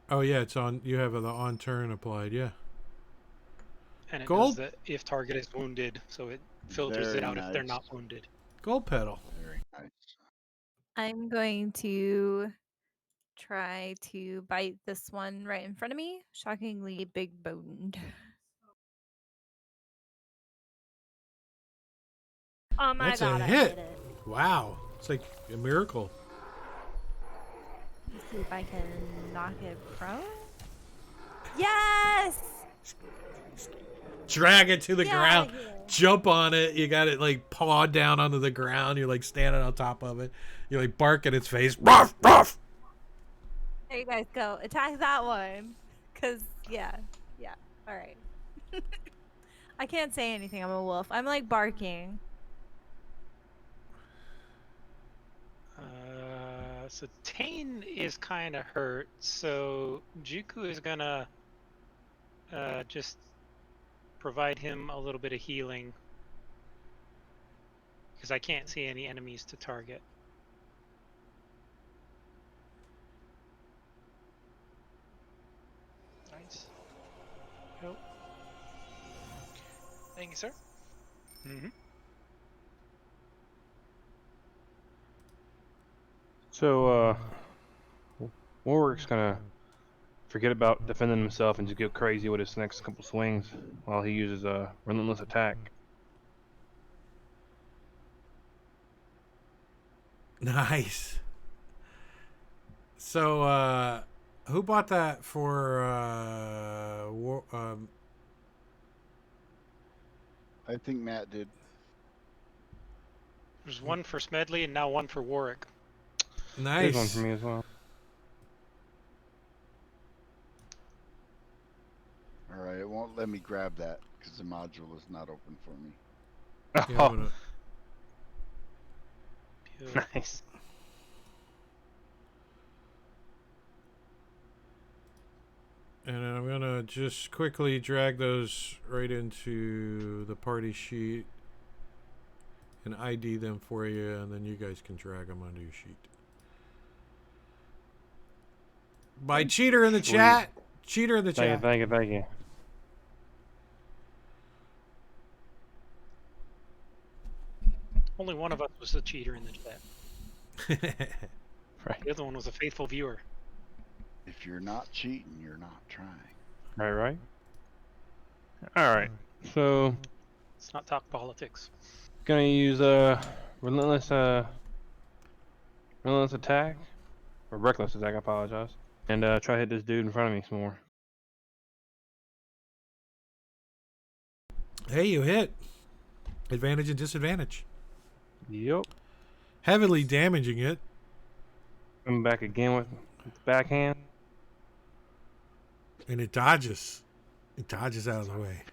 Oh yeah, it's on. You have the on turn applied. Yeah. And it Gold? does that if target is wounded, so it filters Very it out if they're nice. not wounded. Gold pedal. Very nice. I'm going to try to bite this one right in front of me. Shockingly big boned. Oh my That's god, a I hit. hit it. Wow, it's like a miracle. Let's see if I can knock it prone. Yes! Drag it to the Get ground. outta here. Jump on it. You got it like pawed down onto the ground. You're like standing on top of it. You like bark at its face. Ruff, ruff. There you guys go. Attack that one. Cause yeah. All right. I can't say anything. I'm a wolf. I'm like barking. So Tane is kind of hurt, so Juku is gonna just provide him a little bit of healing because I can't see any enemies to target. Nice. Nope. Thank you, sir. Mm-hmm. So, Warwick's gonna forget about defending himself and just get crazy with his next couple swings while he uses a relentless attack. Nice. So, who bought that for? I think Matt did. There's one for Smedley and now one for Warwick. There's one Nice. for me as well. All right, it won't let me grab that because the module is not open for me. Yeah, I'm Oh, gonna- Beautiful. nice. and then I'm gonna just quickly drag those right into the party sheet and ID them for you, and then you guys can drag them onto your sheet. By Cheater in the Sweet. chat. Cheater in the Thank you, chat. thank you, thank you. Only one of us was a cheater in the chat. Right, The other one was a faithful viewer. If you're not cheating, you're not trying. right, right. All right. So Let's not talk politics. gonna use relentless relentless attack or reckless attack. I apologize. And try to hit this dude in front of me some more. Hey, you hit. Advantage and disadvantage. Yep. Heavily damaging it. I'm back again with backhand. And it dodges. It dodges out of the way.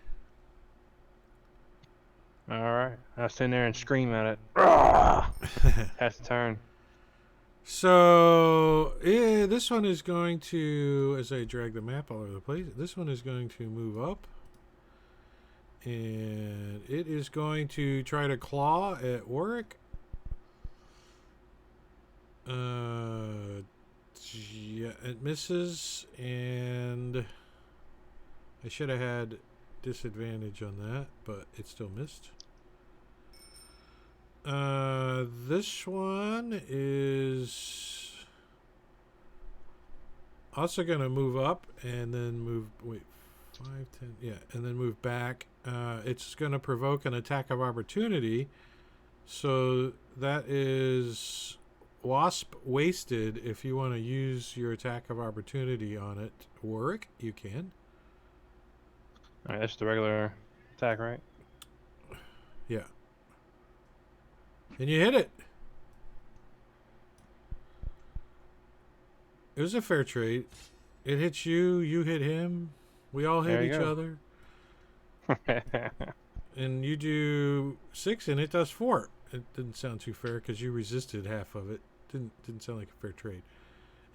All right. I stand there and scream at it. Has to turn. So, this one is going to, as I drag the map all over the place, this one is going to move up. And it is going to try to claw at Warwick. Yeah, it misses, and I should have had disadvantage on that, but it still missed. This one is also going to move up and then move, wait, 5, 10, yeah, and then move back. It's going to provoke an attack of opportunity. So that is Wasp wasted. If you want to use your attack of opportunity on it, Warwick, you can. All right, that's the regular attack, right? Yeah. And you hit it. It was a fair trade. It hits you, you hit him. We all hit There you each go. other. And you do 6 and it does 4. It didn't sound too fair because you resisted half of it. Didn't sound like a fair trade.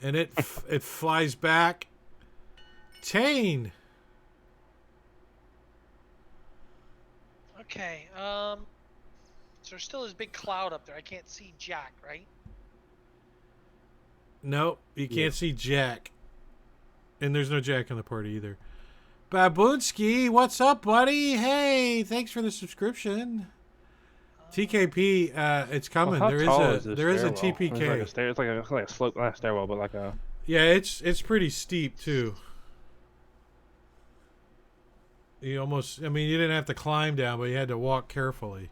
And it it flies back. Tane. Okay. So there's still this big cloud up there. I can't see Jack, right? Nope, you can't see Jack. And there's no Jack in the party either. Baboonski, what's up, buddy? Hey, thanks for the subscription. TKP, it's coming. Well, how there tall is this a stairwell? TPK. It's like a stair. It's like a slope, not a stairwell, but like a. Yeah, it's pretty steep too. You almost, I mean, you didn't have to climb down, but you had to walk carefully.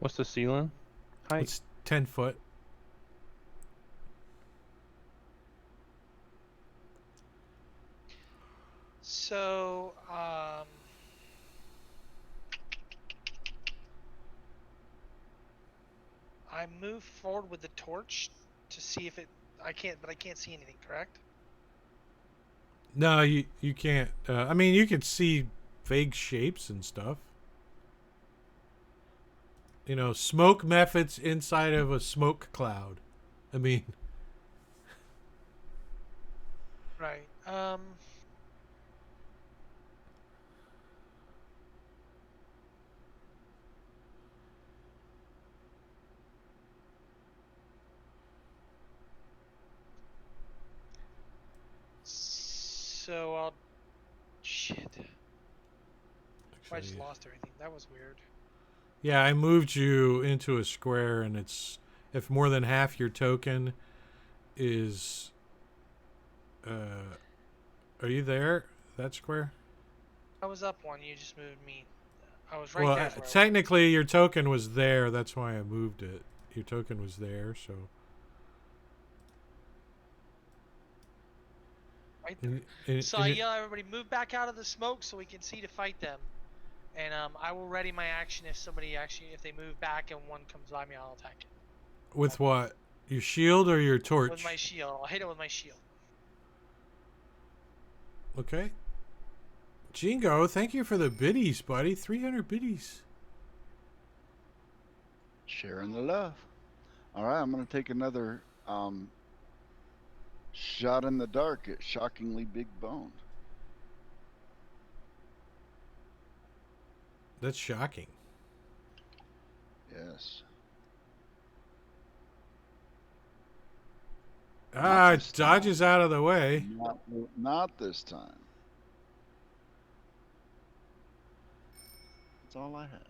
What's the ceiling height? It's 10 foot. So, I move forward with the torch to see if it. I can't see anything. Correct? No, you can't. I mean, you can see vague shapes and stuff. You know, smoke methods inside of a smoke cloud. I mean, Right. So I'll. Shit. I just actually, lost everything. That was weird. yeah, I moved you into a square, and it's if more than half your token is. Are you there? That square? I was up one. You just moved me. I was right Well, there. Where I was. technically, your token was there. That's why I moved it. Your token was there, so. Right there. And So I yell, everybody move back out of the smoke so we can see to fight them. And I will ready my action if if they move back and one comes by me, I'll attack it. with what? Your shield or your torch? With my shield. I'll hit it with my shield. Okay. Jingo, thank you for the biddies, buddy. 300 biddies. Sharing the love. All right, I'm going to take another Shot in the dark at shockingly big bone. That's shocking. Yes. Ah, this it dodges out of the way. Not this time. That's all I have.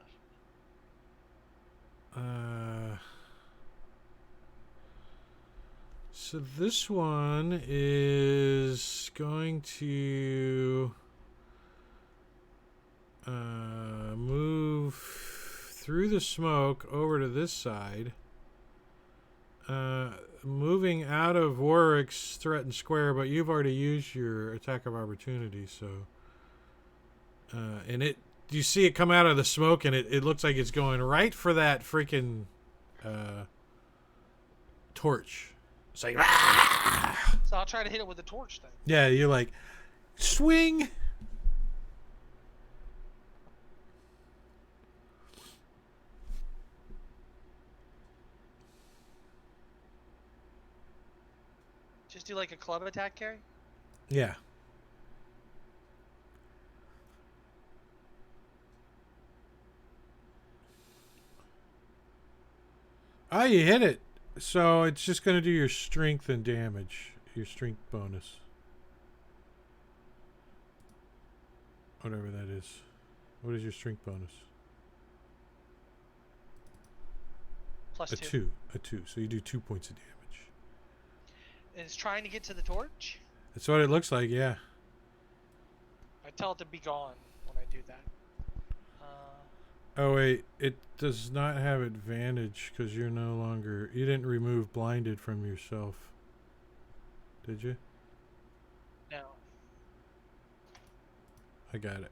So this one is going to move through the smoke over to this side. Moving out of Warwick's threatened square, but you've already used your attack of opportunity, so and you see it come out of the smoke, and it looks like it's going right for that freaking torch. It's like, ah! So I'll try to hit it with the torch then. Yeah, you're like, swing. Just do like a club attack, Carrie? Yeah. Oh, you hit it. So it's just going to do your strength and damage. Your strength bonus. Whatever that is. What is your strength bonus? Plus A 2. 2. A 2. So you do 2 points of damage. And it's trying to get to the torch? That's what it looks like, yeah. I tell it to be gone when I do that. Oh, wait. It does not have advantage because you're no longer... You didn't remove blinded from yourself. Did you? No. I got it.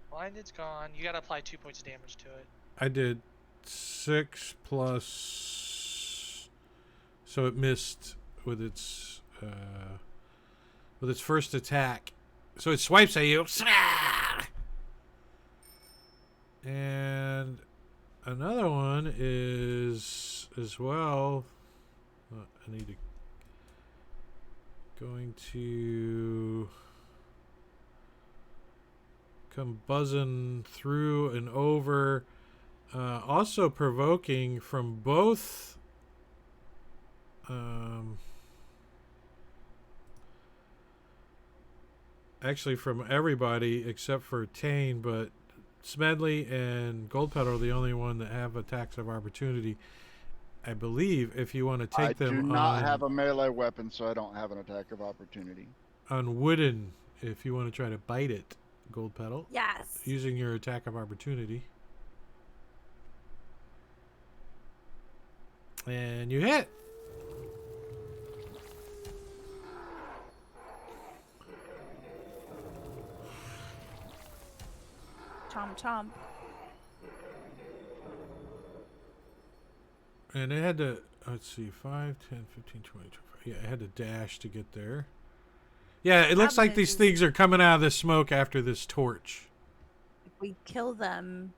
Blinded's gone. You gotta apply 2 points of damage to it. I did 6 plus... So it missed with its first attack. So it swipes at you. And another one is as well. I need to going to come buzzing through and over. Also provoking from both actually from everybody except for Tane, but Smedley and Goldpetal are the only one that have attacks of opportunity. I believe if you want to take them I do not have a melee weapon, so I don't have an attack of opportunity. on wooden, if you want to try to bite it, Goldpetal, Yes. using your attack of opportunity. And you hit. Chomp chomp. And it had to, let's see, 5, 10, 15, 20, 25. Yeah, it had to dash to get there. Yeah, it looks like these things are coming out of the smoke after this torch. If we kill them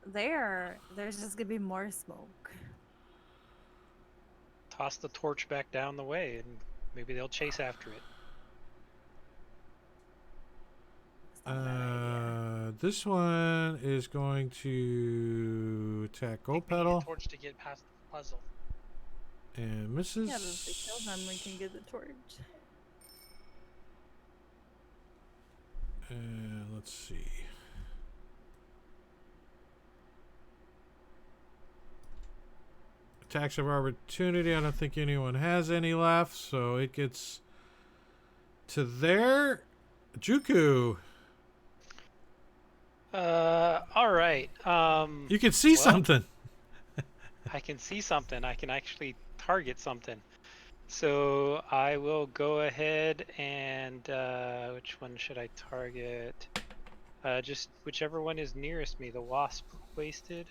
there's just gonna be more smoke. Toss the torch back down the way, and maybe they'll chase after it. It's not a bad idea. This one is going to attack We need a Goldpetal torch to get past the puzzle. and misses. Yeah, but if we kill them, we can get the torch. And let's see. Attacks of opportunity. I don't think anyone has any left, so it gets to there. Juku. All right. You can see something. I can see something. I can actually target something. So I will go ahead and which one should I target? Just whichever one is nearest me. The wasp wasted.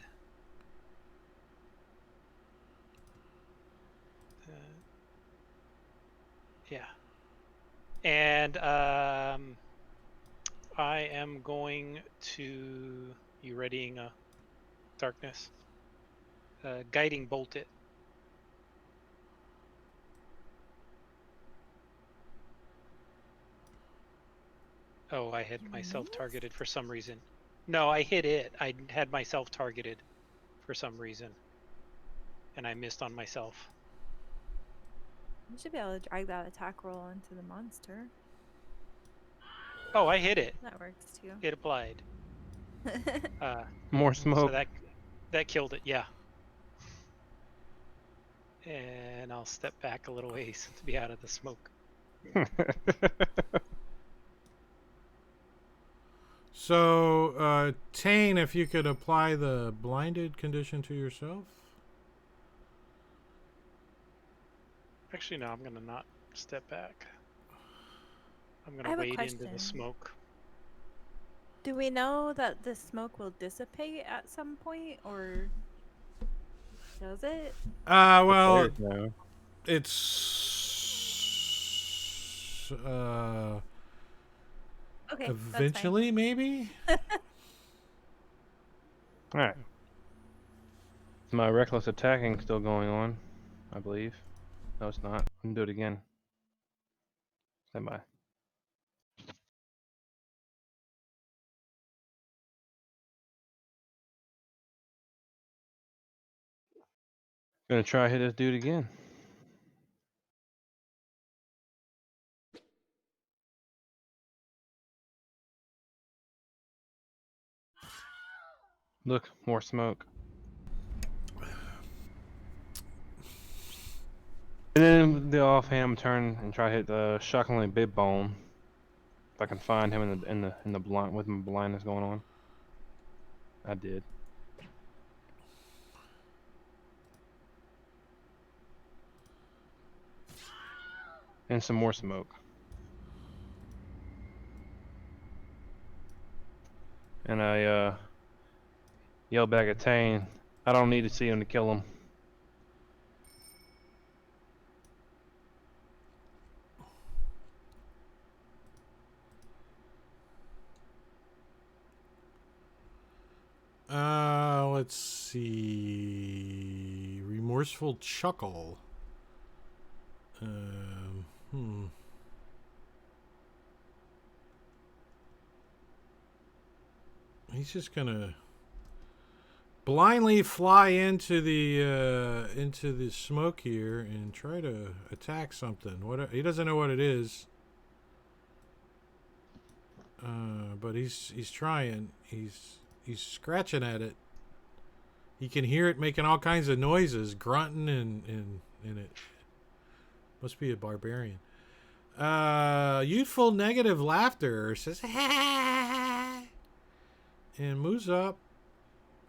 Yeah. And I am going to. You readying a darkness? Guiding bolt it. Oh, I had You myself missed? targeted for some reason. No, I hit it. I had myself targeted for some reason. And I missed on myself. You should be able to drag that attack roll into the monster. Oh, I hit it. That works too. It applied. More So smoke. that killed it, yeah. And I'll step back a little ways to be out of the smoke. So, Tane, if you could apply the blinded condition to yourself. Actually, no, I'm gonna not step back. I'm I gonna have a wade into the question. smoke. Do we know that the smoke will dissipate at some point, or does it? Well, Players know. it's Okay, that's fine. eventually, maybe. Alright. Is my reckless attacking still going on? I believe. No, it's not. I'm gonna do it again. Stand by. Gonna try hit this dude again. Look, more smoke. And then the offhand turn and try to hit the shockingly big bone. If I can find him in the blind with my blindness going on. I did. And some more smoke. And I yell back at Tane, I don't need to see him to kill him. Let's see. Remorseful chuckle. Hmm. He's just gonna blindly fly into the smoke here and try to attack something. What he doesn't know what it is. But he's trying. He's scratching at it. He can hear it making all kinds of noises, grunting and it must be a barbarian. Youthful negative laughter says and moves up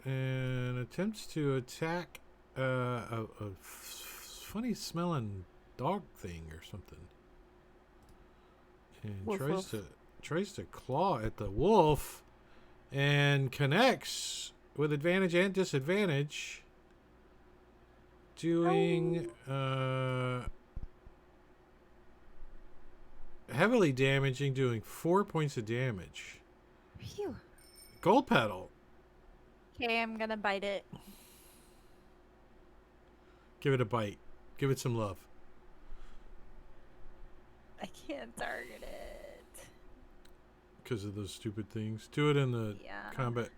and attempts to attack a funny smelling dog thing or something, and Woof, woof. tries to claw at the wolf and connects with advantage and disadvantage, doing heavily damaging, doing 4 points of damage. Phew. Gold pedal. Okay, I'm gonna bite it. Give it a bite. Give it some love. I can't target it. Because of those stupid things. Do it in the Yeah. combat.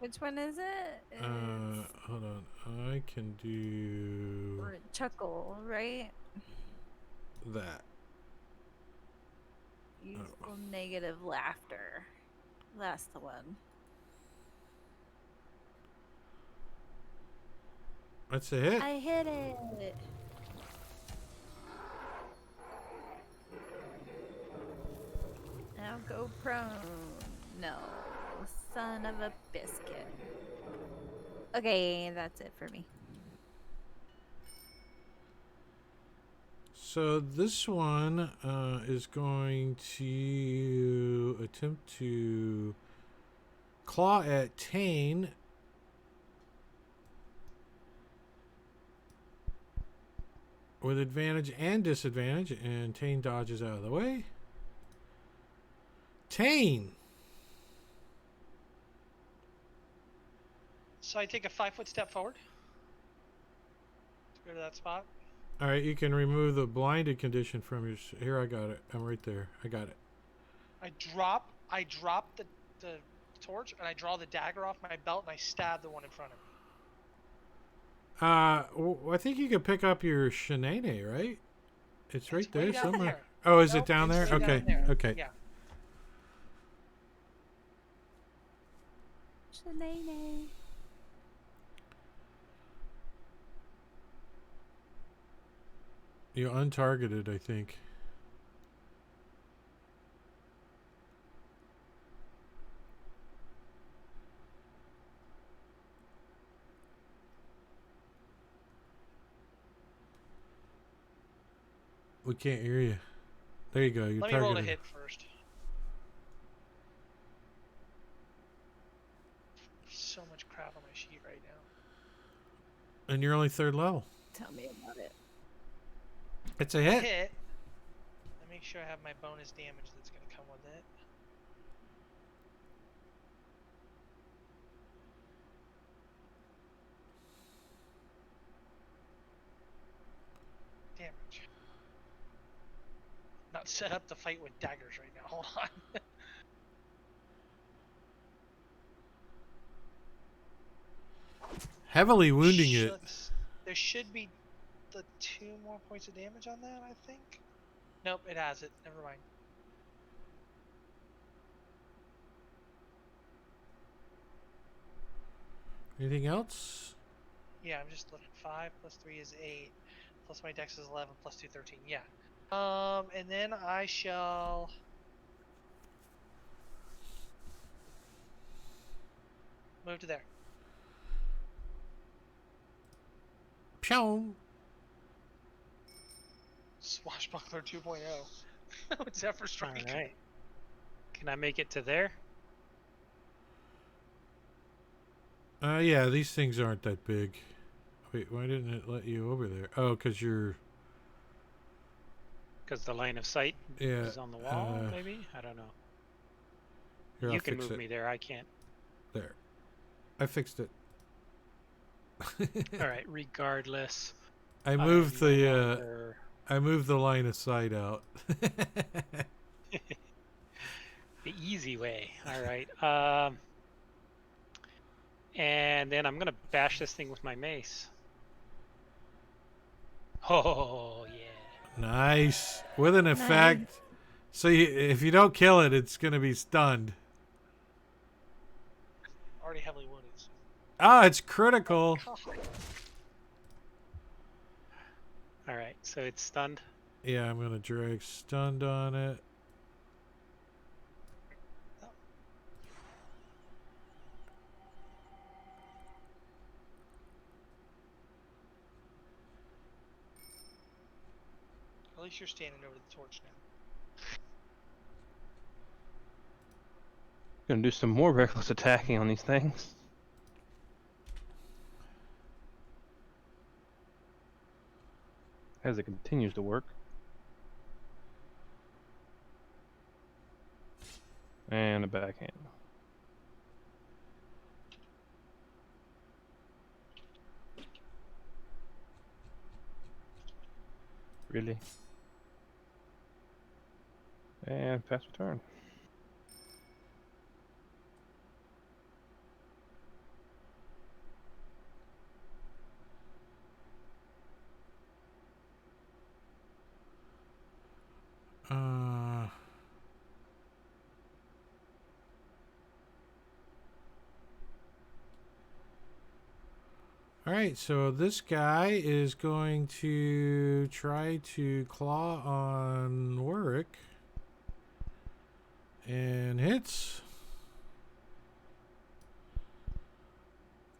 Which one is it? Hold on. I can do Or chuckle, right? that. Useful negative laughter. That's the one. That's a hit. I hit it. Now go prone. No, son of a biscuit. Okay, that's it for me. So this one is going to attempt to claw at Tane. With advantage and disadvantage, and Tane dodges out of the way. Tane! So I take a 5-foot step forward to go to that spot. Alright, you can remove the blinded condition from your... Here, I got it. I'm right there. I got it. I drop the torch and I draw the dagger off my belt and I stab the one in front of me. I think you could pick up your Shanae, right? It's right It's way there down somewhere. there. Oh, is it Nope, down it's there? way down Okay. there. Okay. Yeah. Shanae. You're untargeted, I think. We can't hear you. There you go. You're Let me roll to targeted. hit first. So much crap on my sheet right now. And you're only 3rd level. Tell me about it. It's a hit. Hit. Let me make sure I have my bonus damage that's going to come with it. Damage. Not set up to fight with daggers right now. Hold on. Heavily wounding it. There should be the 2 more points of damage on that, I think. Nope, it has it. Never mind. Anything else? Yeah, I'm just looking. 5 plus 3 is 8. Plus my dex is 11. Plus 2, 13. Yeah. And then I shall... move to there. Pshong. Swashbuckler 2.0. What's that for strike? All right. Can I make it to there? Yeah, these things aren't that big. Wait, why didn't it let you over there? Oh, because you're... Because the line of sight Yeah, is on the wall, maybe? I don't know. Here, You I'll can fix move it. me there. I can't. There. I fixed it. All right. Regardless, I I am moved no the longer- I moved the line of sight out. the easy way. All right. And then I'm gonna bash this thing with my mace. Oh yeah. Nice. With an effect. So if you don't kill it, it's going to be stunned. Already heavily wounded. So. Ah, it's critical. All right. So it's stunned. Yeah, I'm going to drag stunned on it. At least you're standing over the torch now. Gonna do some more reckless attacking on these things. As it continues to work. And a backhand. Really? And pass return. All right, so this guy is going to try to claw on Warwick. And hits.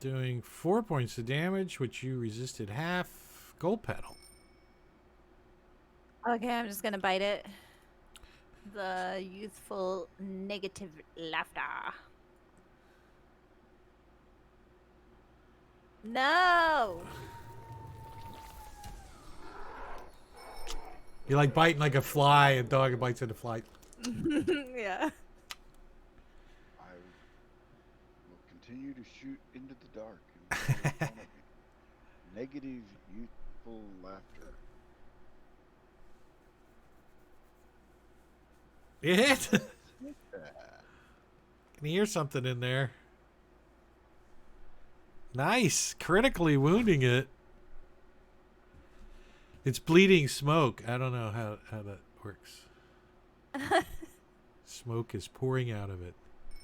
Doing 4 points of damage, which you resisted half. Gold pedal. Okay, I'm just gonna bite it. The youthful negative laughter. No. You're like biting like a fly. A dog bites at a fly. Yeah. I will continue to shoot into the dark. And in front of me. Negative youthful laughter. It hit. Can you hear something in there? Nice. Critically wounding it. It's bleeding smoke. I don't know how that works. Smoke is pouring out of it.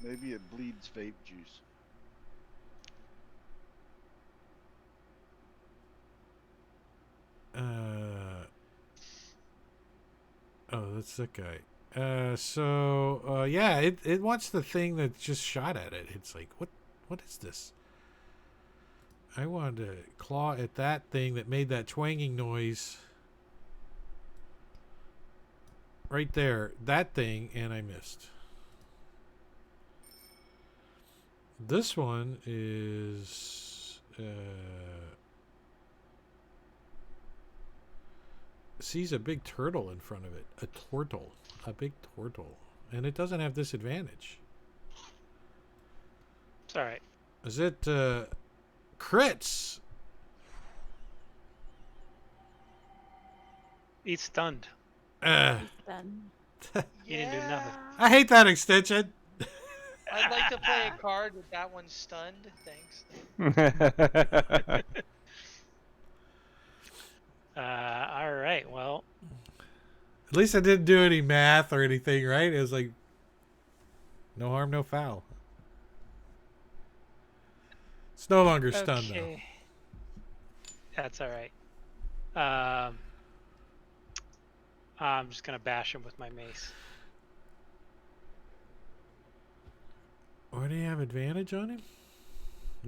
Maybe it bleeds vape juice. Oh, that's that guy. Yeah, it wants the thing that just shot at it. It's like, what is this? I wanted to claw at that thing that made that twanging noise. Right there, that thing, and I missed. This one is sees a big turtle in front of it. A big turtle, and it doesn't have disadvantage. It's all right. Is it crits? He's stunned. Done. He didn't do nothing. I hate that extension. I'd like to play a card with that one stunned. Thanks. All right. Well, At least I didn't do any math or anything, right? It was like no harm, no foul. It's no longer stunned though. okay. That's all right. I'm just gonna bash him with my mace. Why do you have advantage on him?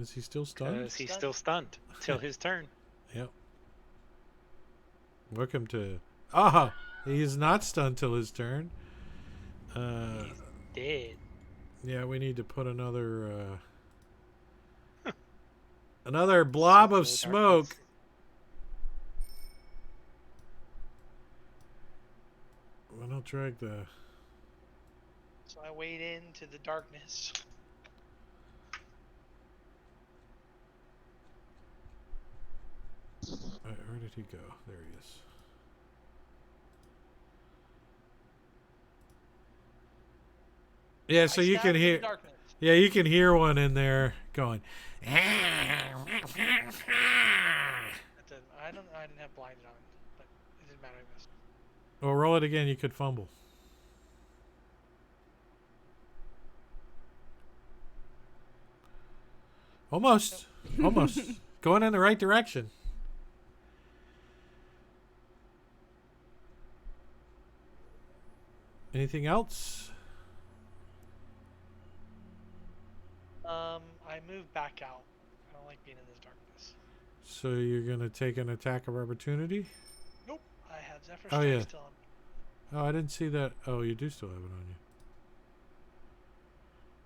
Is he still stunned? Because he's still stunned till his turn. Yep. Welcome to. Ah, he is not stunned till his turn. He's dead. Yeah, we need to put another another blob of smoke. Why don't drag the. So I wade into the darkness. Where did he go? There he is. Yeah, so I you stab can into hear. the darkness. Yeah, you can hear one in there going. That didn't, I didn't have blinded on, but it didn't matter. I missed. Well, roll it again. You could fumble. Almost. Almost. Going in the right direction. Anything else? I moved back out. I don't like being in this darkness. So you're going to take an attack of opportunity? Nope. I have Zephyr Oh, Strike yeah. still on. Oh, I didn't see that. Oh, you do still have it on you.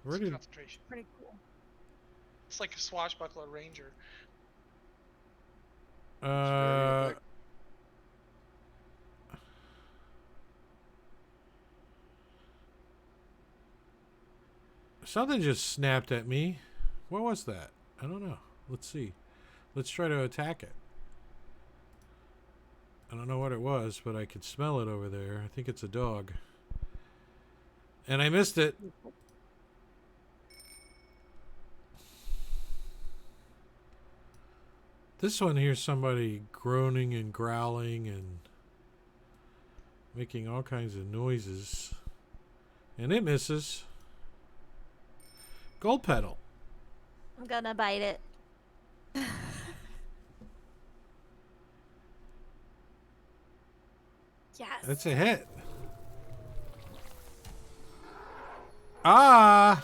Where It's did... concentration. Pretty cool. It's like a swashbuckler ranger. Something just snapped at me. What was that? I don't know. Let's see. Let's try to attack it. I don't know what it was, but I could smell it over there. I think it's a dog. And I missed it. This one hears somebody groaning and growling and making all kinds of noises. And it misses. Gold pedal. I'm gonna bite it. Yes. That's a hit. Ah!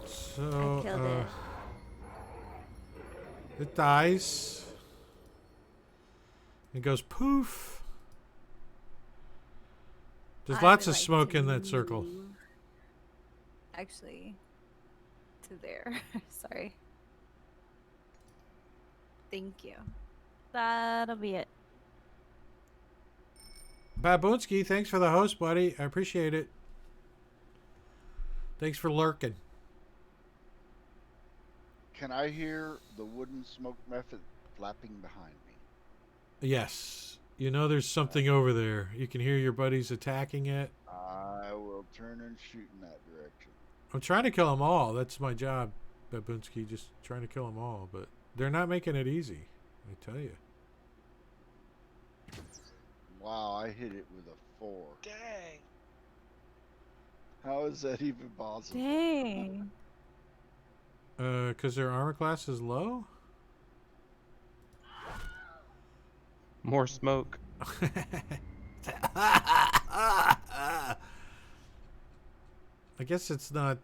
So, I killed it. it dies. It goes poof. There's I lots would of like smoke to in that circle. move Actually, to there. Sorry. Thank you. That'll be it. Baboonsky, thanks for the host, buddy. I appreciate it. Thanks for lurking. Can I hear the wooden smoke method flapping behind me? Yes. You know there's something over there. You can hear your buddies attacking it. I will turn and shoot in that direction. I'm trying to kill them all. That's my job, Babunski. Just trying to kill them all, but they're not making it easy. I tell you. Wow, I hit it with a 4. Dang. How is that even possible? Dang. Because their armor class is low. More smoke. I guess it's not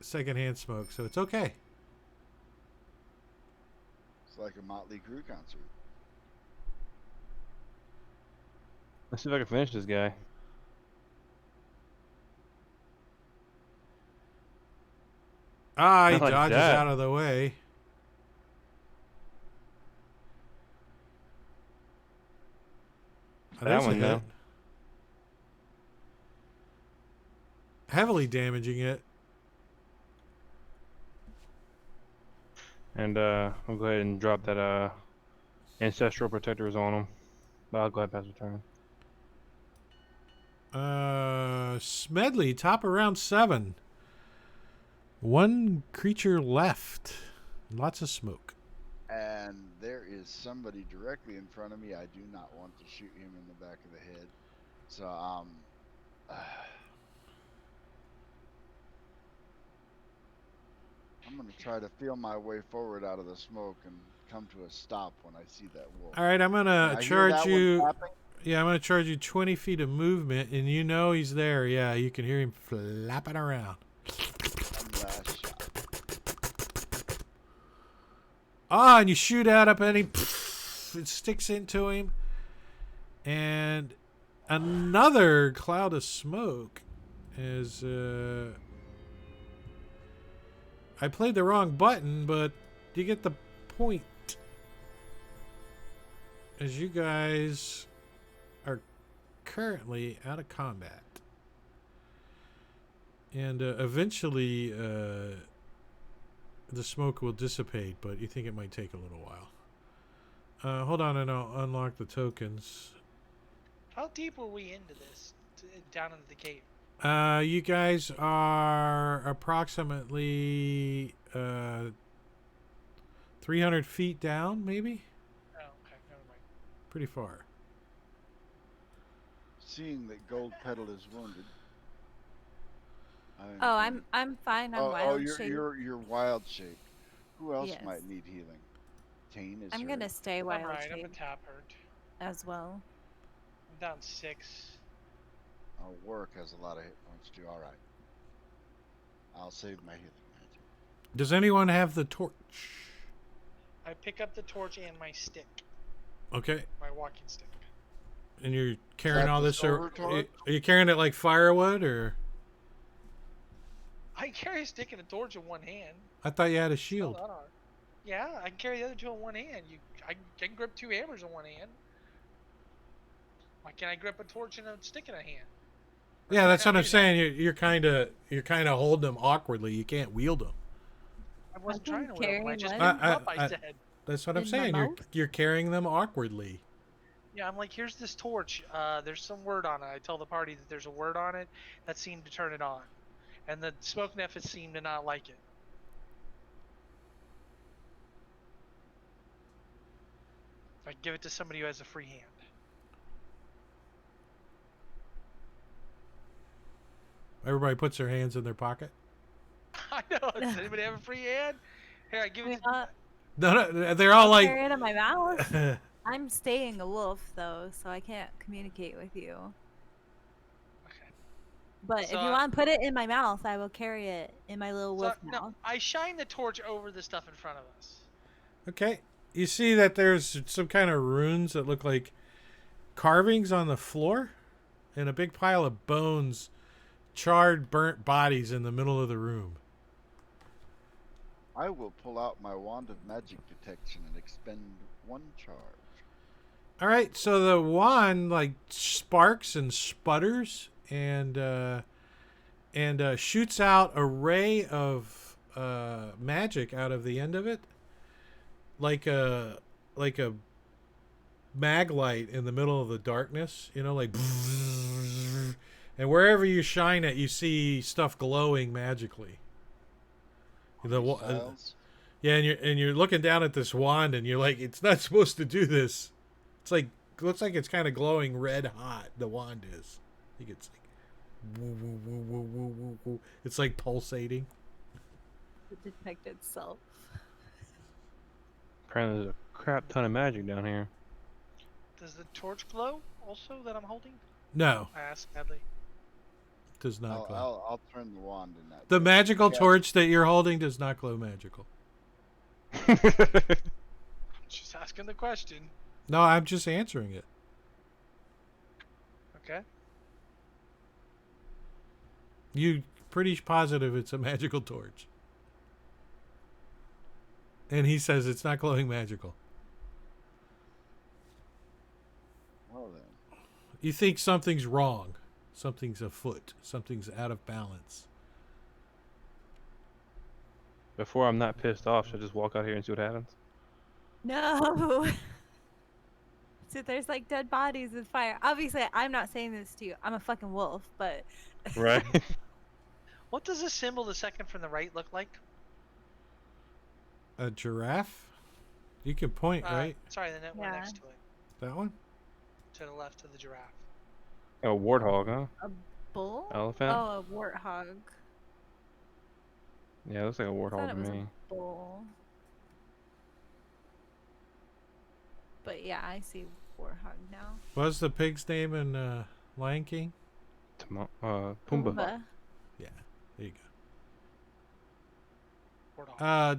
secondhand smoke, so it's okay. It's like a Motley Crue concert. Let's see if I can finish this guy. Ah, he Not like dodges that. out of the way. Oh, That there's a one, hit. though. Heavily damaging it. And I'll go ahead and drop that ancestral protectors on him. But I'll go ahead and pass the turn. Smedley, top of round 7. One creature left. Lots of smoke. And there is somebody directly in front of me. I do not want to shoot him in the back of the head. So, I'm going to try to feel my way forward out of the smoke and come to a stop when I see that wolf. All right, I'm going I to hear charge that one you. tapping. Yeah, I'm going to charge you 20 feet of movement, and you know he's there. Yeah, you can hear him flapping around. One last shot. Ah, and you shoot out up and it sticks into him. And another cloud of smoke is I played the wrong button, but you get the point. As you guys are currently out of combat. And eventually the smoke will dissipate, but you think it might take a little while. Hold on, and I'll unlock the tokens. How deep were we into this? Down into the cave? You guys are approximately 300 feet down, maybe? Oh, okay. Never mind. Pretty far. Seeing that Gold Petal is wounded. Oh, I'm fine. I'm wild shape. you're wild shape. Who else Yes. might need healing? Tane is I'm hurt. gonna stay I'm wild right. I'm a shape tap hurt. as well. I'm down 6. Warwick has a lot of hit points too. All right. I'll save my healing magic. Does anyone have the torch? I pick up the torch and my stick, Okay. my walking stick. And you're carrying that all the this, silver torch? are you carrying it like firewood, or? I carry a stick and a torch in one hand. I thought you had a It's not shield. that hard. Yeah, I can carry the other 2 in one hand. I can grip 2 hammers in one hand. Why can't I grip a torch and a stick in a hand? Yeah, that's what I'm do that. saying. You're kind of holding them awkwardly. You can't wield them. I wasn't can trying to whip 'em. I carry just one. picked 'em I- up. I said. That's what I'm In my saying. mouth? You're carrying them awkwardly. Yeah, I'm like, here's this torch. There's some word on it. I tell the party that there's a word on it that seemed to turn it on, and the smoke nephis seemed to not like it. I give it to somebody who has a free hand. Everybody puts their hands in their pocket. I know. Does anybody have a free hand? Here, I give it. No, they're all like. Carry it in my mouth. I'm staying a wolf though, so I can't communicate with you. Okay. But So if you want to put it in my mouth, I will carry it in my little So, wolf no, mouth. I shine the torch over the stuff in front of us. Okay. You see that there's some kind of runes that look like carvings on the floor, and a big pile of bones, charred, burnt bodies in the middle of the room. I will pull out my wand of magic detection and expend 1 charge. All right, so the wand like sparks and sputters and shoots out a ray of magic out of the end of it, like a mag light in the middle of the darkness. You know, like And wherever you shine it, you see stuff glowing magically. Styles. Yeah, and you're looking down at this wand, and you're like, it's not supposed to do this. It's like looks like it's kind of glowing red hot. The wand is. I think it's like, woo, woo, woo, woo, woo, woo, woo. It's like pulsating. To detect itself. Apparently, there's a crap ton of magic down here. Does the torch glow also that I'm holding? No, I asked sadly. does not glow. I'll turn the wand in that. The direction. magical Yes. torch that you're holding does not glow magical. Just asking the question. No, I'm just answering it. Okay. You pretty positive it's a magical torch. And he says it's not glowing magical. Well then. You think something's wrong. Something's afoot. Something's out of balance. Before I'm not pissed off, should I just walk out here and see what happens? No. So there's like dead bodies with fire. Obviously, I'm not saying this to you. I'm a fucking wolf, but Right. What does the symbol the second from the right look like? A giraffe? You can point, right? Sorry, the one Yeah. next to it. That one? To the left of the giraffe. A warthog, huh? a bull? Elephant? Oh, a warthog. Yeah, it looks like a I thought warthog it to was me. a bull. But yeah, I see warthog now. What's the pig's name in Lion King? Pumbaa. Pumbaa. Yeah, there you Warthog. go. I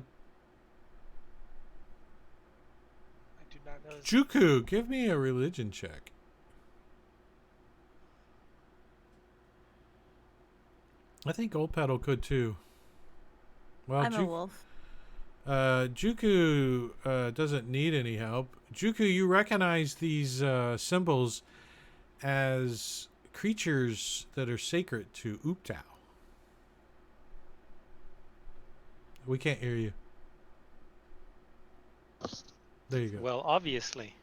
do not know. This. Juku, give me a religion check. I think Old Petal could too. Well, I'm a wolf. Juku doesn't need any help. Juku, you recognize these symbols as creatures that are sacred to Uptao. We can't hear you. There you go. Well, obviously.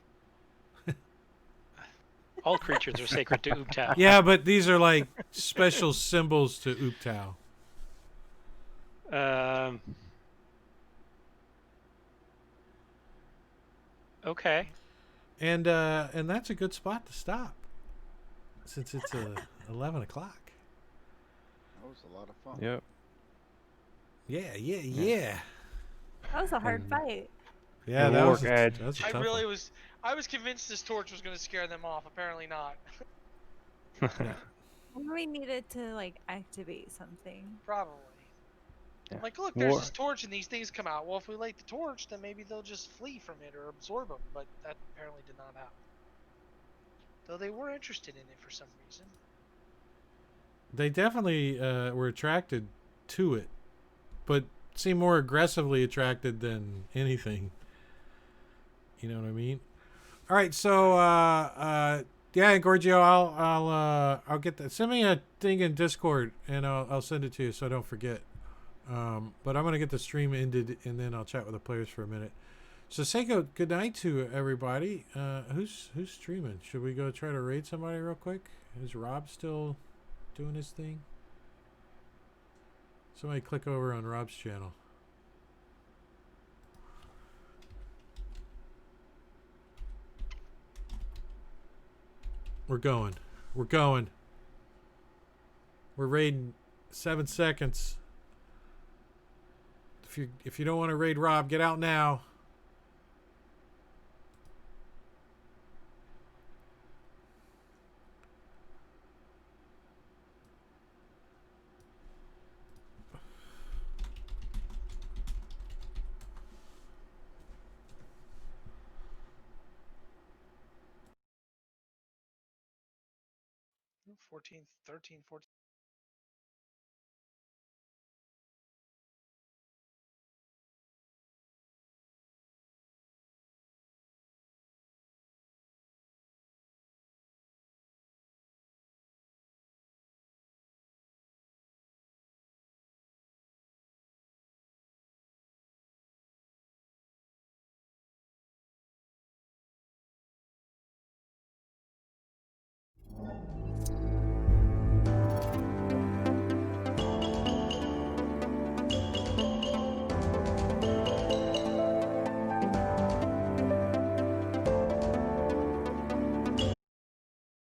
All creatures are sacred to Uptao. Yeah, but these are like special symbols to Uptao. Okay. And that's a good spot to stop, since it's 11 o'clock. That was a lot of fun. Yep. Yeah. That was a hard And- fight. Yeah, The that was orc a, edge. that was a I tough really one. was. I was convinced this torch was going to scare them off. Apparently not. We needed to like activate something. Probably. Yeah. Like, look, there's War- this torch and these things come out. Well, if we light the torch, then maybe they'll just flee from it or absorb them. But that apparently did not happen. Though they were interested in it for some reason. They definitely were attracted to it, but seem more aggressively attracted than anything. You know what I mean? All right, so yeah, Gorgio, I'll get that. Send me a thing in Discord, and I'll send it to you so I don't forget. But I'm gonna get the stream ended, and then I'll chat with the players for a minute. So say good night to everybody. Who's streaming? Should we go try to raid somebody real quick? Is Rob still doing his thing? Somebody click over on Rob's channel. We're going. We're raiding 7 seconds. If you don't want to raid Rob, get out now. Ooh, 14, 13, 14.